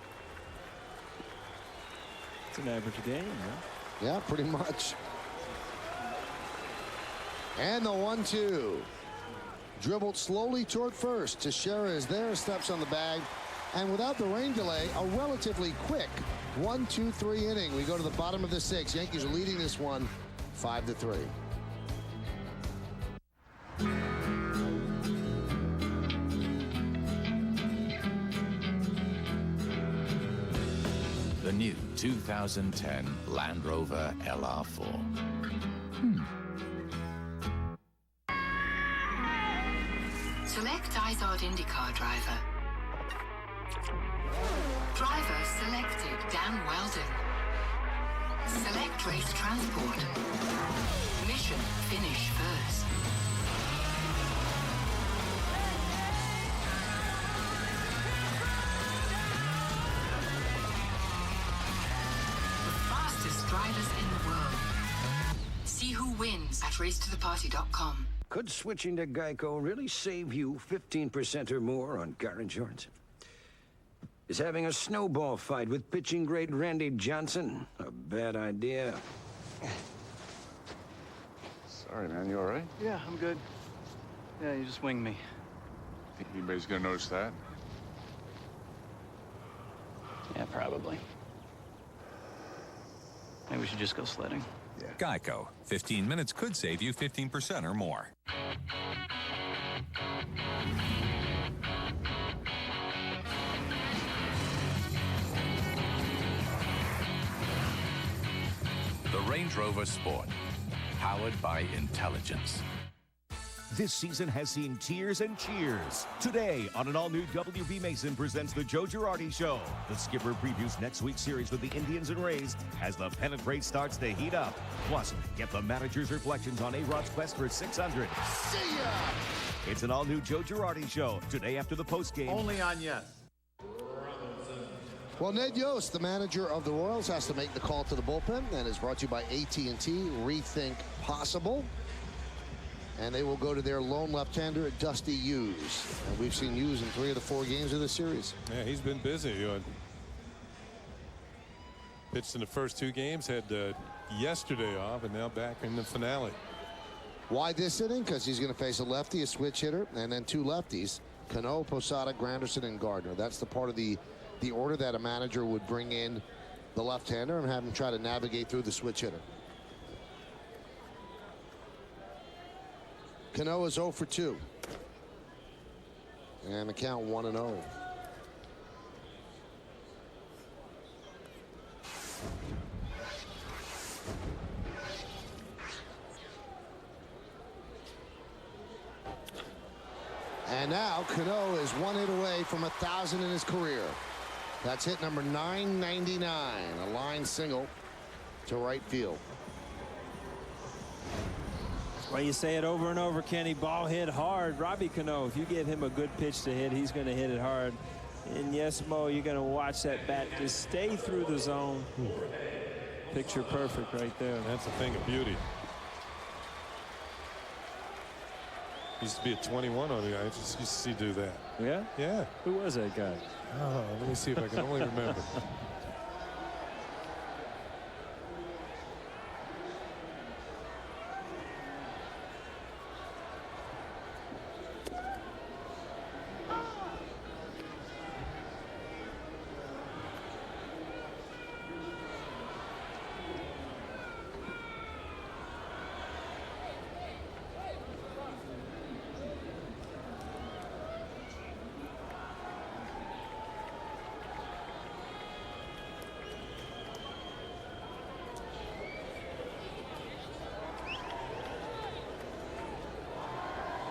It's an average game, huh? Yeah, pretty much. And the 1-2. Dribbled slowly toward first. Teixeira is there, steps on the bag. And without the rain delay, a relatively quick 1-2-3 inning. We go to the bottom of the 6th. Yankees are leading this one 5-3. The new 2010 Land Rover LR4. Select Izod IndyCar driver. Driver selected, Dan Weldon. Select race transport. Mission finish first. Drivers in the world. See who wins at racetotheparty.com. Could switching to Geico really save you 15% or more on car insurance? Is having a snowball fight with pitching great Randy Johnson a bad idea? Sorry, man. You all right? Yeah, I'm good. Yeah, you just winged me. Think anybody's gonna notice that? Yeah, probably. Maybe we should just go sledding. Yeah. Geico. 15 minutes could save you 15% or more. The Range Rover Sport, powered by intelligence. This season has seen tears and cheers. Today on an all-new WB Mason presents The Joe Girardi Show. The skipper previews next week's series with the Indians and Rays as the pennant race starts to heat up. Plus, get the manager's reflections on A-Rod's quest for 600. See ya! It's an all-new Joe Girardi Show today after the postgame. Only on Yes. Well, Ned Yost, the manager of the Royals, has to make the call to the bullpen, and is brought to you by AT&T. Rethink possible. And they will go to their lone left-hander, Dusty Hughes. And we've seen Hughes in 3 of the 4 games of the series. Yeah, he's been busy. Pitched in the first 2 games, had yesterday off, and now back in the finale. Why this inning? Because he's going to face a lefty, a switch hitter, and then 2 lefties. Cano, Posada, Granderson, and Gardner. That's the part of the order that a manager would bring in the left-hander and have him try to navigate through the switch hitter. Cano is 0 for 2. And the count 1-0. And now Cano is 1 hit away from 1,000 in his career. That's hit number 999, a line single to right field. Well, you say it over and over, Kenny. Ball hit hard. Robbie Cano, if you give him a good pitch to hit, he's going to hit it hard. And yes, Mo, you're going to watch that bat just stay through the zone. Picture perfect right there. That's a thing of beauty. Used to be a 21 on the guy. I just used to see do that. Yeah? Yeah. Who was that guy? Oh, let me see if I can only remember.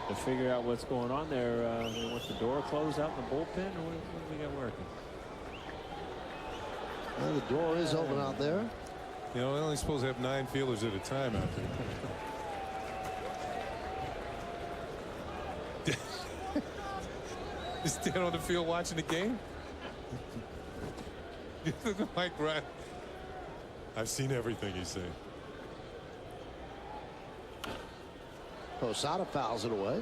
To figure out what's going on there, they want the door closed out in the bullpen, or what do we got working? Well, the door is open out there. You know, they're only supposed to have 9 fielders at a time out there. You stand on the field watching the game? You look like Brad. I've seen everything he's saying. Posada fouls it away.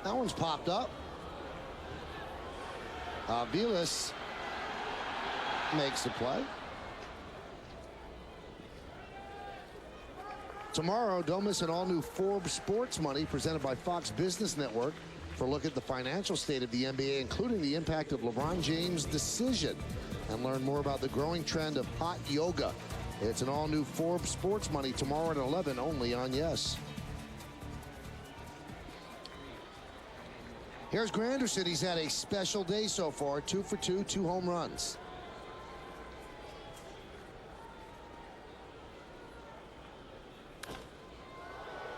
That one's popped up. Vilas makes the play. Tomorrow, don't miss an all-new Forbes Sports Money presented by Fox Business Network for a look at the financial state of the NBA, including the impact of LeBron James' decision, and learn more about the growing trend of hot yoga. It's an all-new Forbes Sports Money tomorrow at 11, only on Yes. Here's Granderson. He's had a special day so far. 2 for 2, 2 home runs.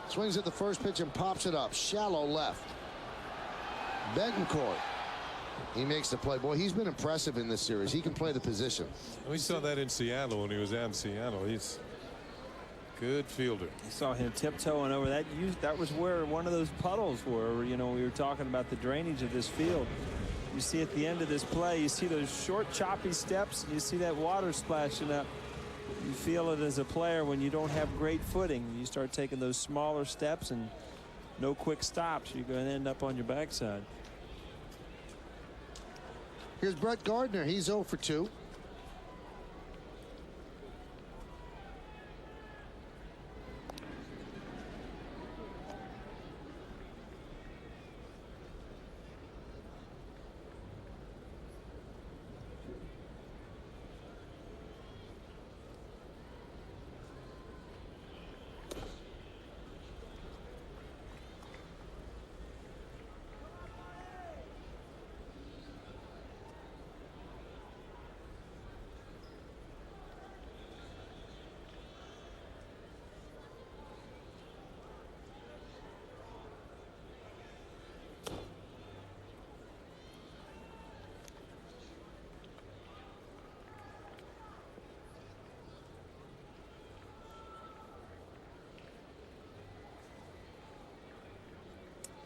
Swings at the first pitch and pops it up. Shallow left. Betancourt. He makes the play. Boy, he's been impressive in this series. He can play the position. We saw that in Seattle when he was out in Seattle. He's a good fielder. You saw him tiptoeing over that. That was where one of those puddles were. You know, we were talking about the drainage of this field. You see at the end of this play, you see those short, choppy steps, and you see that water splashing up. You feel it as a player when you don't have great footing. You start taking those smaller steps and no quick stops. You're going to end up on your backside. Here's Brett Gardner. He's 0 for 2.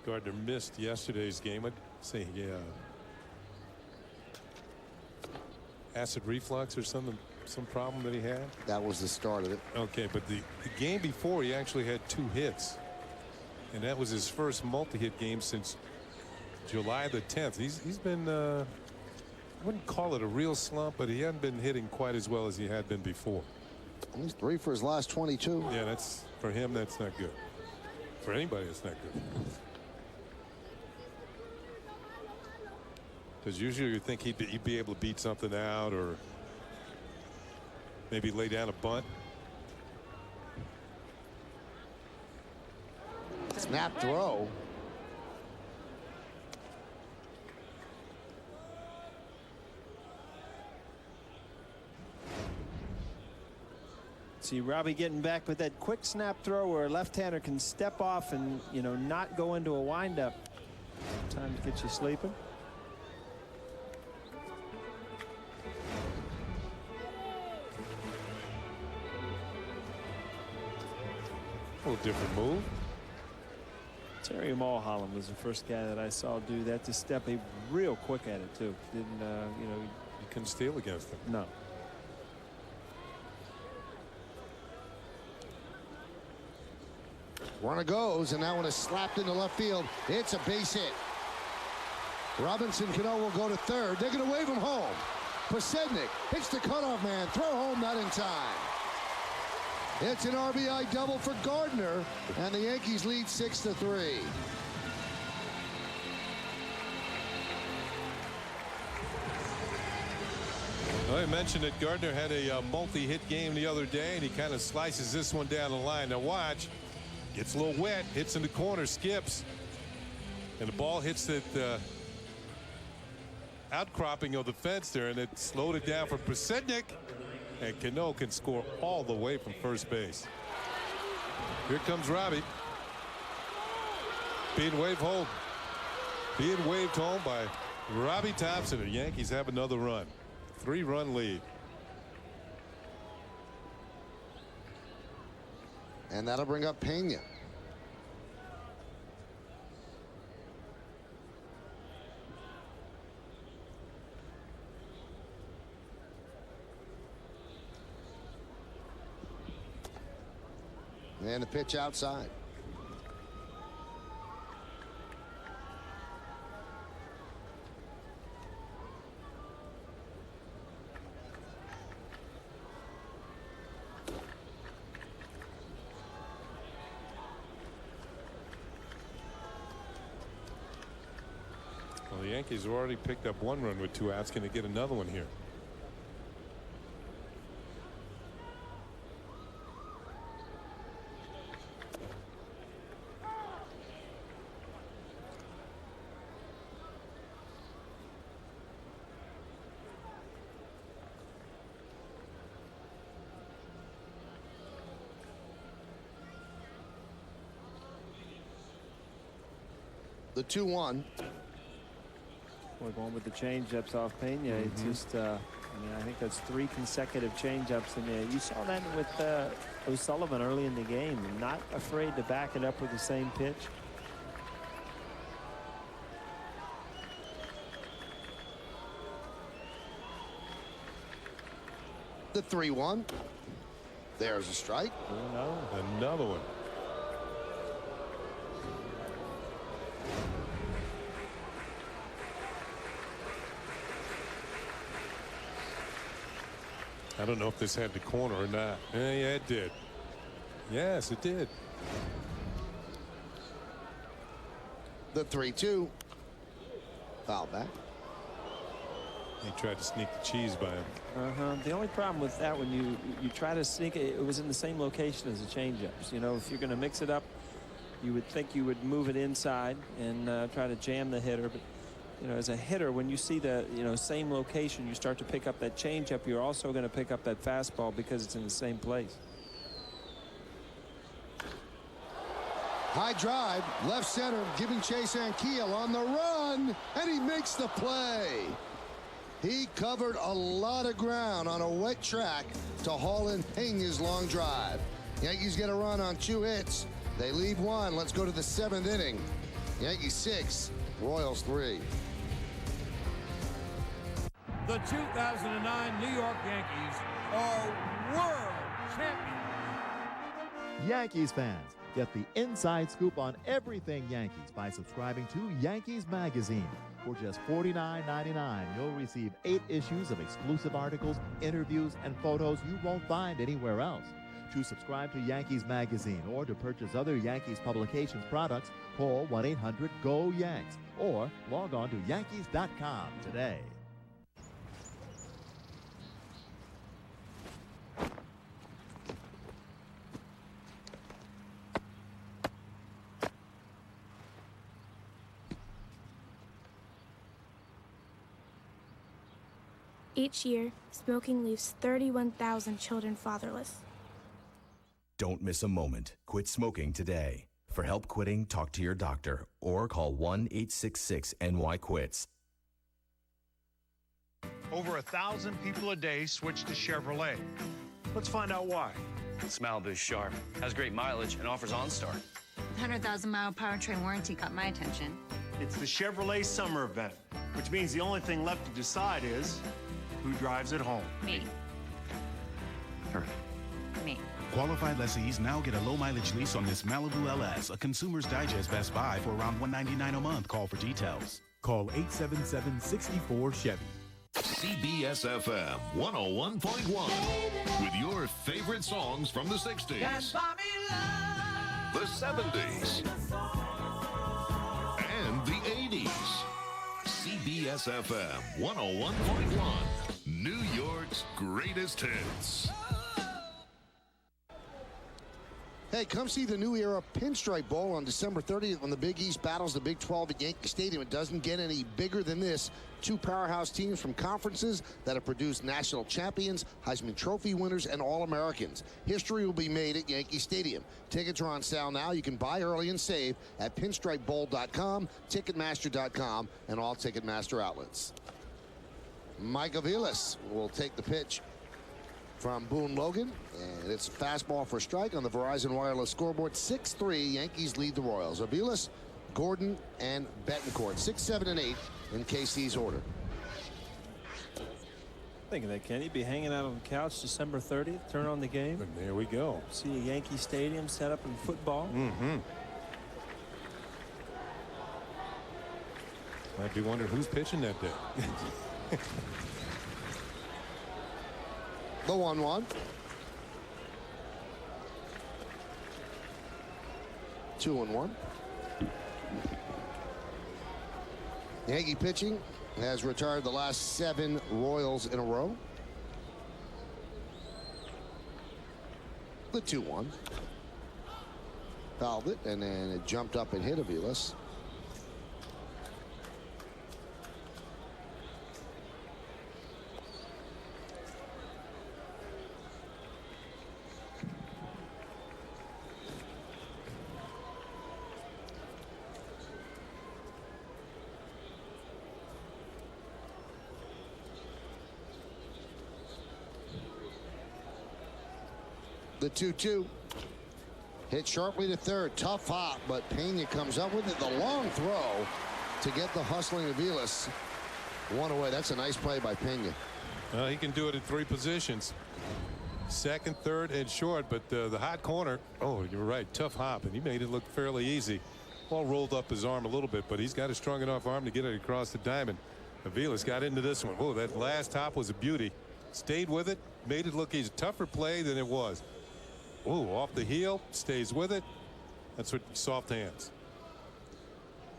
Gardner missed yesterday's game. I'd say acid reflux or some problem that he had. That was the start of it. Okay, but the game before, he actually had 2 hits. And that was his first multi-hit game since July the 10th. He's been, I wouldn't call it a real slump, but he hadn't been hitting quite as well as he had been before. He's 3 for his last 22. Yeah, that's, for him, that's not good. For anybody, it's not good. Because usually you think he'd be able to beat something out or maybe lay down a bunt. Snap throw. See Robbie getting back with that quick snap throw where a left-hander can step off and, you know, not go into a windup. Time to get you sleeping. A little different move. Terry Mulholland was the first guy that I saw do that, to step real quick at it too. Didn't you know, you couldn't steal against him. No. Runner goes, and that one is slapped into left field. It's a base hit. Robinson Cano will go to third. They're going to wave him home. Posednik hits the cutoff man. Throw home, not in time. It's an RBI double for Gardner, and the Yankees lead 6-3. Well, I mentioned that Gardner had a multi-hit game the other day, and he kind of slices this one down the line. Now watch. Gets a little wet, hits in the corner, skips, and the ball hits that outcropping of the fence there, and it slowed it down for Posednik, and Cano can score all the way from first base. Here comes Robbie, being waved home by Robbie Thompson. The Yankees have another run, 3-run lead. And that'll bring up Pena. And the pitch outside. Well, the Yankees have already picked up 1 run with 2 outs. Can they get another one here? The 2-1. We're going with the changeups off Pena. It's just, I mean, I think that's 3 consecutive changeups in there. You saw that with O'Sullivan early in the game. Not afraid to back it up with the same pitch. The 3-1. There's a strike. Oh, no. Another one. I don't know if this had the corner or not. Yeah, it did. Yes, it did. The 3-2. Foul back. He tried to sneak the cheese by him. The only problem with that, when you try to sneak it, it was in the same location as the changeups. You know, if you're going to mix it up, you would think you would move it inside and try to jam the hitter. But you know, as a hitter, when you see the same location, you start to pick up that changeup. You're also going to pick up that fastball because it's in the same place. High drive, left center, giving Chase Ankiel on the run, and he makes the play. He covered a lot of ground on a wet track to haul in Pena's long drive. Yankees get a run on 2 hits. They lead 1. Let's go to the 7th inning. Yankees 6, Royals 3. The 2009 New York Yankees are world champions. Yankees fans, get the inside scoop on everything Yankees by subscribing to Yankees Magazine. For just $49.99, you'll receive 8 issues of exclusive articles, interviews, and photos you won't find anywhere else. To subscribe to Yankees Magazine or to purchase other Yankees publications products, call 1-800-GO-YANKS or log on to Yankees.com today. Each year, smoking leaves 31,000 children fatherless. Don't miss a moment. Quit smoking today. For help quitting, talk to your doctor or call 1-866-NY-QUITS. Over 1,000 people a day switch to Chevrolet. Let's find out why. This Malibu's sharp, has great mileage, and offers OnStar. 100,000-mile powertrain warranty caught my attention. It's the Chevrolet Summer Event, which means the only thing left to decide is who drives it home. Me. Her. Me. Qualified lessees now get a low-mileage lease on this Malibu LS, a Consumer's Digest Best Buy for around $199 a month. Call for details. Call 877-64-CHEVY. CBS FM 101.1 with your favorite songs from the 60s, the 70s, and the 80s. CBS FM 101.1, New York's greatest hits. Hey, come see the New Era Pinstripe Bowl on December 30th when the Big East battles the Big 12 at Yankee Stadium. It doesn't get any bigger than this. 2 powerhouse teams from conferences that have produced national champions, Heisman Trophy winners, and All-Americans. History will be made at Yankee Stadium. Tickets are on sale now. You can buy early and save at pinstripebowl.com, Ticketmaster.com, and all Ticketmaster outlets. Mike Aviles will take the pitch from Boone Logan, and it's a fastball for a strike on the Verizon Wireless scoreboard. 6-3, Yankees lead the Royals. Aviles, Gordon, and Betancourt. 6, 7, and 8 in KC's order. Think of that, Kenny. Be hanging out on the couch December 30th, turn on the game. And there we go. See a Yankee Stadium set up in football. Mm-hmm. Might be wondering who's pitching that day. The 1-1. 2-1. Yankee pitching has retired the last 7 Royals in a row. The 2-1. Fouled it, and then it jumped up and hit Aviles. The 2-2. Hit sharply to third. Tough hop, but Pena comes up with it. The long throw to get the hustling Aviles one away. That's a nice play by Pena. He can do it in 3 positions. Second, third, and short, but the hot corner, oh, you're right, tough hop, and he made it look fairly easy. Ball rolled up his arm a little bit, but he's got a strong enough arm to get it across the diamond. Aviles got into this one. Oh, that last hop was a beauty. Stayed with it, made it look easy. Tougher play than it was. Oh, off the heel, stays with it. That's what soft hands.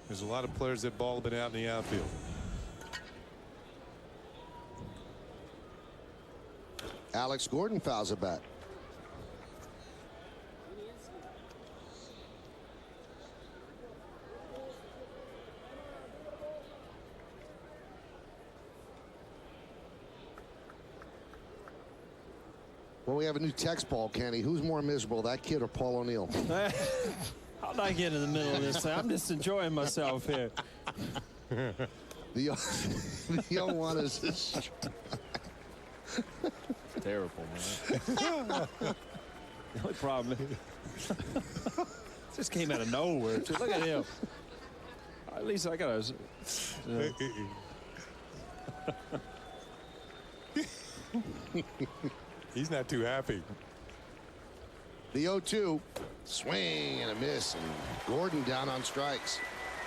There's a lot of players that ball have been out in the outfield. Alex Gordon fouls it back. Well, we have a new text ball, Kenny. Who's more miserable, that kid or Paul O'Neill? I'll not get in the middle of this thing. I'm just enjoying myself here. The 0-1 is this. Terrible, man. The only problem is just came out of nowhere. Look at him. At least I got a... He's not too happy. The 0-2, swing and a miss, and Gordon down on strikes.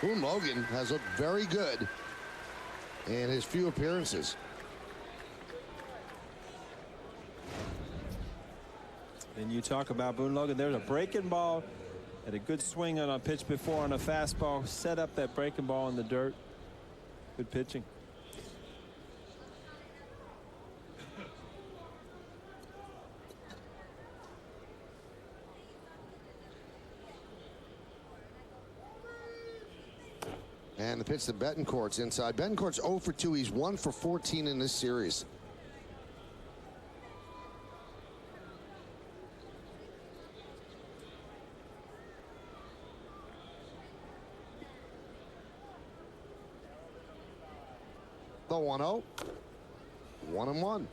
Boone Logan has looked very good in his few appearances. And you talk about Boone Logan. There's a breaking ball. Had a good swing on a pitch before on a fastball. Set up that breaking ball in the dirt. Good pitching. And the pitch to Betancourt's inside. Betancourt's 0 for 2. He's 1 for 14 in this series. The 1-0. 1-1.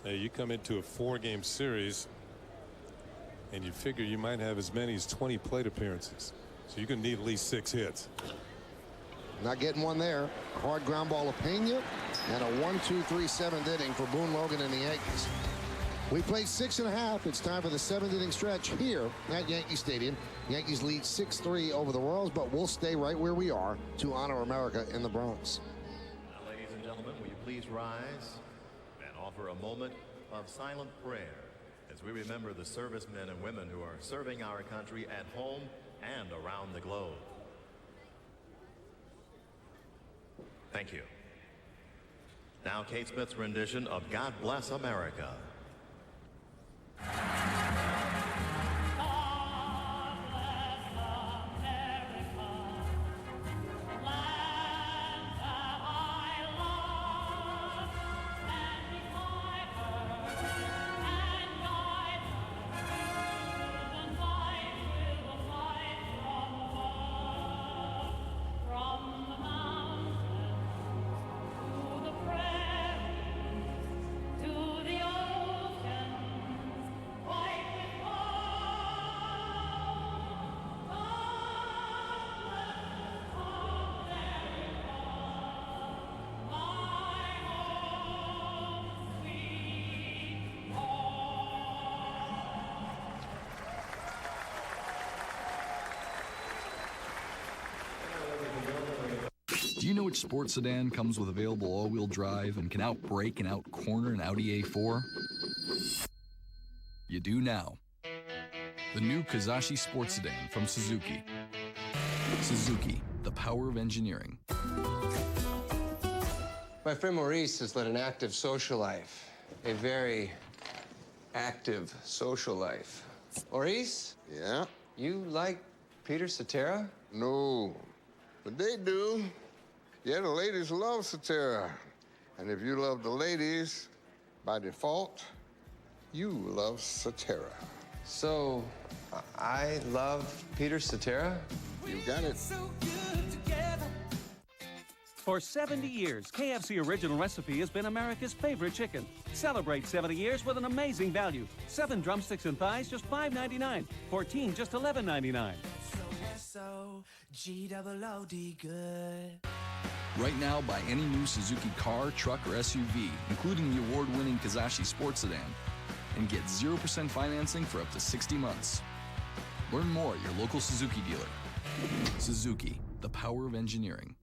Hey, you come into a 4-game series and you figure you might have as many as 20 plate appearances. So you're going to need at least 6 hits. Not getting one there. Hard ground ball to Pena, and a 1-2-3 7th inning for Boone Logan and the Yankees. We played 6.5. It's time for the 7th inning stretch here at Yankee Stadium. Yankees lead 6-3 over the Royals, but we'll stay right where we are to honor America in the Bronx. Now, ladies and gentlemen, will you please rise and offer a moment of silent prayer as we remember the servicemen and women who are serving our country at home and around the globe. Thank you. Now, Kate Smith's rendition of God Bless America. Do you know which sports sedan comes with available all-wheel drive and can outbrake and outcorner an Audi A4? You do now. The new Kazashi Sports Sedan from Suzuki. Suzuki, the power of engineering. My friend Maurice has led an active social life. A very active social life. Maurice? Yeah? You like Peter Cetera? No, but they do. Yeah, the ladies love Cetera. And if you love the ladies, by default, you love Cetera. So, I love Peter Cetera? You got it. For 70 years, KFC Original Recipe has been America's favorite chicken. Celebrate 70 years with an amazing value. 7 drumsticks and thighs, just $5.99. 14, just $11.99. S-O-G-O-O-D good. Right now, buy any new Suzuki car, truck, or SUV, including the award-winning Kazashi Sports Sedan, and get 0% financing for up to 60 months. Learn more at your local Suzuki dealer. Suzuki, the power of engineering.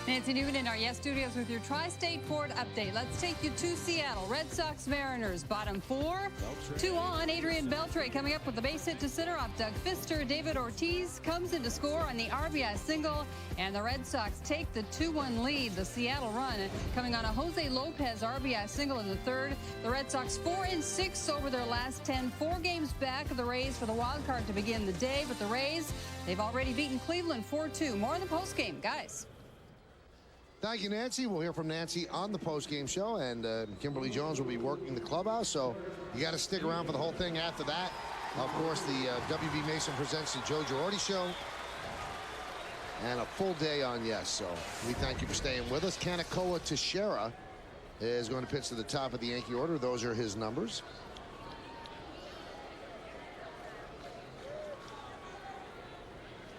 Nancy Newman in our Yes Studios with your Tri-State Port update. Let's take you to Seattle. Red Sox Mariners, bottom 4. 2 on. Adrian Beltre coming up with the base hit to center off Doug Fister. David Ortiz comes in to score on the RBI single. And the Red Sox take the 2-1 lead. The Seattle run coming on a Jose Lopez RBI single in the 3rd. The Red Sox 4-6 over their last 10. 4 games back of the Rays for the wild card to begin the day. But the Rays, they've already beaten Cleveland 4-2. More in the postgame, guys. Thank you, Nancy. We'll hear from Nancy on the postgame show, and Kimberly Jones will be working the clubhouse, so you got to stick around for the whole thing after that. Of course, the WB Mason presents the Joe Girardi Show. And a full day on yes. So we thank you for staying with us. Kaneko Teixeira is going to pitch to the top of the Yankee order. Those are his numbers.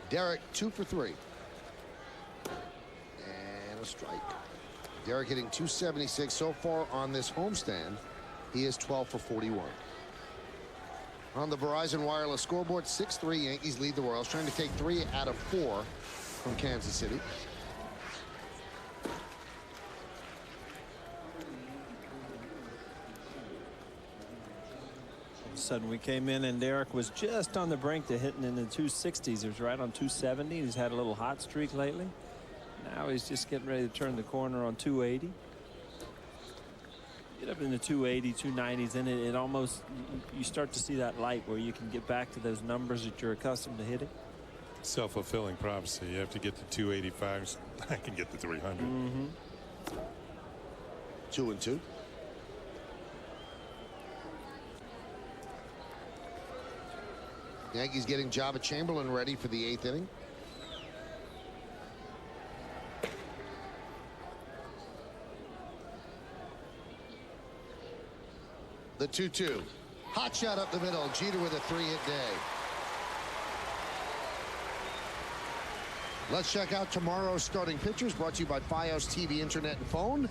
Derek 2 for 3. And a strike. Derek hitting .276 so far on this homestand. He is 12 for 41. On the Verizon Wireless scoreboard, 6-3 Yankees lead the Royals, trying to take 3 out of 4 from Kansas City. All of a sudden we came in and Derek was just on the brink to hitting in the 260s. He was right on 270. He's had a little hot streak lately. Now he's just getting ready to turn the corner on 280. Get up in the 280, 290s, and it almost, you start to see that light where you can get back to those numbers that you're accustomed to hitting. Self-fulfilling prophecy. You have to get to 285. I can get to 300. 2-2. Yankees getting Jabba Chamberlain ready for the 8th inning. The 2-2. Hot shot up the middle. Jeter with a 3-hit day. Let's check out tomorrow's starting pitchers, brought to you by Fios TV, Internet, and Phone.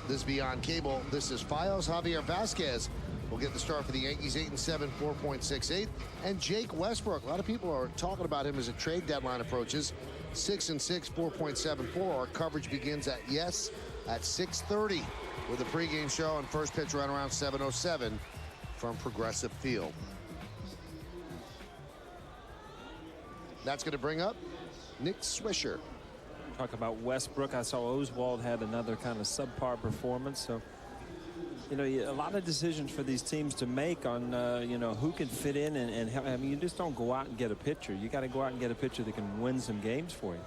This is Beyond Cable. This is Fios. Javier Vasquez will get the start for the Yankees, 8-7, 4.68. And Jake Westbrook. A lot of people are talking about him as a trade deadline approaches. 6-6, 4.74. Our coverage begins at yes at 6:30 with a pregame show and first pitch right around 7:07 from Progressive Field. That's going to bring up Nick Swisher. Talk about Westbrook. I saw Oswald had another kind of subpar performance. So, you know, a lot of decisions for these teams to make on, you know, who can fit in and help. I mean, you just don't go out and get a pitcher. You got to go out and get a pitcher that can win some games for you.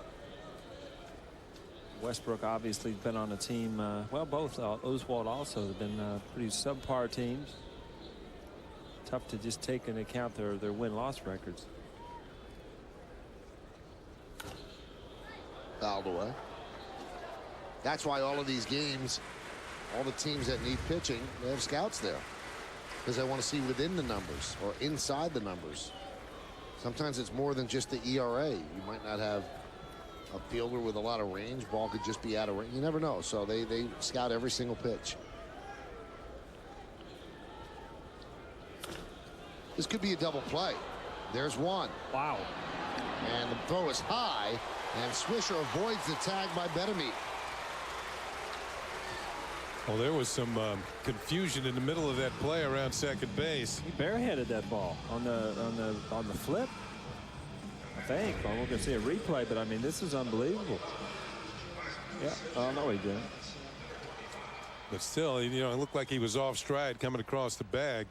Westbrook obviously been on a team, well, both Oswald also have been pretty subpar teams. Tough to just take into account their win-loss records. Fouled away. That's why all of these games, all the teams that need pitching, they have scouts there because they want to see within the numbers or inside the numbers. Sometimes it's more than just the ERA. You might not have a fielder with a lot of range. Ball could just be out of range. You never know. So they scout every single pitch. This could be a double play. There's one. Wow. And the throw is high, and Swisher avoids the tag by Betemit. Well, there was some confusion in the middle of that play around second base. He bareheaded that ball on the flip. I think. Well, we're going to see a replay, but I mean, this is unbelievable. Yeah. Oh no, he didn't. But still, you know, it looked like he was off stride coming across the bag.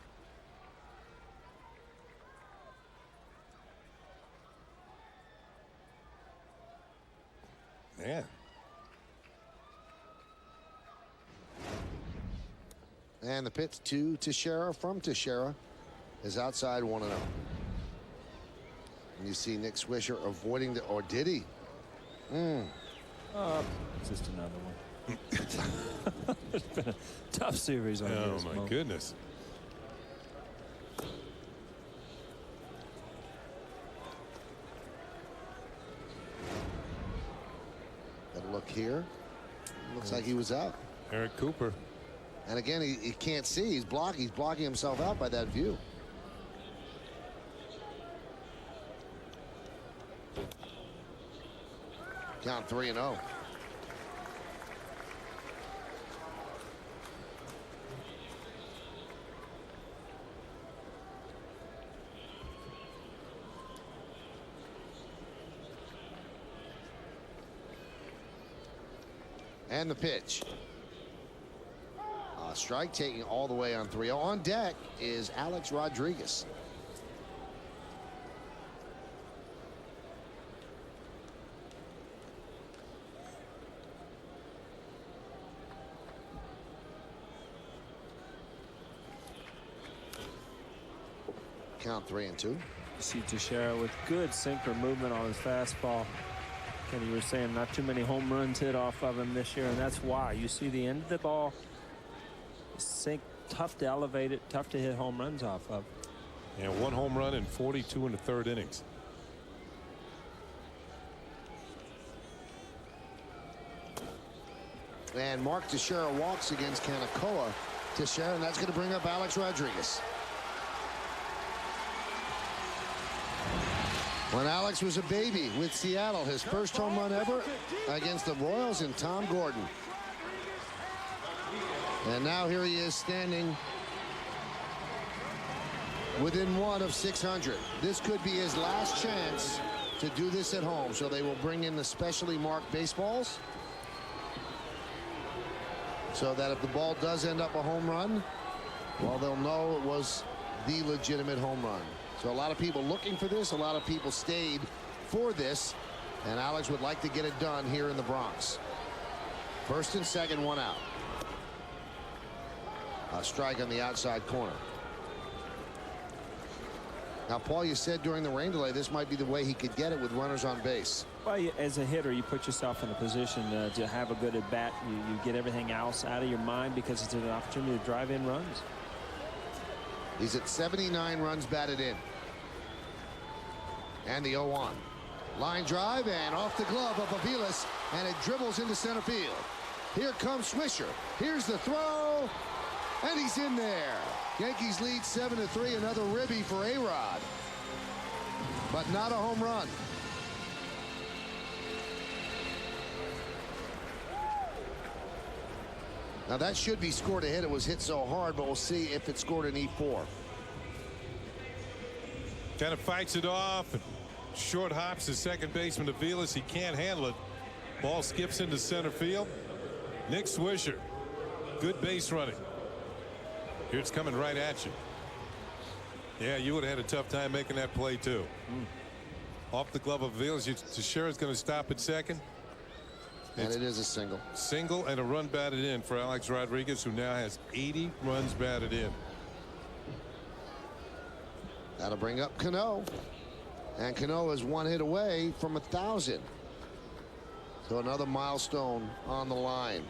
Man. And the pitch to Teixeira from Teixeira is outside 1-0. And you see Nick Swisher avoiding the, or did he? Just another one. It's been a tough series on Oh this my moment. goodness. Got a look here. Looks like he was out. Eric Cooper. And again, he can't see. He's blocking himself out by that view. Count 3-0. And the pitch. Strike taking all the way on 3-0. On deck is Alex Rodriguez. Count 3-2. You see Teixeira with good sinker movement on his fastball. And you were saying not too many home runs hit off of him this year, and that's why. You see the end of the ball sink, tough to elevate it, tough to hit home runs off of. And 1 home run in 42 in the 3rd innings. And Mark Teixeira walks against Kanakoa. Teixeira, and that's going to bring up Alex Rodriguez. When Alex was a baby with Seattle, his first home run ever against the Royals and Tom Gordon. And now here he is standing within 1 of 600. This could be his last chance to do this at home. So they will bring in the specially marked baseballs, so that if the ball does end up a home run, well, they'll know it was the legitimate home run. So a lot of people looking for this, a lot of people stayed for this, and Alex would like to get it done here in the Bronx. 1st and 2nd, 1 out. A strike on the outside corner. Now, Paul, you said during the rain delay this might be the way he could get it with runners on base. Well, as a hitter, you put yourself in a position to have a good at bat. You get everything else out of your mind because it's an opportunity to drive in runs. He's at 79 runs batted in. And the 0-1. Line drive and off the glove of Aviles, and it dribbles into center field. Here comes Swisher. Here's the throw, and he's in there. Yankees lead 7-3. Another ribby for A-Rod, but not a home run. Now that should be scored a hit. It was hit so hard, but we'll see if it scored an E4. Kind of fights it off. And short hops to second baseman Aviles. He can't handle it. Ball skips into center field. Nick Swisher. Good base running. Here it's coming right at you. Yeah, you would have had a tough time making that play too. Off the glove of Aviles. Teixeira's going to stop at second. And it is a single. Single and a run batted in for Alex Rodriguez, who now has 80 runs batted in. That'll bring up Cano. And Cano is 1 hit away from 1,000. So another milestone on the line.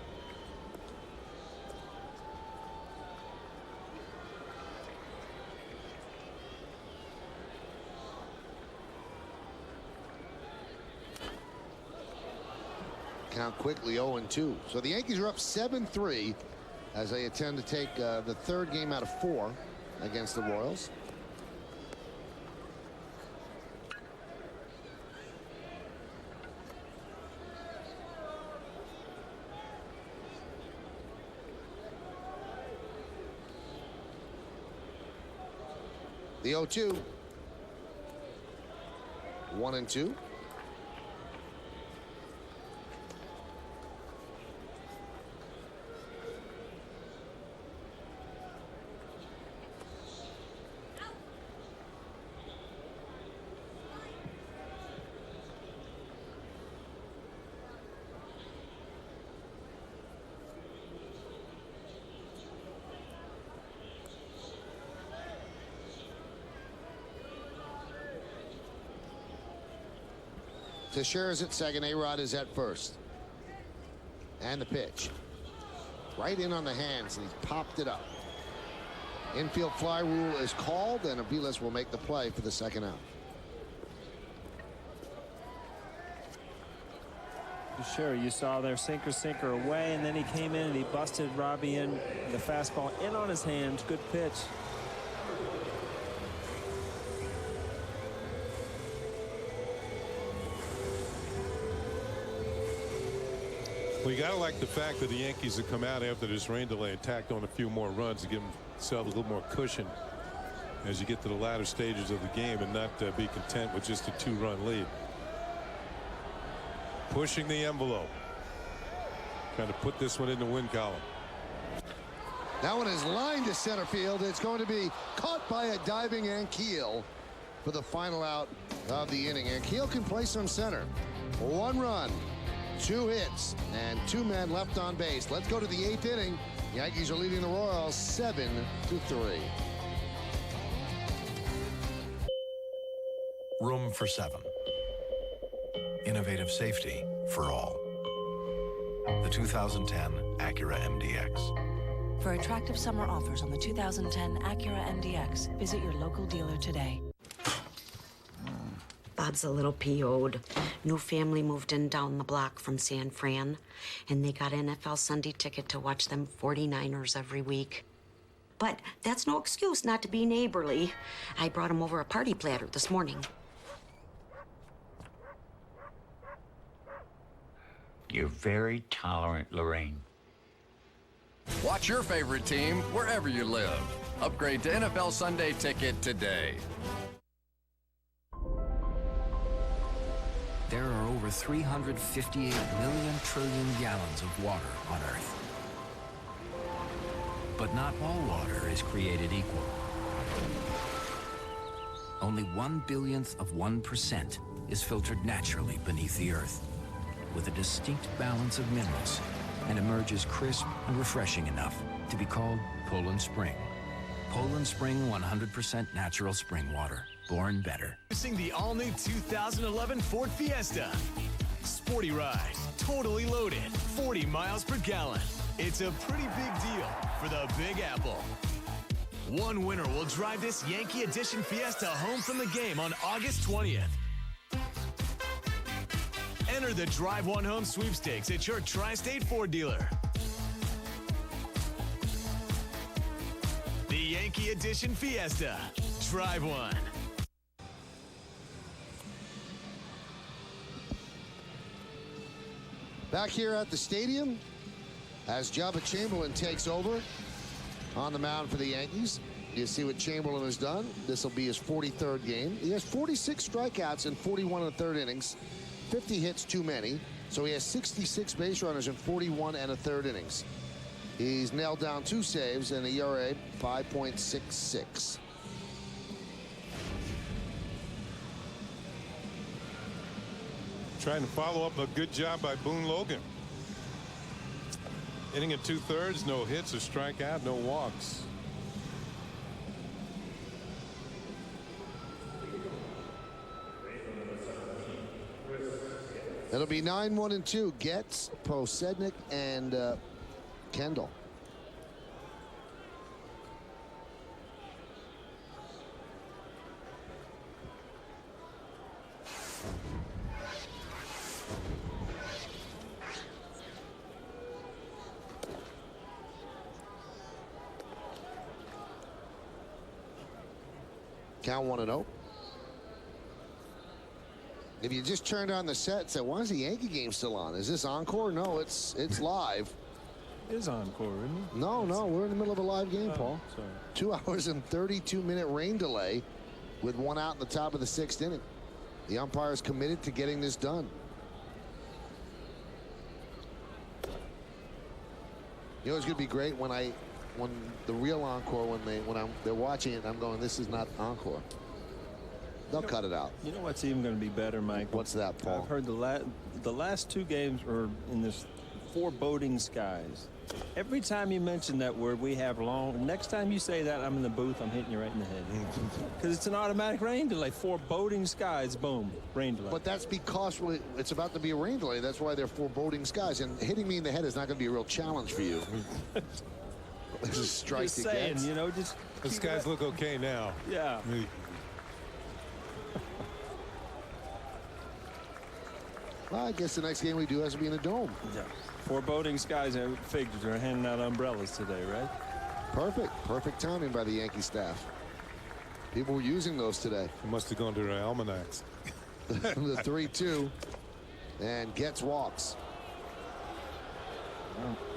Count quickly 0-2. So the Yankees are up 7-3 as they attempt to take the 3rd game out of 4 against the Royals. The 0-2. 1-2. Teixeira is at second. A-Rod is at first. And the pitch. Right in on the hands, and he's popped it up. Infield fly rule is called, and Aviles will make the play for the 2nd out. Teixeira, you saw their sinker away, and then he came in and he busted Robbie in the fastball in on his hands. Good pitch. We got to like the fact that the Yankees have come out after this rain delay and tacked on a few more runs to give themselves a little more cushion as you get to the latter stages of the game, and not be content with just a 2-run lead. Pushing the envelope. Trying to put this one in the win column. That one is lined to center field. It's going to be caught by a diving Yankees for the final out of the inning. Yankees can play some center. 1 run, 2 hits, and 2 men left on base. Let's go to the 8th inning. Yankees are leading the Royals 7-3. Room for 7. innovative safety for all. The 2010 Acura MDX. For attractive summer offers on the 2010 Acura MDX, visit your local dealer today. Bob's a little PO'd. New family moved in down the block from San Fran, and they got an NFL Sunday ticket to watch them 49ers every week. But that's no excuse not to be neighborly. I brought him over a party platter this morning. You're very tolerant, Lorraine. Watch your favorite team wherever you live. Upgrade to NFL Sunday Ticket today. There are over 358 million trillion gallons of water on Earth. But not all water is created equal. Only 1/1000% is filtered naturally beneath the Earth, with a distinct balance of minerals, and emerges crisp and refreshing enough to be called Poland Spring. Poland Spring 100% natural spring water. Born better. Introducing the all-new 2011 Ford Fiesta. Sporty ride, totally loaded, 40 miles per gallon. It's a pretty big deal for the Big Apple. One winner will drive this Yankee Edition Fiesta home from the game on August 20th. Enter the Drive One Home sweepstakes at your Tri-State Ford dealer. The Yankee Edition Fiesta. Drive one. Back here at the stadium, as Jabba Chamberlain takes over on the mound for the Yankees. You see what Chamberlain has done. This will be his 43rd game. He has 46 strikeouts in 41 1/3 innings, 50 hits too many. So he has 66 base runners in 41 1/3 innings. He's nailed down 2 saves and a ERA 5.66. Trying to follow up a good job by Boone Logan. Inning at 2/3, no hits, a strikeout, no walks. It'll be 9-1-2. Getz, Posednik, and Kendall. Count 1-0. If you just turned on the set and said, why is the Yankee game still on? Is this encore? No, it's live. It is encore, isn't it? No, we're in the middle of a live game, Paul. Sorry. 2 hours and 32-minute rain delay with 1 out in the top of the 6th inning. The umpire is committed to getting this done. You know, it's going to be great when the real encore, they're watching it, and I'm going, this is not encore. They'll cut it out. You know what's even going to be better, Mike? What's that, Paul? I've heard the last 2 games are in this foreboding skies. Every time you mention that word, we have long. Next time you say that, I'm in the booth, I'm hitting you right in the head. Because it's an automatic rain delay. Foreboding skies, boom, rain delay. But that's because it's about to be a rain delay. That's why they're foreboding skies. And hitting me in the head is not going to be a real challenge for you. This is strike just to saying, get. you know, just the skies look okay now. Yeah. Well, I guess the next game we do has to be in a dome. Yeah. Foreboding skies, I figured they're handing out umbrellas today, right? Perfect timing by the Yankee staff. People were using those today. They must have gone to their almanacs. The 3-2, and Getz walks.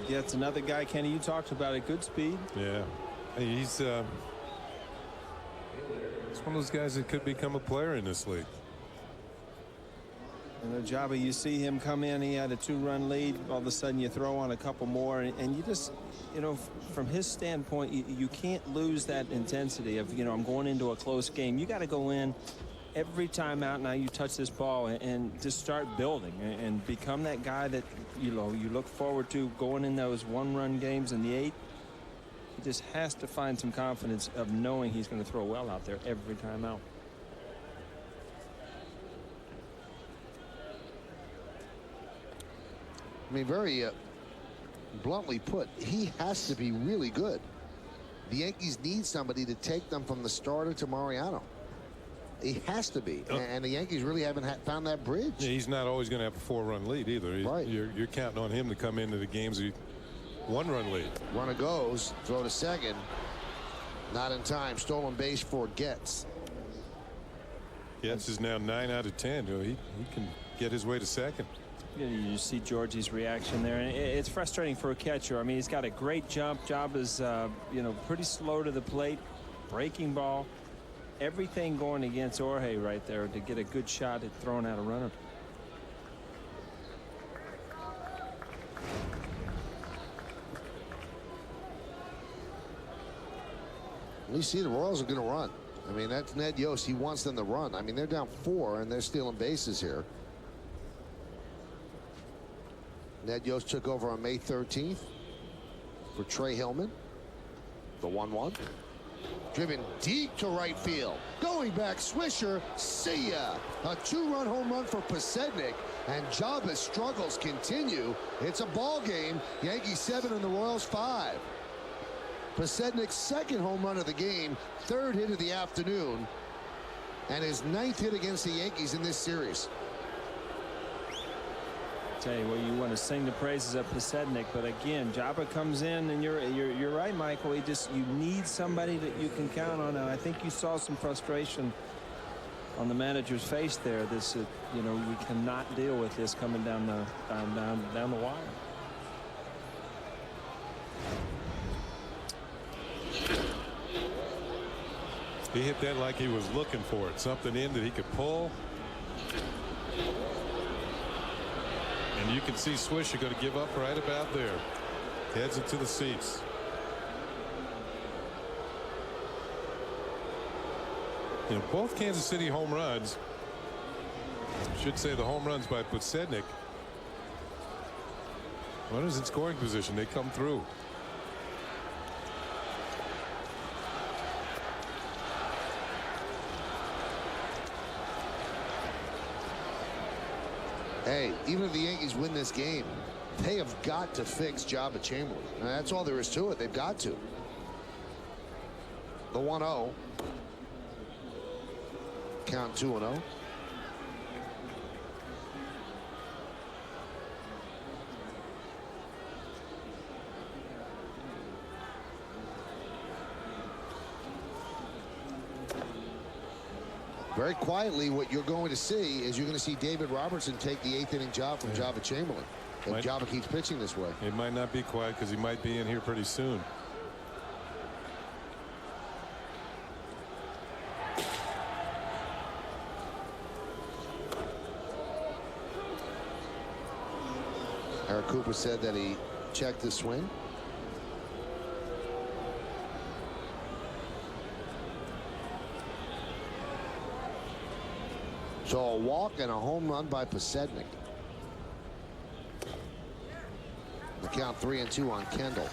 Getz, another guy, Kenny, you talked about at good speed. Yeah, he's one of those guys that could become a player in this league. You know, Jabba, you see him come in, he had a 2-run lead, all of a sudden you throw on a couple more, and you just, you know, from his standpoint, you can't lose that intensity of, you know, I'm going into a close game. You got to go in every time out now you touch this ball and just start building and become that guy that, you know, you look forward to going in those 1-run games in the 8th. He just has to find some confidence of knowing he's going to throw well out there every time out. I mean, very bluntly put, he has to be really good. The Yankees need somebody to take them from the starter to Mariano. He has to be. And the Yankees really haven't found that bridge. Yeah, he's not always going to have a 4-run lead either. Right. You're counting on him to come into the games with 1-run lead. Runner goes, throw to second. Not in time. Stolen base for Getz. Getz is now 9 out of 10. He can get his way to second. You see Georgie's reaction there, and it's frustrating for a catcher. I mean, he's got a great jump. Job is, pretty slow to the plate. Breaking ball. Everything going against Jorge right there to get a good shot at throwing out a runner. You see the Royals are going to run. I mean, that's Ned Yost. He wants them to run. I mean, they're down 4 and they're stealing bases here. Ned Yost took over on May 13th for Trey Hillman. The 1-1. Driven deep to right field. Going back, Swisher. See ya. A 2-run home run for Pasednik. And Jabba's struggles continue. It's a ball game. Yankees 7 and the Royals 5. Pasednik's second home run of the game, 3rd hit of the afternoon, and his 9th hit against the Yankees in this series. Tell you what, you want to sing the praises of Pasednik, but again, Jabba comes in, and you're right, Michael. You need somebody that you can count on, and I think you saw some frustration on the manager's face there. This, we cannot deal with this coming down the wire. He hit that like he was looking for it. Something in that he could pull. And you can see Swisher going to give up right about there. Heads into the seats. Both Kansas City home runs. I should say the home runs by Pasednik. Runners in scoring position. They come through. Hey, even if the Yankees win this game, they have got to fix Jabba Chamberlain. Now, that's all there is to it. They've got to. The 1-0. Count 2-0. Very quietly, what you're going to see is you're going to see David Robertson take the 8th inning job from Jabba Chamberlain. If Jabba keeps pitching this way. It might not be quiet because he might be in here pretty soon. Eric Cooper said that he checked the swing. So a walk and a home run by Pasednik. The count 3-2 on Kendall.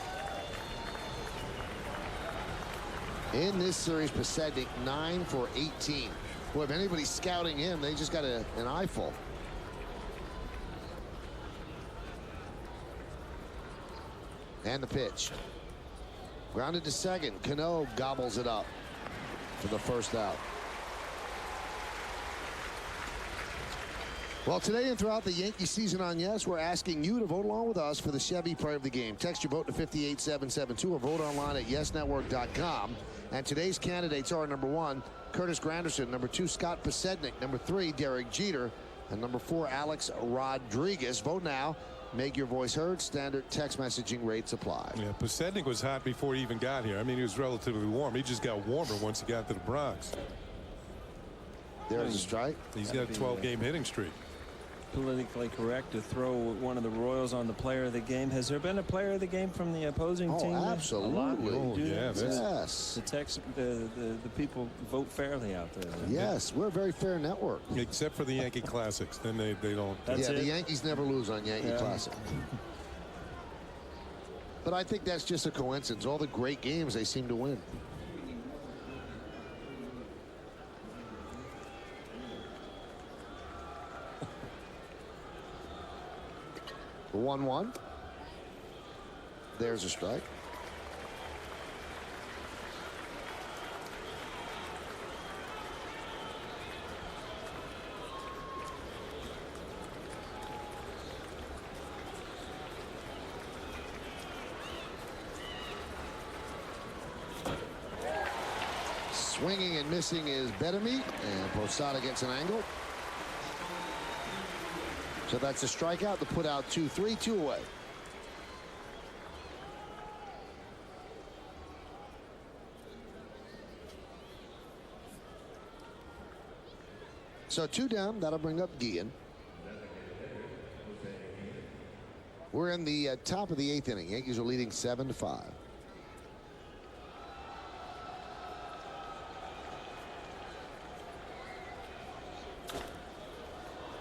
In this series, Pasednik 9 for 18. Boy, if anybody's scouting him, they just got an eyeful. And the pitch. Grounded to second. Cano gobbles it up for the first out. Well, today and throughout the Yankee season on Yes, we're asking you to vote along with us for the Chevy Player of the Game. Text your vote to 58772 or vote online at yesnetwork.com. And today's candidates are number 1, Curtis Granderson, number 2, Scott Pasednik, number 3, Derek Jeter, and number 4, Alex Rodriguez. Vote now. Make your voice heard. Standard text messaging rates apply. Yeah, Pasednik was hot before he even got here. I mean, he was relatively warm. He just got warmer once he got to the Bronx. There's a strike. He's got a 12-game hitting streak. Politically correct to throw one of the Royals on the player of the game. Has there been a player of the game from the opposing team? Absolutely. A lot. Yes. The people vote fairly out there. Yes, we're a very fair network. Except for the Yankee Classics. Then they don't. The Yankees never lose on Yankee Classic. But I think that's just a coincidence. All the great games they seem to win. The 1-1. There's a strike. Swinging and missing is Bedami, and Posada gets an angle. So that's a strikeout to put out 2-3, 2 away. So 2 down, that'll bring up Guillen. We're in the top of the 8th inning. Yankees are leading 7-5.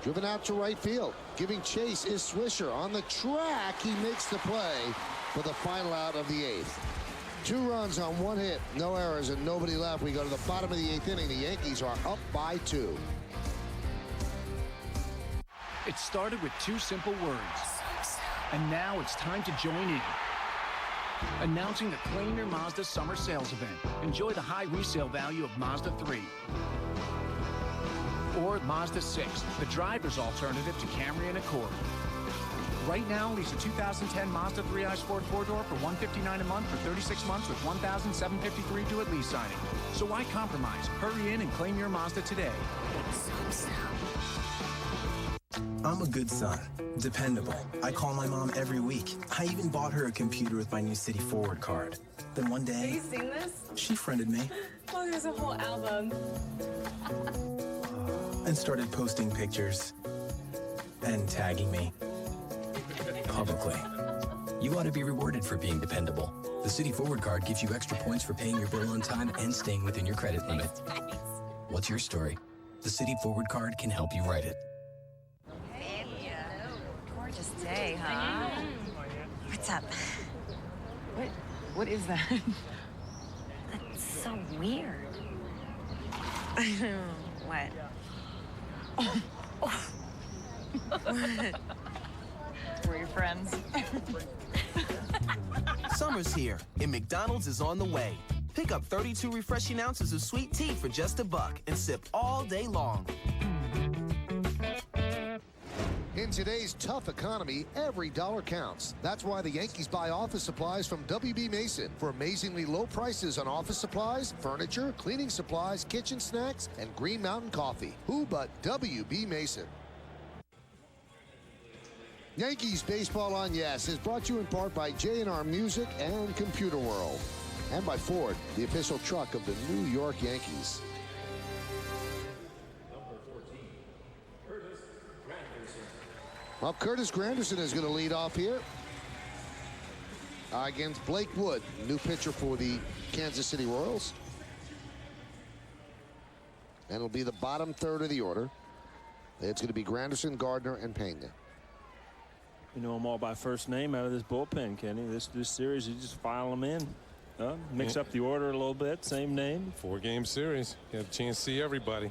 Driven out to right field. Giving chase is Swisher. On the track, he makes the play for the final out of the 8th. 2 runs on 1 hit, no errors, and nobody left. We go to the bottom of the 8th inning. The Yankees are up by 2. It started with 2 simple words. And now it's time to join in. Announcing the Claim Your Mazda Summer Sales Event. Enjoy the high resale value of Mazda 3. Or Mazda 6, the driver's alternative to Camry and Accord. Right now, lease a 2010 Mazda 3i Sport 4-door for $159 a month for 36 months with $1,753 due at lease signing. So why compromise? Hurry in and claim your Mazda today. I'm a good son, dependable. I call my mom every week. I even bought her a computer with my new City Forward card. Then one day, Have you seen this? she friended me Oh, there's a whole album. and started posting pictures and tagging me publicly. You ought to be rewarded for being dependable. The City Forward card gives you extra points for paying your bill on time and staying within your credit limit. What's your story? The City Forward card can help you write it. Hey, gorgeous day, huh? What's up? What is that? That's so weird. What? Were your friends? Summer's here, and McDonald's is on the way. Pick up 32 refreshing ounces of sweet tea for just $1 and sip all day long. In today's tough economy, every dollar counts. That's why the Yankees buy office supplies from W.B. Mason for amazingly low prices on office supplies, furniture, cleaning supplies, kitchen snacks, and Green Mountain coffee. Who but W.B. Mason? Yankees Baseball on Yes is brought to you in part by J&R Music and Computer World, and by Ford, the official truck of the New York Yankees. Well, Curtis Granderson is going to lead off here against Blake Wood, new pitcher for the Kansas City Royals. And it'll be the bottom third of the order. It's going to be Granderson, Gardner, and Pena. You know them all by first name out of this bullpen, Kenny. This series, you just file them in. Mix up the order a little bit, same name. 4-game series. You have a chance to see everybody.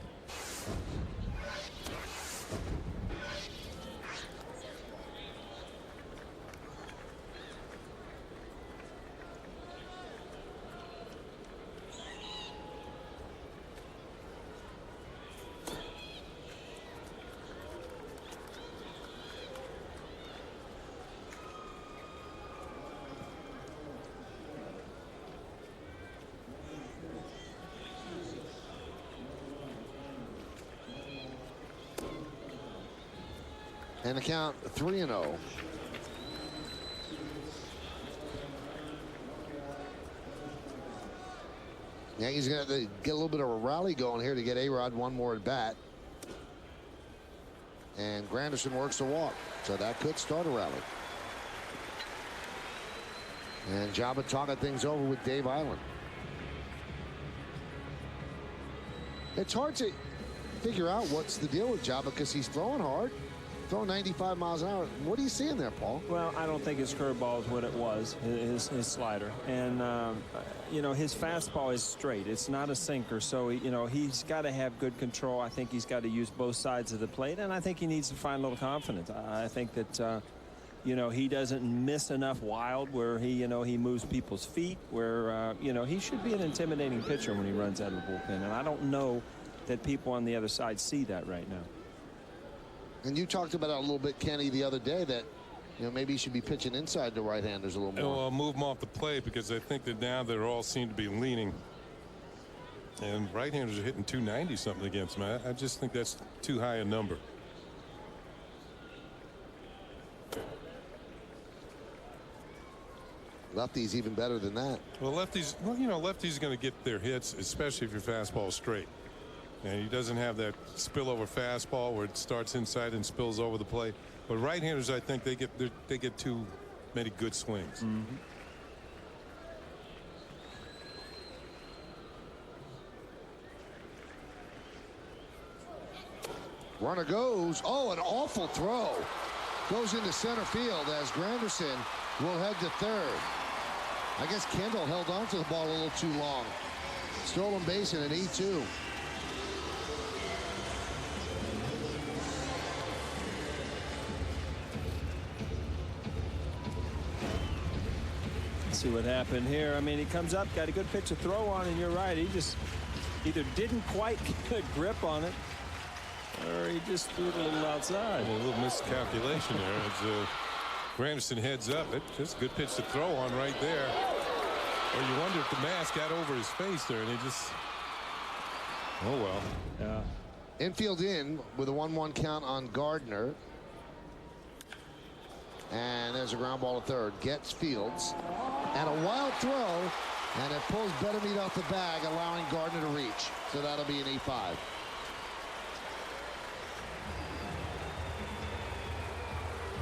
And the count 3-0. Yankees going to get a little bit of a rally going here to get A-Rod one more at bat. And Granderson works the walk, so that could start a rally. And Jabba talking things over with Dave Island. It's hard to figure out what's the deal with Jabba because he's throwing hard, throwing 95 miles an hour. What are you seeing there, Paul? Well, I don't think his curveball is what it was, his slider. And, you know, his fastball is straight. It's not a sinker. So, you know, he's got to have good control. I think he's got to use both sides of the plate. And I think he needs to find a little confidence. I think that, he doesn't miss enough wild where he moves people's feet, where he should be an intimidating pitcher when he runs out of the bullpen, and I don't know that people on the other side see that right now. And you talked about it a little bit, Kenny, the other day, that maybe he should be pitching inside the right-handers a little more. Well, I'll move them off the plate because I think that now they all seem to be leaning. And right-handers are hitting 290 something against them. I just think that's too high a number. Lefties even better than that. Well, lefties are going to get their hits, especially if your fastball is straight. And he doesn't have that spillover fastball where it starts inside and spills over the plate. But right-handers, I think they get too many good swings. Runner goes. Oh, an awful throw. Goes into center field as Granderson will head to third. I guess Kendall held on to the ball a little too long. Stolen base and an E2. See what happened here. I mean, he comes up, got a good pitch to throw on, and you're right. He just either didn't quite get a grip on it, or he just threw it a little outside. A little miscalculation there as Granderson heads up. It's just a good pitch to throw on right there. Or you wonder if the mask got over his face there, and he just, oh well. Yeah. Infield in with a 1-1 count on Gardner. And there's a ground ball to third. Gets Fields. And a wild throw. And it pulls Bettermead off the bag, allowing Gardner to reach. So that'll be an E5.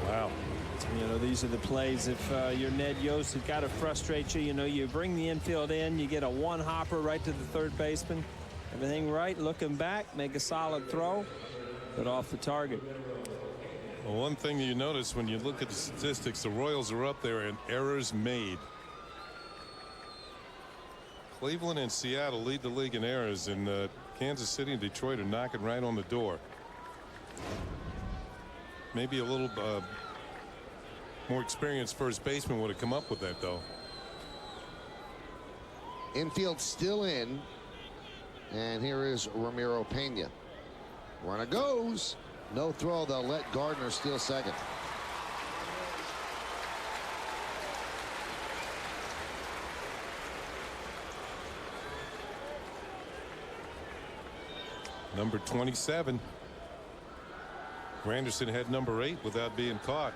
Wow. These are the plays. If you're Ned Yost, it's got to frustrate you. You bring the infield in, you get a one-hopper right to the third baseman. Everything right, looking back, make a solid throw, but off the target. Well, one thing you notice when you look at the statistics, the Royals are up there in errors made. Cleveland and Seattle lead the league in errors, and Kansas City and Detroit are knocking right on the door. Maybe a little more experienced first baseman would have come up with that, though. Infield still in. And here is Ramiro Pena. Runner goes. No throw. They'll let Gardner steal second. Number 27. Granderson had number 8 without being caught.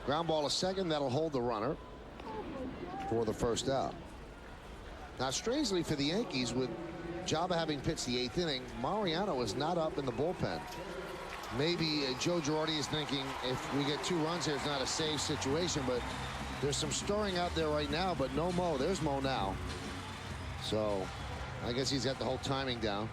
Ground ball to second. That'll hold the runner for the first out. Now, strangely for the Yankees, with Java having pitched the 8th inning, Mariano is not up in the bullpen. Maybe Joe Girardi is thinking if we get 2 runs here, it's not a safe situation, but there's some stirring out there right now, but no Mo. There's Mo now. So I guess he's got the whole timing down.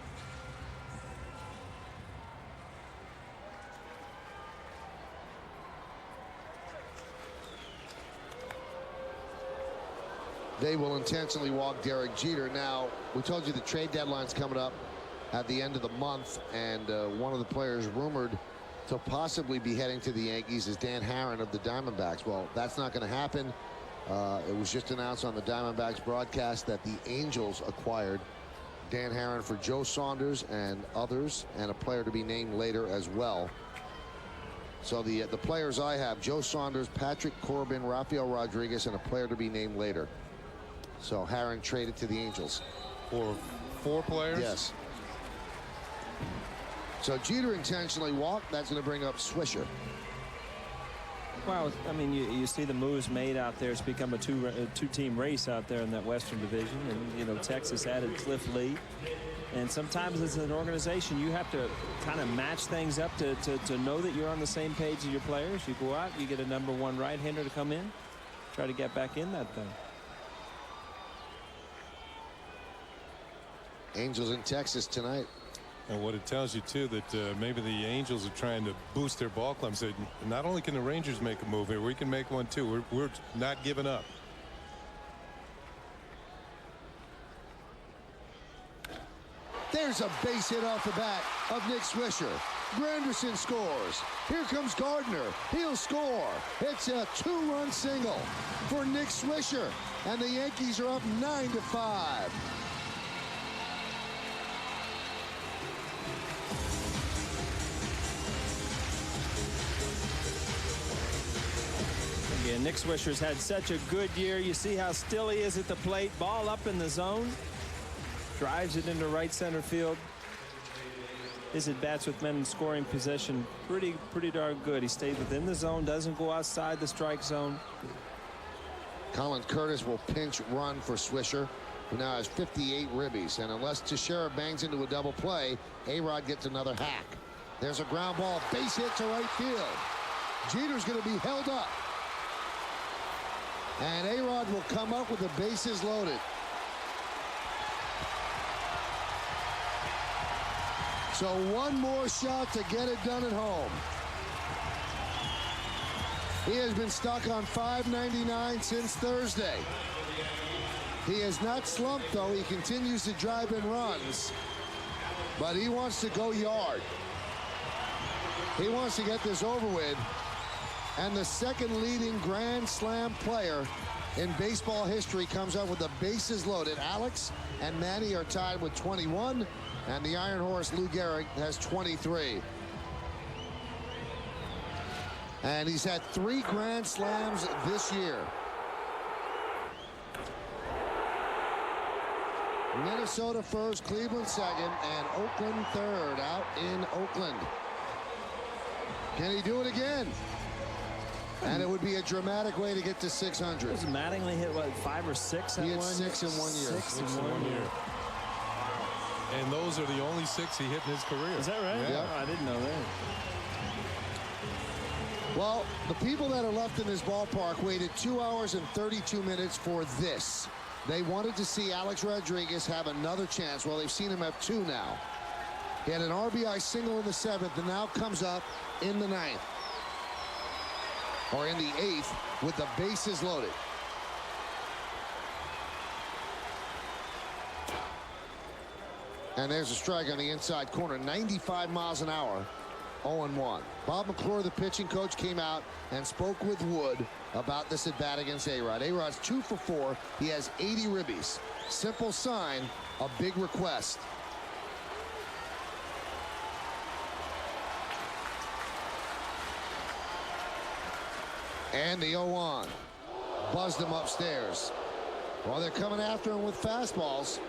They will intentionally walk Derek Jeter. Now, we told you the trade deadline's coming up at the end of the month, and one of the players rumored to possibly be heading to the Yankees is Dan Harron of the Diamondbacks. Well, that's not going to happen. It was just announced on the Diamondbacks broadcast that the Angels acquired Dan Harron for Joe Saunders and others, and a player to be named later as well. So the players I have: Joe Saunders, Patrick Corbin, Rafael Rodriguez, and a player to be named later. So Harron traded to the Angels. For 4 players? Yes. So Jeter intentionally walked. That's going to bring up Swisher. Well, I mean, you see the moves made out there. It's become a two-team race out there in that Western Division. And, you know, Texas added Cliff Lee. And sometimes as an organization, you have to kind of match things up to know that you're on the same page as your players. You go out, you get a #1 right-hander to come in, try to get back in that thing. Angels in Texas tonight. And what it tells you, too, that maybe the Angels are trying to boost their ball club. So not only can the Rangers make a move here, we can make one, too. We're not giving up. There's a base hit off the bat of Nick Swisher. Granderson scores. Here comes Gardner. He'll score. It's a 2-run single for Nick Swisher. And the Yankees are up 9-5. Again, Nick Swisher's had such a good year. You see how still he is at the plate. Ball up in the zone. Drives it into right center field. His at-bats with men in scoring possession pretty darn good. He stays within the zone, doesn't go outside the strike zone. Colin Curtis will pinch run for Swisher, who now has 58 ribbies. And unless Teixeira bangs into a double play, A-Rod gets another hack. There's a ground ball, base hit to right field. Jeter's going to be held up. And A-Rod will come up with the bases loaded. So one more shot to get it done at home. He has been stuck on .599 since Thursday. He has not slumped, though. He continues to drive in runs. But he wants to go yard. He wants to get this over with. And the second leading Grand Slam player in baseball history comes up with the bases loaded. Alex and Manny are tied with 21. And the Iron Horse, Lou Gehrig, has 23. And he's had 3 Grand Slams this year. Minnesota first, Cleveland second, and Oakland third out in Oakland. Can he do it again? And it would be a dramatic way to get to 600. Was Mattingly hit, what, 5 or 6? He had 6 in 1 year. 6 in 1 year. And those are the only 6 he hit in his career. Is that right? Yeah. Oh, I didn't know that. Well, the people that are left in this ballpark waited 2 hours and 32 minutes for this. They wanted to see Alex Rodriguez have another chance. Well, they've seen him have 2 now. He had an RBI single in the 7th and now comes up in the 9th. Or in the 8th with the bases loaded. And there's a strike on the inside corner, 95 miles an hour, 0-1. Bob McClure, the pitching coach, came out and spoke with Wood about this at bat against A-Rod. A-Rod's 2 for 4. He has 80 ribbies. Simple sign, a big request. And the 0-1. Buzzed him upstairs. Well, they're coming after him with fastballs.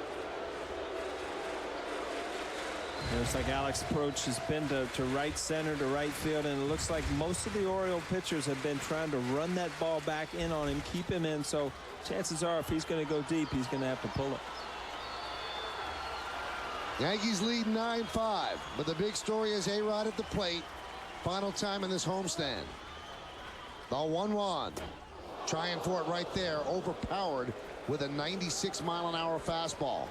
Looks like Alex's approach has been to right center, to right field, and it looks like most of the Oriole pitchers have been trying to run that ball back in on him, keep him in, so chances are if he's going to go deep, he's going to have to pull it. Yankees lead 9-5, but the big story is A-Rod at the plate. Final time in this homestand. The 1-1. Trying for it right there, overpowered with a 96-mile-an-hour fastball.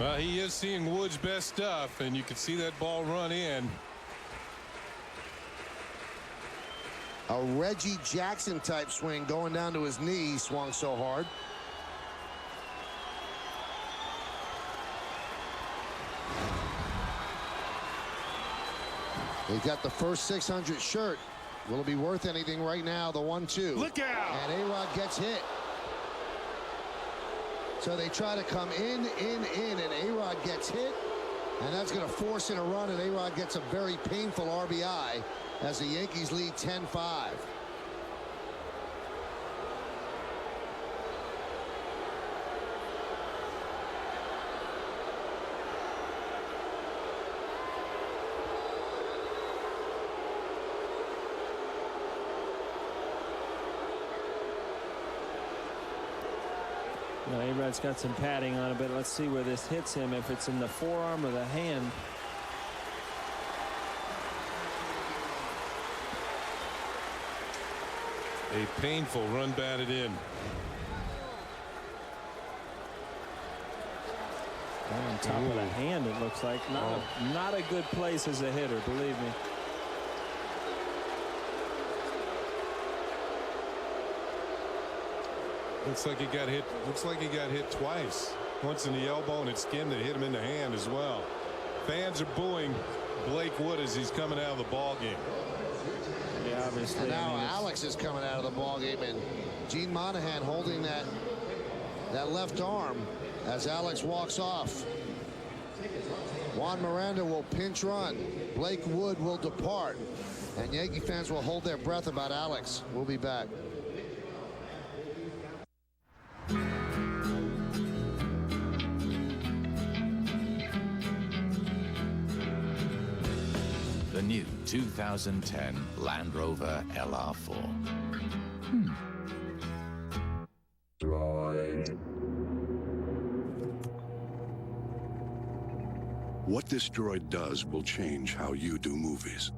Well, he is seeing Wood's best stuff, and you can see that ball run in. A Reggie Jackson type swing going down to his knee. He swung so hard. He got the first 600 shirt. Will it be worth anything right now? The 1-2. Look out! And A-Rod gets hit. So they try to come in, and A-Rod gets hit. And that's going to force in a run, and A-Rod gets a very painful RBI as the Yankees lead 10-5. A-Rod's got some padding on it, but let's see where this hits him, if it's in the forearm or the hand. A painful run batted in. On top of the hand, it looks like. Not a good place as a hitter, believe me. Looks like he got hit. Looks like he got hit twice. Once in the elbow, and it skinned and hit him in the hand as well. Fans are booing Blake Wood as he's coming out of the ball game. Yeah, obviously. And now Alex is coming out of the ball game, and Gene Monahan holding that left arm as Alex walks off. Juan Miranda will pinch run. Blake Wood will depart, and Yankee fans will hold their breath about Alex. We'll be back. The new 2010 Land Rover LR4. What this droid does will change how you do movies.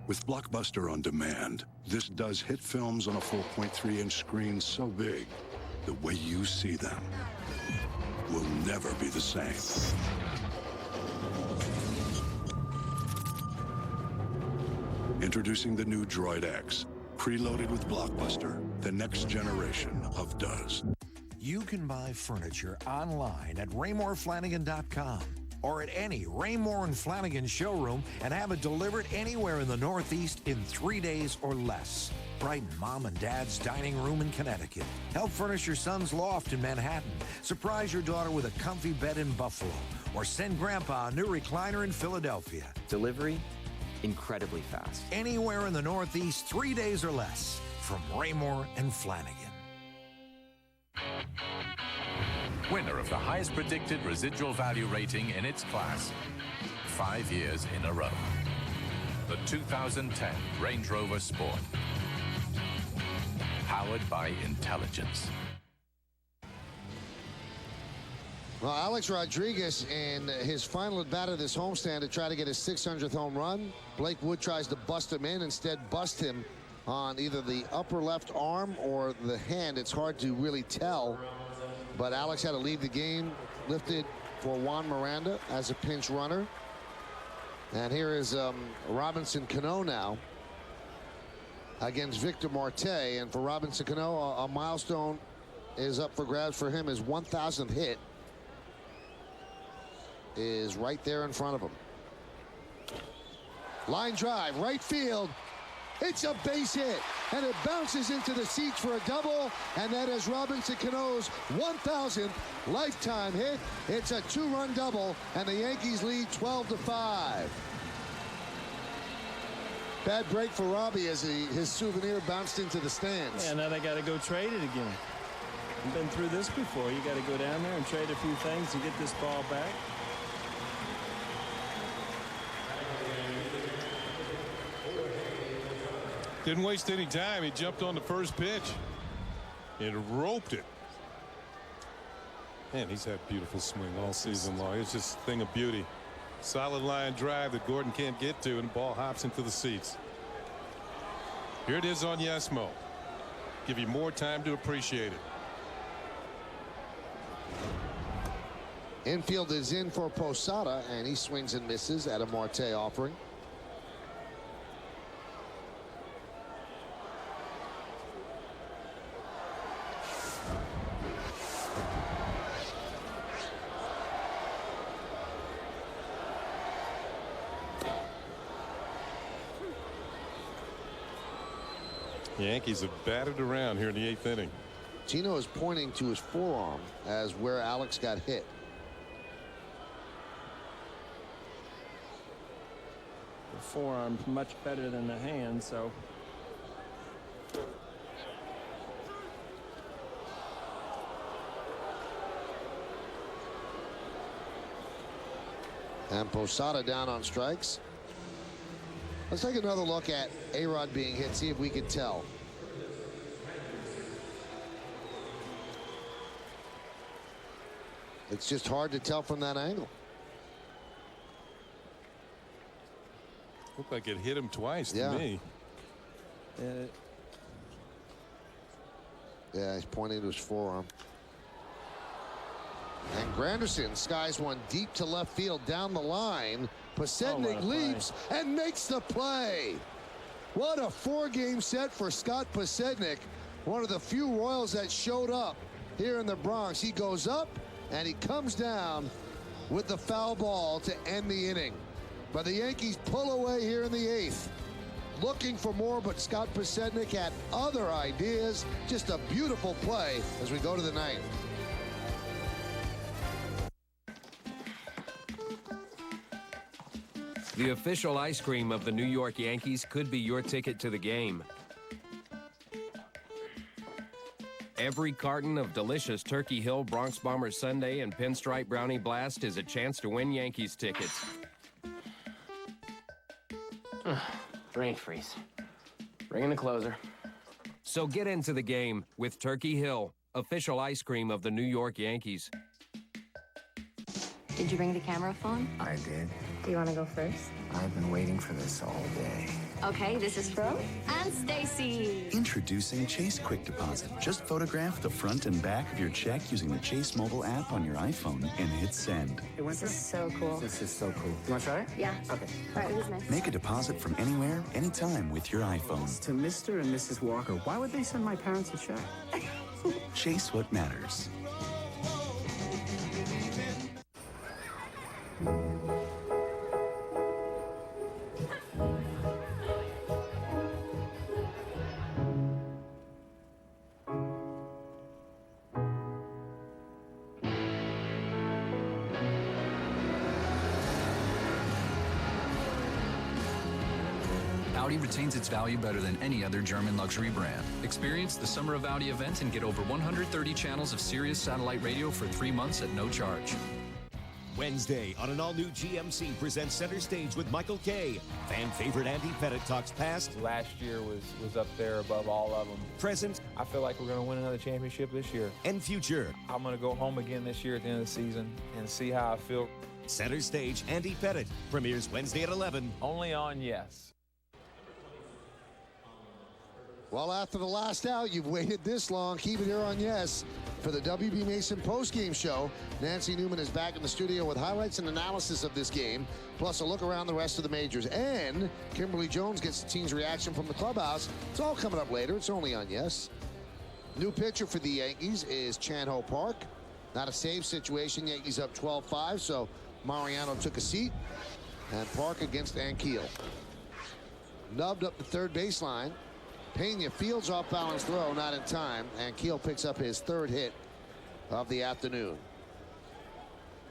With Blockbuster On Demand, this does hit films on a 4.3-inch screen so big, the way you see them will never be the same. Introducing the new Droid X, preloaded with Blockbuster, the next generation of does. You can buy furniture online at RaymoreFlanagan.com or at any Raymore and Flanagan showroom and have it delivered anywhere in the Northeast in 3 days or less. Brighten Mom and Dad's dining room in Connecticut. Help furnish your son's loft in Manhattan. Surprise your daughter with a comfy bed in Buffalo. Or send Grandpa a new recliner in Philadelphia. Delivery, incredibly fast. Anywhere in the Northeast, 3 days or less. From Raymore and Flanagan. Winner of the highest predicted residual value rating in its class, 5 years in a row. The 2010 Range Rover Sport. Powered by intelligence. Well, Alex Rodriguez in his final at bat of this homestand to try to get his 600th home run. Blake Wood tries to bust him in, instead bust him on either the upper left arm or the hand. It's hard to really tell, but Alex had to leave the game, lifted for Juan Miranda as a pinch runner. And here is Robinson Cano now against Victor Marte. And for Robinson Cano, a milestone is up for grabs for him. His 1,000th hit is right there in front of him. Line drive, right field. It's a base hit, and it bounces into the seats for a double, and that is Robinson Cano's 1,000th lifetime hit. It's a 2-run double, and the Yankees lead 12-5. Bad break for Robbie as his souvenir bounced into the stands. Yeah, now they got to go trade it again. I've been through this before. You got to go down there and trade a few things to get this ball back. Didn't waste any time. He jumped on the first pitch and roped it. Man, he's had beautiful swing all season long. It's just a thing of beauty. Solid line drive that Gordon can't get to, and the ball hops into the seats. Here it is on Yesmo. Give you more time to appreciate it. Infield is in for Posada, and he swings and misses at a Marte offering. The Yankees have batted around here in the 8th inning. Gino is pointing to his forearm as where Alex got hit. The forearm's much better than the hand, so. And Posada down on strikes. Let's take another look at A-Rod being hit, see if we can tell. It's just hard to tell from that angle. Looked like it hit him twice to me. Yeah, he's pointing to his forearm. And Granderson skies one deep to left field down the line. Pasednik leaps and makes the play. What a 4-game set for Scott Pasednik. One of the few Royals that showed up here in the Bronx. He goes up and he comes down with the foul ball to end the inning. But the Yankees pull away here in the 8th. Looking for more, but Scott Pasednik had other ideas. Just a beautiful play as we go to the 9th. The official ice cream of the New York Yankees could be your ticket to the game. Every carton of delicious Turkey Hill Bronx Bombers Sundae and Pinstripe Brownie Blast is a chance to win Yankees tickets. Brain freeze. Bring in the closer. So get into the game with Turkey Hill, official ice cream of the New York Yankees. Did you bring the camera phone? I did. Do you want to go first? I've been waiting for this all day. Okay, this is Fro and Stacy. Introducing Chase Quick Deposit. Just photograph the front and back of your check using the Chase mobile app on your iPhone and hit send. This is so cool. This is so cool. You want to try it? Yeah. Okay. All right, who's next? Make a deposit from anywhere, anytime with your iPhone. To Mr. and Mrs. Walker, why would they send my parents a check? Chase what matters. Audi retains its value better than any other German luxury brand. Experience the Summer of Audi event and get over 130 channels of Sirius satellite radio for 3 months at no charge. Wednesday on an all-new GMC presents Center Stage with Michael Kay. Fan favorite Andy Pettit talks past. Last year was up there above all of them. Present. I feel like we're going to win another championship this year. And future. I'm going to go home again this year at the end of the season and see how I feel. Center Stage, Andy Pettit. Premieres Wednesday at 11. Only on Yes. Well, after the last out, you've waited this long. Keep it here on Yes for the WB Mason postgame show. Nancy Newman is back in the studio with highlights and analysis of this game, plus a look around the rest of the majors. And Kimberly Jones gets the team's reaction from the clubhouse. It's all coming up later. It's only on Yes. New pitcher for the Yankees is Chan-Ho Park. Not a save situation. Yankees up 12-5, so Mariano took a seat. And Park against Ankiel. Nubbed up the third baseline. Pena fields off balance throw, not in time, and Keel picks up his 3rd hit of the afternoon.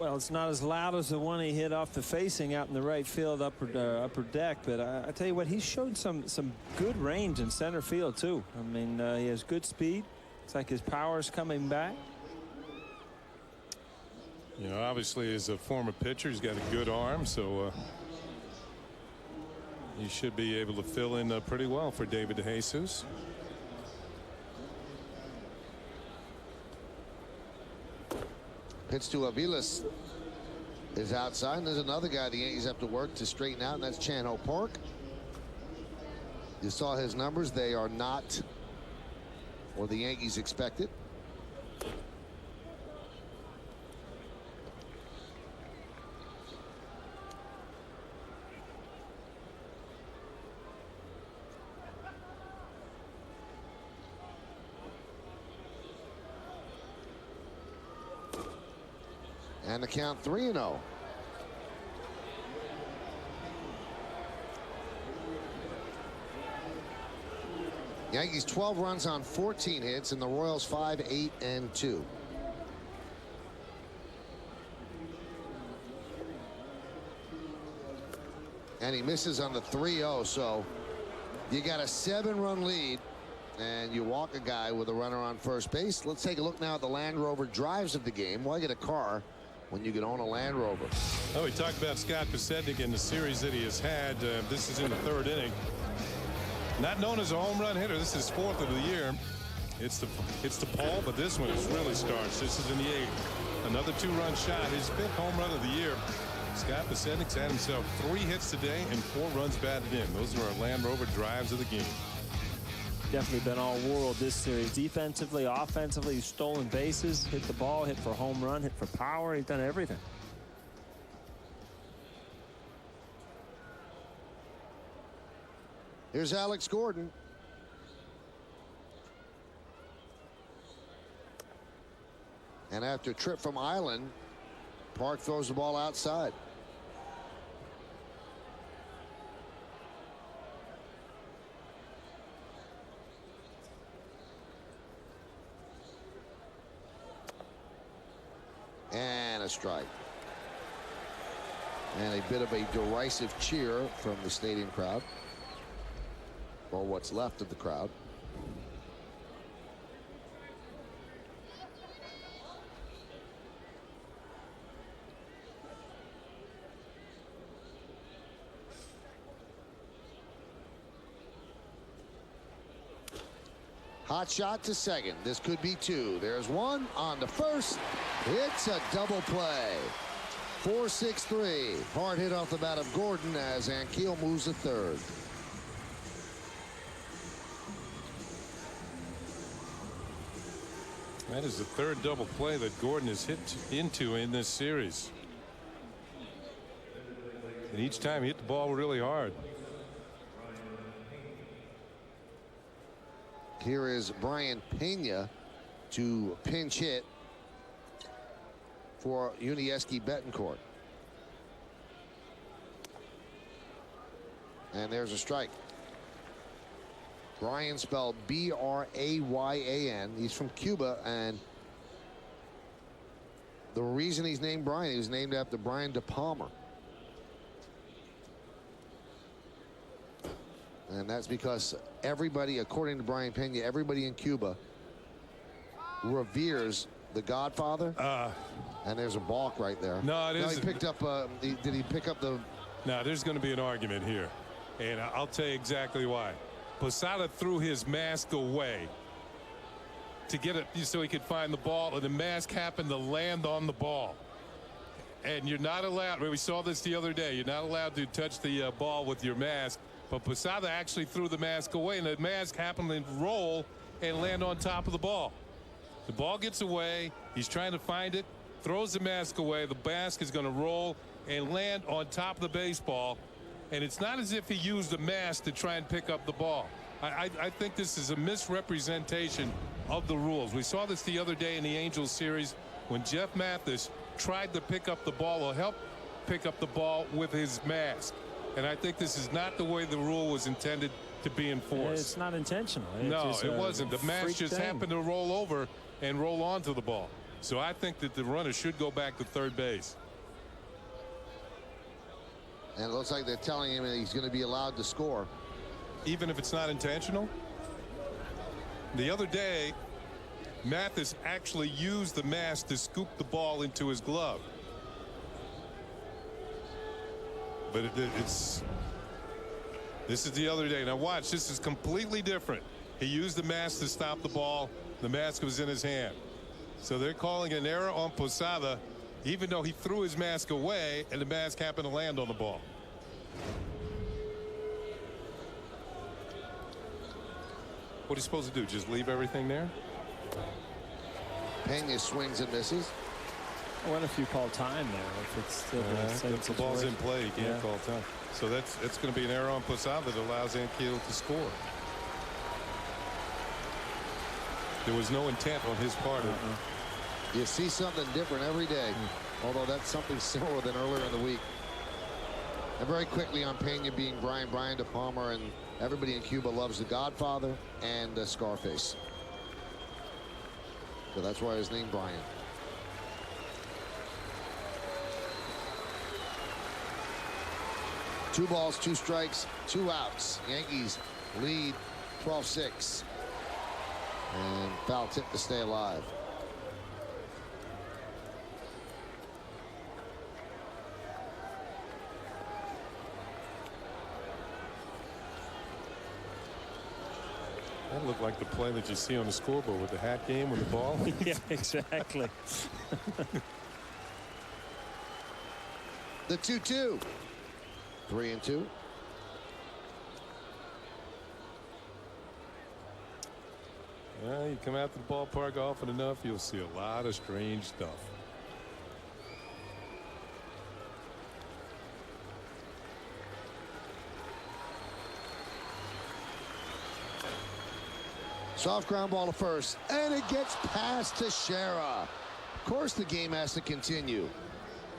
Well, it's not as loud as the one he hit off the facing out in the right field upper deck, but I tell you what, he showed some good range in center field too. I mean, he has good speed. It's like his power's coming back. You know, obviously as a former pitcher, he's got a good arm, so he should be able to fill in pretty well for David DeJesus. Pitch to Aviles is outside, and there's another guy the Yankees have to work to straighten out, and that's Chan-Ho Park. You saw his numbers. They are not what the Yankees expected. And the count 3-0. Yankees 12 runs on 14 hits, and the Royals 5, 8, and 2. And he misses on the 3-0, so you got a 7-run lead. And you walk a guy with a runner on first base. Let's take a look now at the Land Rover drives of the game. Why get a car when you can own a Land Rover? Oh, we talked about Scott Pasednik in the series that he has had. This is in the 3rd inning. Not known as a home run hitter. This is 4th of the year. It's the Paul, but this one is really starts. This is in the 8th. Another 2-run shot, his 5th home run of the year. Scott Pasendik's had himself 3 hits today and 4 runs batted in. Those are our Land Rover drives of the game. Definitely been all world this series. Defensively, offensively, he's stolen bases, hit the ball, hit for home run, hit for power. He's done everything. Here's Alex Gordon. And after a trip from Island, Park throws the ball outside. And a strike. And a bit of a derisive cheer from the stadium crowd, or what's left of the crowd. Hot shot to second. This could be 2. There's 1 on the first. It's a double play. 4-6-3. Hard hit off the bat of Gordon as Yankees moves to third. That is the 3rd double play that Gordon has hit into in this series. And each time he hit the ball really hard. Here is Brian Pena to pinch hit for Yuniesky Betancourt. And there's a strike. Brian spelled B-R-A-Y-A-N. He's from Cuba, and the reason he's named Brian, he was named after Brian De Palma. And that's because everybody, according to Brian Pena, everybody in Cuba reveres the Godfather. And there's a balk right there. No, it isn't. He picked up, did he pick up the... No, there's going to be an argument here. And I'll tell you exactly why. Posada threw his mask away to get it so he could find the ball, and the mask happened to land on the ball. And you're not allowed, we saw this the other day, you're not allowed to touch the ball with your mask. But Posada actually threw the mask away, and the mask happened to roll and land on top of the ball. The ball gets away. He's trying to find it, throws the mask away. The mask is going to roll and land on top of the baseball. And it's not as if he used the mask to try and pick up the ball. I think this is a misrepresentation of the rules. We saw this the other day in the Angels series when Jeff Mathis tried to pick up the ball or help pick up the ball with his mask. And I think this is not the way the rule was intended to be enforced. It's not intentional. No, it wasn't. The mask just happened to roll over and roll onto the ball. So I think that the runner should go back to third base. And it looks like they're telling him that he's going to be allowed to score. Even if it's not intentional? The other day, Mathis actually used the mask to scoop the ball into his glove. But this is the other day. Now watch, this is completely different. He used the mask to stop the ball. The mask was in his hand. So they're calling an error on Posada, even though he threw his mask away and the mask happened to land on the ball. What are you supposed to do? Just leave everything there? Pena swings and misses. I wonder if you call time there. If it's still if the ball's in play, you can't call time. So that's going to be an error on Posada that allows Yankees to score. There was no intent on his part. You see something different every day, although that's something similar than earlier in the week. And very quickly on Pena being Brian De Palma, and everybody in Cuba loves the Godfather and Scarface. So that's why his name Brian. Two balls, 2 strikes, 2 outs. Yankees lead 12-6. And foul tip to stay alive. That looked like the play that you see on the scoreboard with the hat game with the ball. Yeah, exactly. The 2-2. 3-2. You come out to the ballpark often enough, you'll see a lot of strange stuff. Soft ground ball to first, and it gets past Teixeira. Of course, the game has to continue.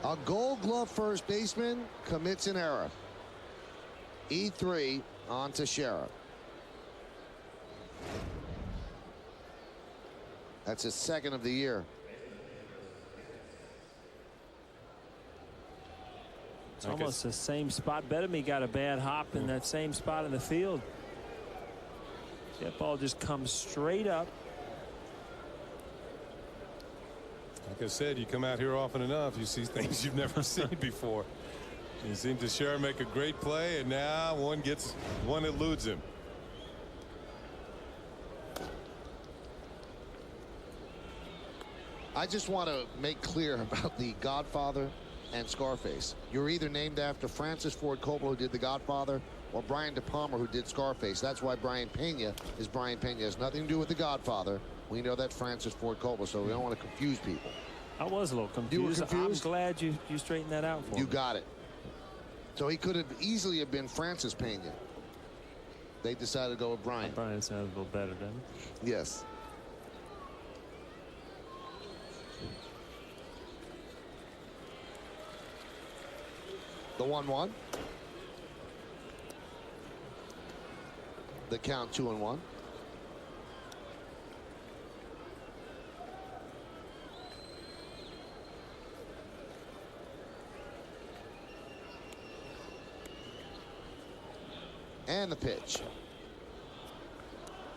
A Gold Glove first baseman commits an error. E3 on Teixeira. That's his second of the year. It's almost the same spot. Bettamy got a bad hop in that same spot in the field. That ball just comes straight up. Like I said, you come out here often enough, you see things you've never seen before. You seen Teixeira make a great play, and now one eludes him. I just want to make clear about the Godfather and Scarface. You're either named after Francis Ford Coppola, who did The Godfather, or Brian De Palma, who did Scarface. That's why Brian Pena is Brian Pena. It has nothing to do with The Godfather. We know that Francis Ford Coppola, so we don't want to confuse people. I was a little confused. You were confused? I'm glad you straightened that out for me. You got it. So he could have easily have been Francis Pena. They decided to go with Brian. Brian sounds a little better, doesn't it? Yes. The 1-1. The count 2-1. And the pitch.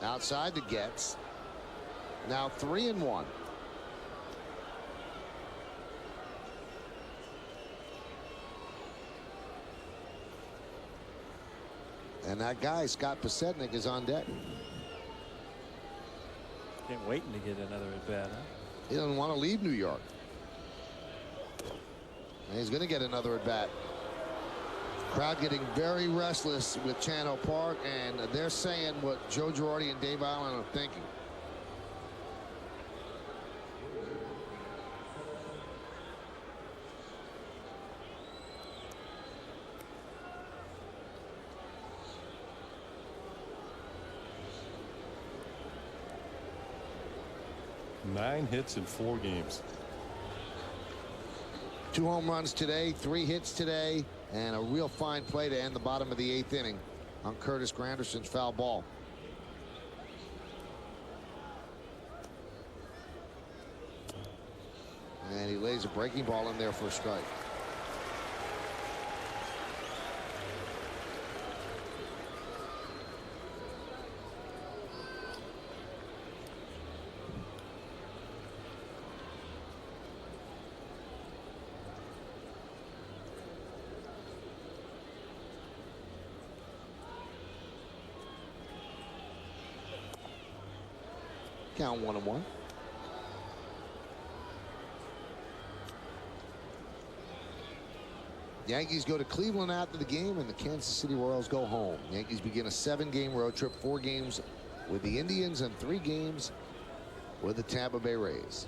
Outside to Getz. Now 3-1. And that guy, Scott Pasetnik, is on deck. Can't waiting to get another at bat, huh? He doesn't want to leave New York. And he's going to get another at bat. Crowd getting very restless with Channel Park, and they're saying what Joe Girardi and Dave Allen are thinking. Nine hits in 4 games. 2 home runs today, 3 hits today, and a real fine play to end the bottom of the 8th inning on Curtis Granderson's foul ball. And he lays a breaking ball in there for a strike. Count 1-1. Yankees go to Cleveland after the game, and the Kansas City Royals go home. Yankees begin a 7-game road trip, 4 games with the Indians and 3 games with the Tampa Bay Rays.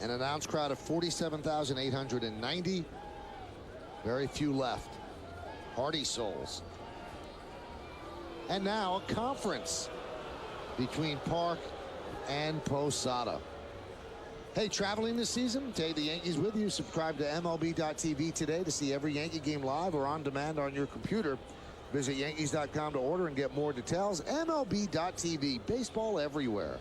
An announced crowd of 47,890. Very few left. Hardy souls. And now a conference between Park and Posada. Hey, traveling this season? Take the Yankees with you. Subscribe to MLB.tv today to see every Yankee game live or on demand on your computer. Visit Yankees.com to order and get more details. MLB.tv. Baseball everywhere.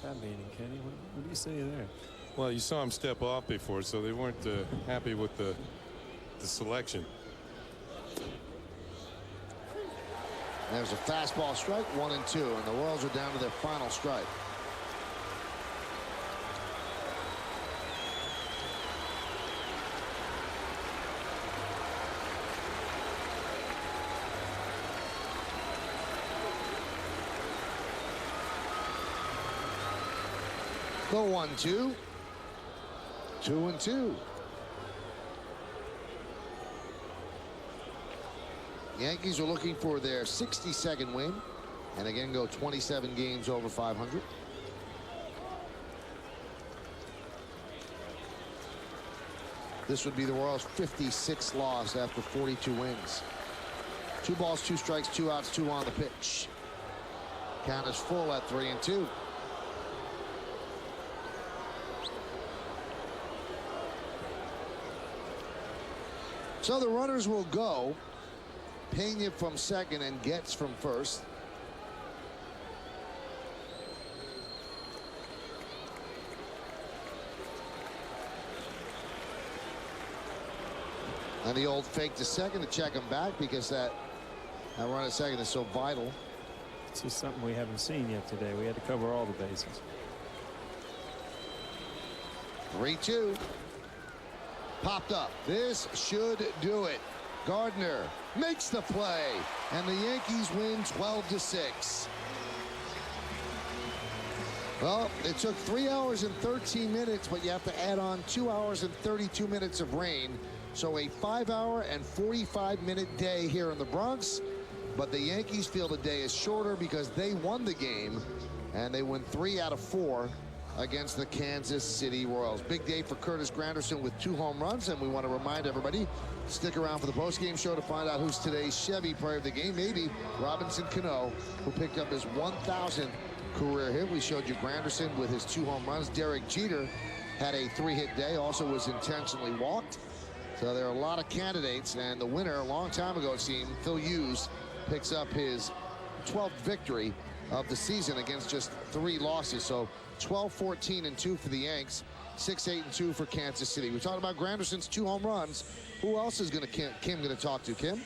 That meaning, Kenny? What do you say there? Well, you saw him step off before, so they weren't happy with the selection. There's a fastball strike, 1-2, and the Royals are down to their final strike. The 1-2, 2-2. Yankees are looking for their 62nd win, and again go 27 games over 500. This would be the Royals' 56th loss after 42 wins. 2 balls, 2 strikes, 2 outs, 2 on the pitch. Count is full at 3-2. So the runners will go. Pena from second and Getz from first. And the old fake to second to check him back because that run at second is so vital. This is something we haven't seen yet today. We had to cover all the bases. 3-2. Popped up. This should do it. Gardner makes the play, and the Yankees win 12-6. Well, it took 3 hours and 13 minutes, but you have to add on 2 hours and 32 minutes of rain. So a 5-hour and 45-minute day here in the Bronx. But the Yankees feel the day is shorter because they won the game, and they win 3 out of 4 against the Kansas City Royals. Big day for Curtis Granderson with 2 home runs, and we want to remind everybody, stick around for the postgame show to find out who's today's Chevy player of the game. Maybe Robinson Cano, who picked up his 1,000th career hit. We showed you Granderson with his 2 home runs. Derek Jeter had a 3-hit day, also was intentionally walked. So there are a lot of candidates, and the winner a long time ago, it seemed, Phil Hughes, picks up his 12th victory of the season against just 3 losses. So 12-14-2 for the Yanks, 6-8-2 for Kansas City. We talked about Granderson's 2 home runs. Who else is Kim going to talk to? Kim?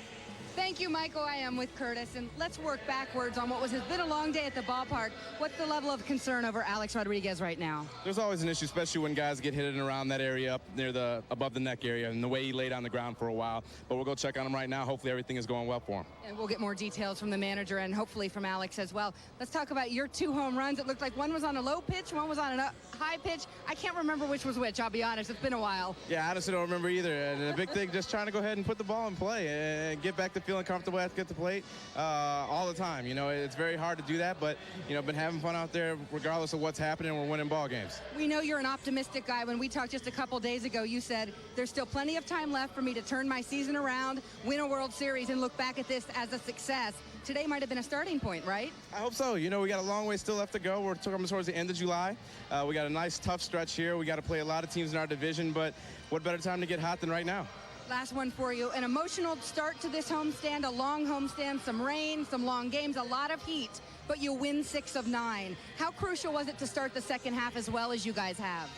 Thank you, Michael. I am with Curtis, and let's work backwards on what has been a long day at the ballpark. What's the level of concern over Alex Rodriguez right now? There's always an issue, especially when guys get hit in around that area up near the above the neck area and the way he laid on the ground for a while. But we'll go check on him right now. Hopefully everything is going well for him. And we'll get more details from the manager and hopefully from Alex as well. Let's talk about your 2 home runs. It looked like one was on a low pitch, one was on a high pitch. I can't remember which was which, I'll be honest. It's been a while. Yeah, I honestly don't remember either. And the big thing, just trying to go ahead and put the ball in play and get back to feeling comfortable at the plate all the time. You know, it's very hard to do that, but, you know, been having fun out there regardless of what's happening. We're winning ball games. We know you're an optimistic guy. When we talked just a couple days ago, you said there's still plenty of time left for me to turn my season around, win a World Series, and look back at this as a success. Today might have been a starting point, right? I hope so. You know, we got a long way still left to go. We're coming towards the end of July. We got a nice, tough stretch here. We got to play a lot of teams in our division, but what better time to get hot than right now? Last one for you. An emotional start to this homestand, a long homestand, some rain, some long games, a lot of heat, but you win 6 of 9. How crucial was it to start the second half as well as you guys have?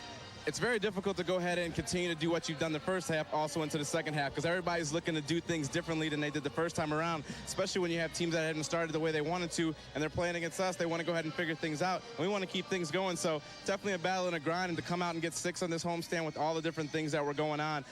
It's very difficult to go ahead and continue to do what you've done the first half also into the second half because everybody's looking to do things differently than they did the first time around, especially when you have teams that hadn't started the way they wanted to and they're playing against us. They want to go ahead and figure things out, and we want to keep things going. So definitely a battle and a grind, and to come out and get 6 on this homestand with all the different things that were going on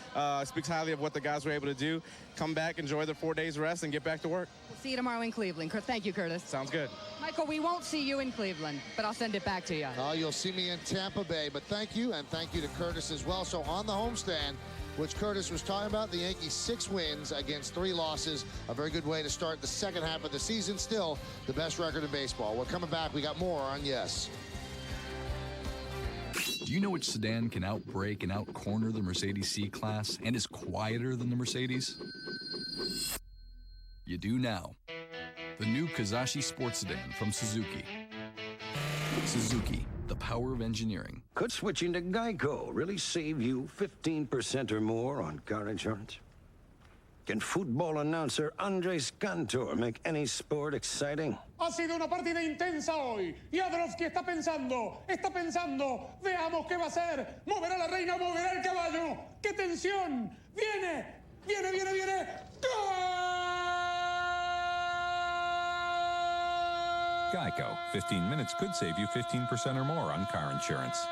speaks highly of what the guys were able to do. Come back, enjoy their 4 days rest, and get back to work. We'll see you tomorrow in Cleveland. Thank you, Curtis. Sounds good. Michael, we won't see you in Cleveland, but I'll send it back to you. You'll see me in Tampa Bay, but thank you, and thank you to Curtis as well. So on the homestand, which Curtis was talking about, the Yankees 6 wins against 3 losses. A very good way to start the second half of the season. Still the best record in baseball. We're coming back. We got more on Yes. Do you know which sedan can outbrake and outcorner the Mercedes C-Class and is quieter than the Mercedes? You do now. The new Kazashi Sports Sedan from Suzuki. Suzuki, the power of engineering. Could switching to Geico really save you 15% or more on car insurance? Can football announcer Andres Cantor make any sport exciting? Ha sido una partida intensa hoy. Jadrowski está pensando. Veamos qué va a hacer. Moverá la reina, moverá el caballo. ¡Qué tensión! Viene. ¡Gol! Geico. 15 minutes could save you 15% or more on car insurance.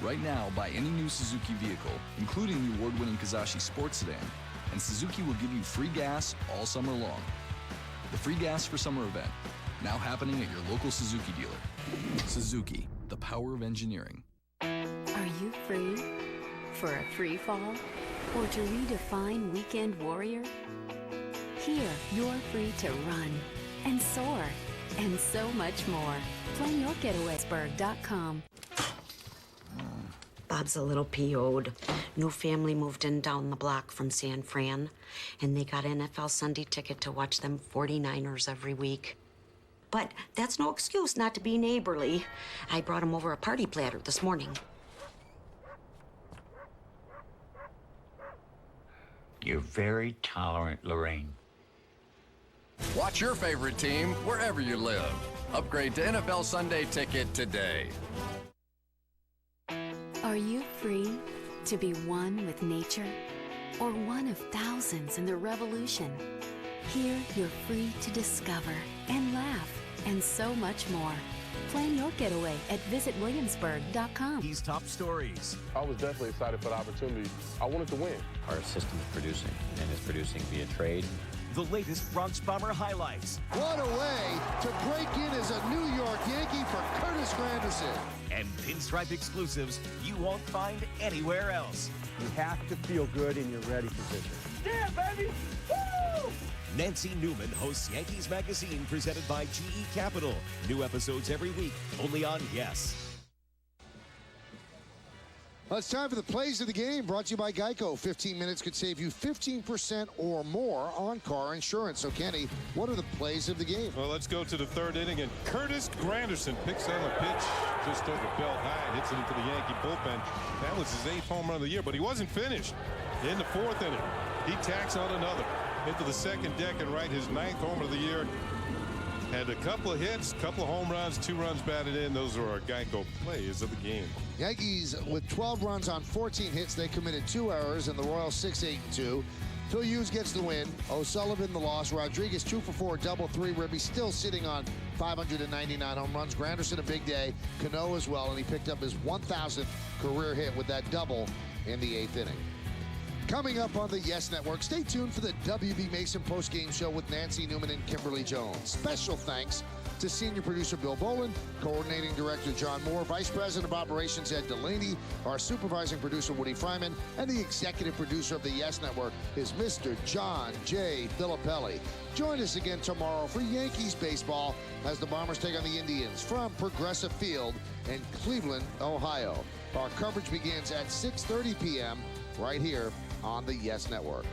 Right now, buy any new Suzuki vehicle, including the award-winning Kizashi Sports Sedan, and Suzuki will give you free gas all summer long. The Free Gas for Summer event, now happening at your local Suzuki dealer. Suzuki, the power of engineering. Are you free for a free fall or to redefine weekend warrior? Here, you're free to run and soar and so much more. Plan your getawaysburg.com. Bob's a little PO'd. New family moved in down the block from San Fran, and they got an NFL Sunday ticket to watch them 49ers every week. But that's no excuse not to be neighborly. I brought him over a party platter this morning. You're very tolerant, Lorraine. Watch your favorite team wherever you live. Upgrade to NFL Sunday Ticket today. Are you free to be one with nature or one of thousands in the revolution? Here, you're free to discover and laugh and so much more. Plan your getaway at visitwilliamsburg.com. These top stories. I was definitely excited for the opportunity. I wanted to win. Our system is producing, and is producing via trade. The latest Bronx Bomber highlights. What a way to break in as a New York Yankee for Curtis Granderson. And pinstripe exclusives you won't find anywhere else. You have to feel good in your ready position. Yeah, baby! Woo! Nancy Newman hosts Yankees Magazine presented by GE Capital. New episodes every week, only on Yes. Well, it's time for the plays of the game, brought to you by Geico. 15 minutes could save you 15% or more on car insurance. So, Kenny, what are the plays of the game? Well, let's go to the third inning, and Curtis Granderson picks on a pitch just over belt high, hits it into the Yankee bullpen. That was his 8th home run of the year, but he wasn't finished. In the 4th inning, he tacks on another into the second deck and right, his 9th home run of the year. Had a couple of hits, couple of home runs, 2 runs batted in. Those are our Geico plays of the game. Yankees with 12 runs on 14 hits. They committed 2 errors, and the Royals 6-8-2. Phil Hughes gets the win. O'Sullivan the loss. Rodriguez 2 for 4, double 3 ribby, still sitting on 599 home runs. Granderson a big day. Cano as well, and he picked up his 1,000th career hit with that double in the 8th inning. Coming up on the Yes Network, stay tuned for the WB Mason postgame show with Nancy Newman and Kimberly Jones. Special thanks to senior producer Bill Boland, coordinating director John Moore, vice president of operations Ed Delaney, our supervising producer Woody Fryman, and the executive producer of the Yes Network is Mr. John J. Filippelli. Join us again tomorrow for Yankees baseball as the Bombers take on the Indians from Progressive Field in Cleveland, Ohio. Our coverage begins at 6:30 p.m. right here on the Yes Network.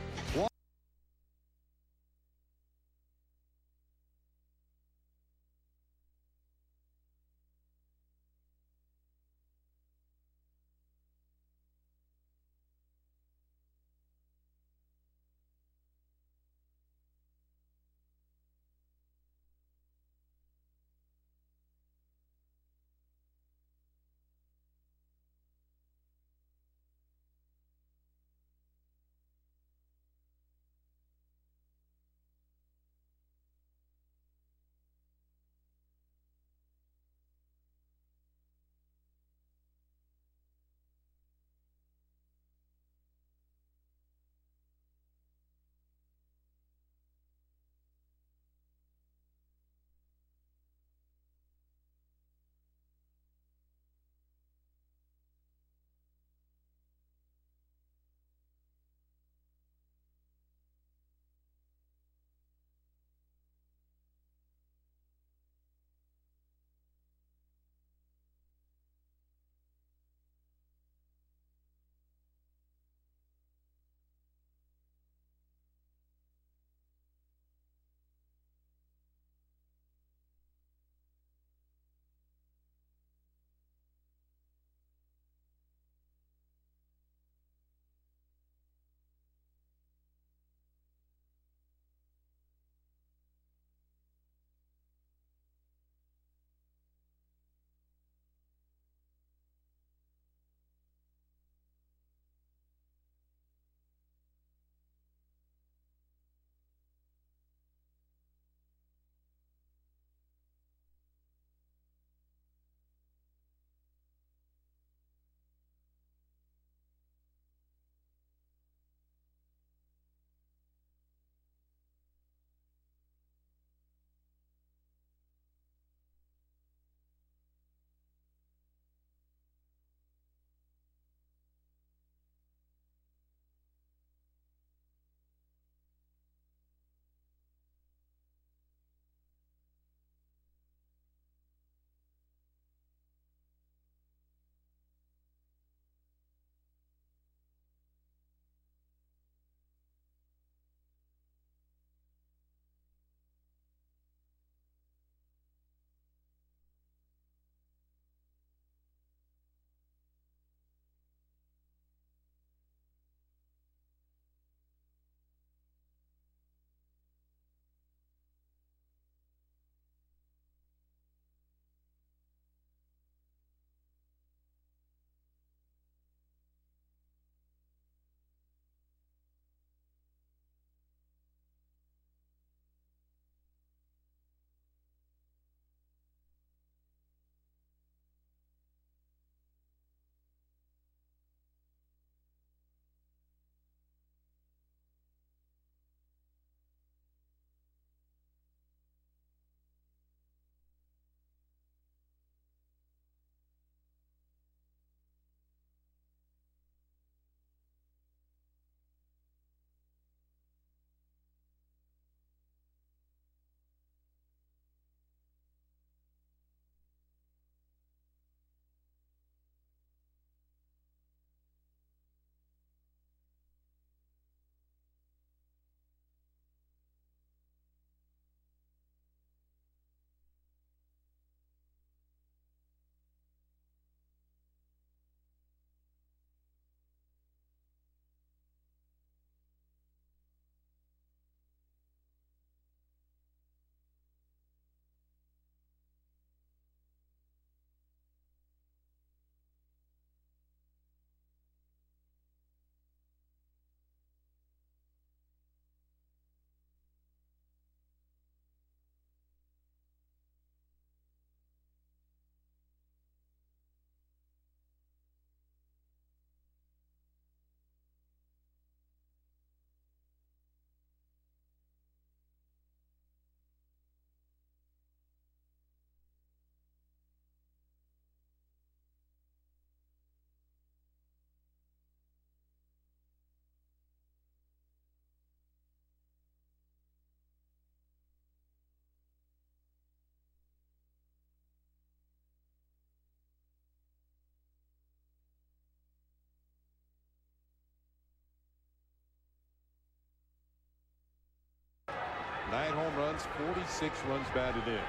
9 home runs, 46 runs batted in.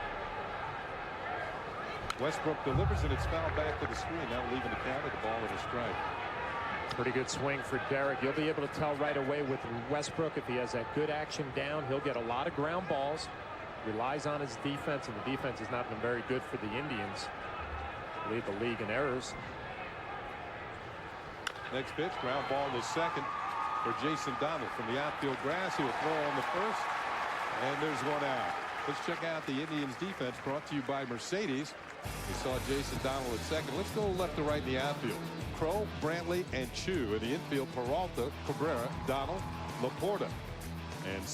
Westbrook delivers, and it's fouled back to the screen. Now leaving the count at the ball at a strike. Pretty good swing for Derek. You'll be able to tell right away with Westbrook if he has that good action down. He'll get a lot of ground balls. Relies on his defense, and the defense has not been very good for the Indians. Lead the league in errors. Next pitch, ground ball to second for Jason Donald from the outfield grass. He will throw on the first, and there's one out. Let's check out the Indians defense, brought to you by Mercedes. We saw Jason Donald at second. Let's go left to right in the outfield. Crow, Brantley, and Chu. In the infield, Peralta, Cabrera, Donald, Laporta, and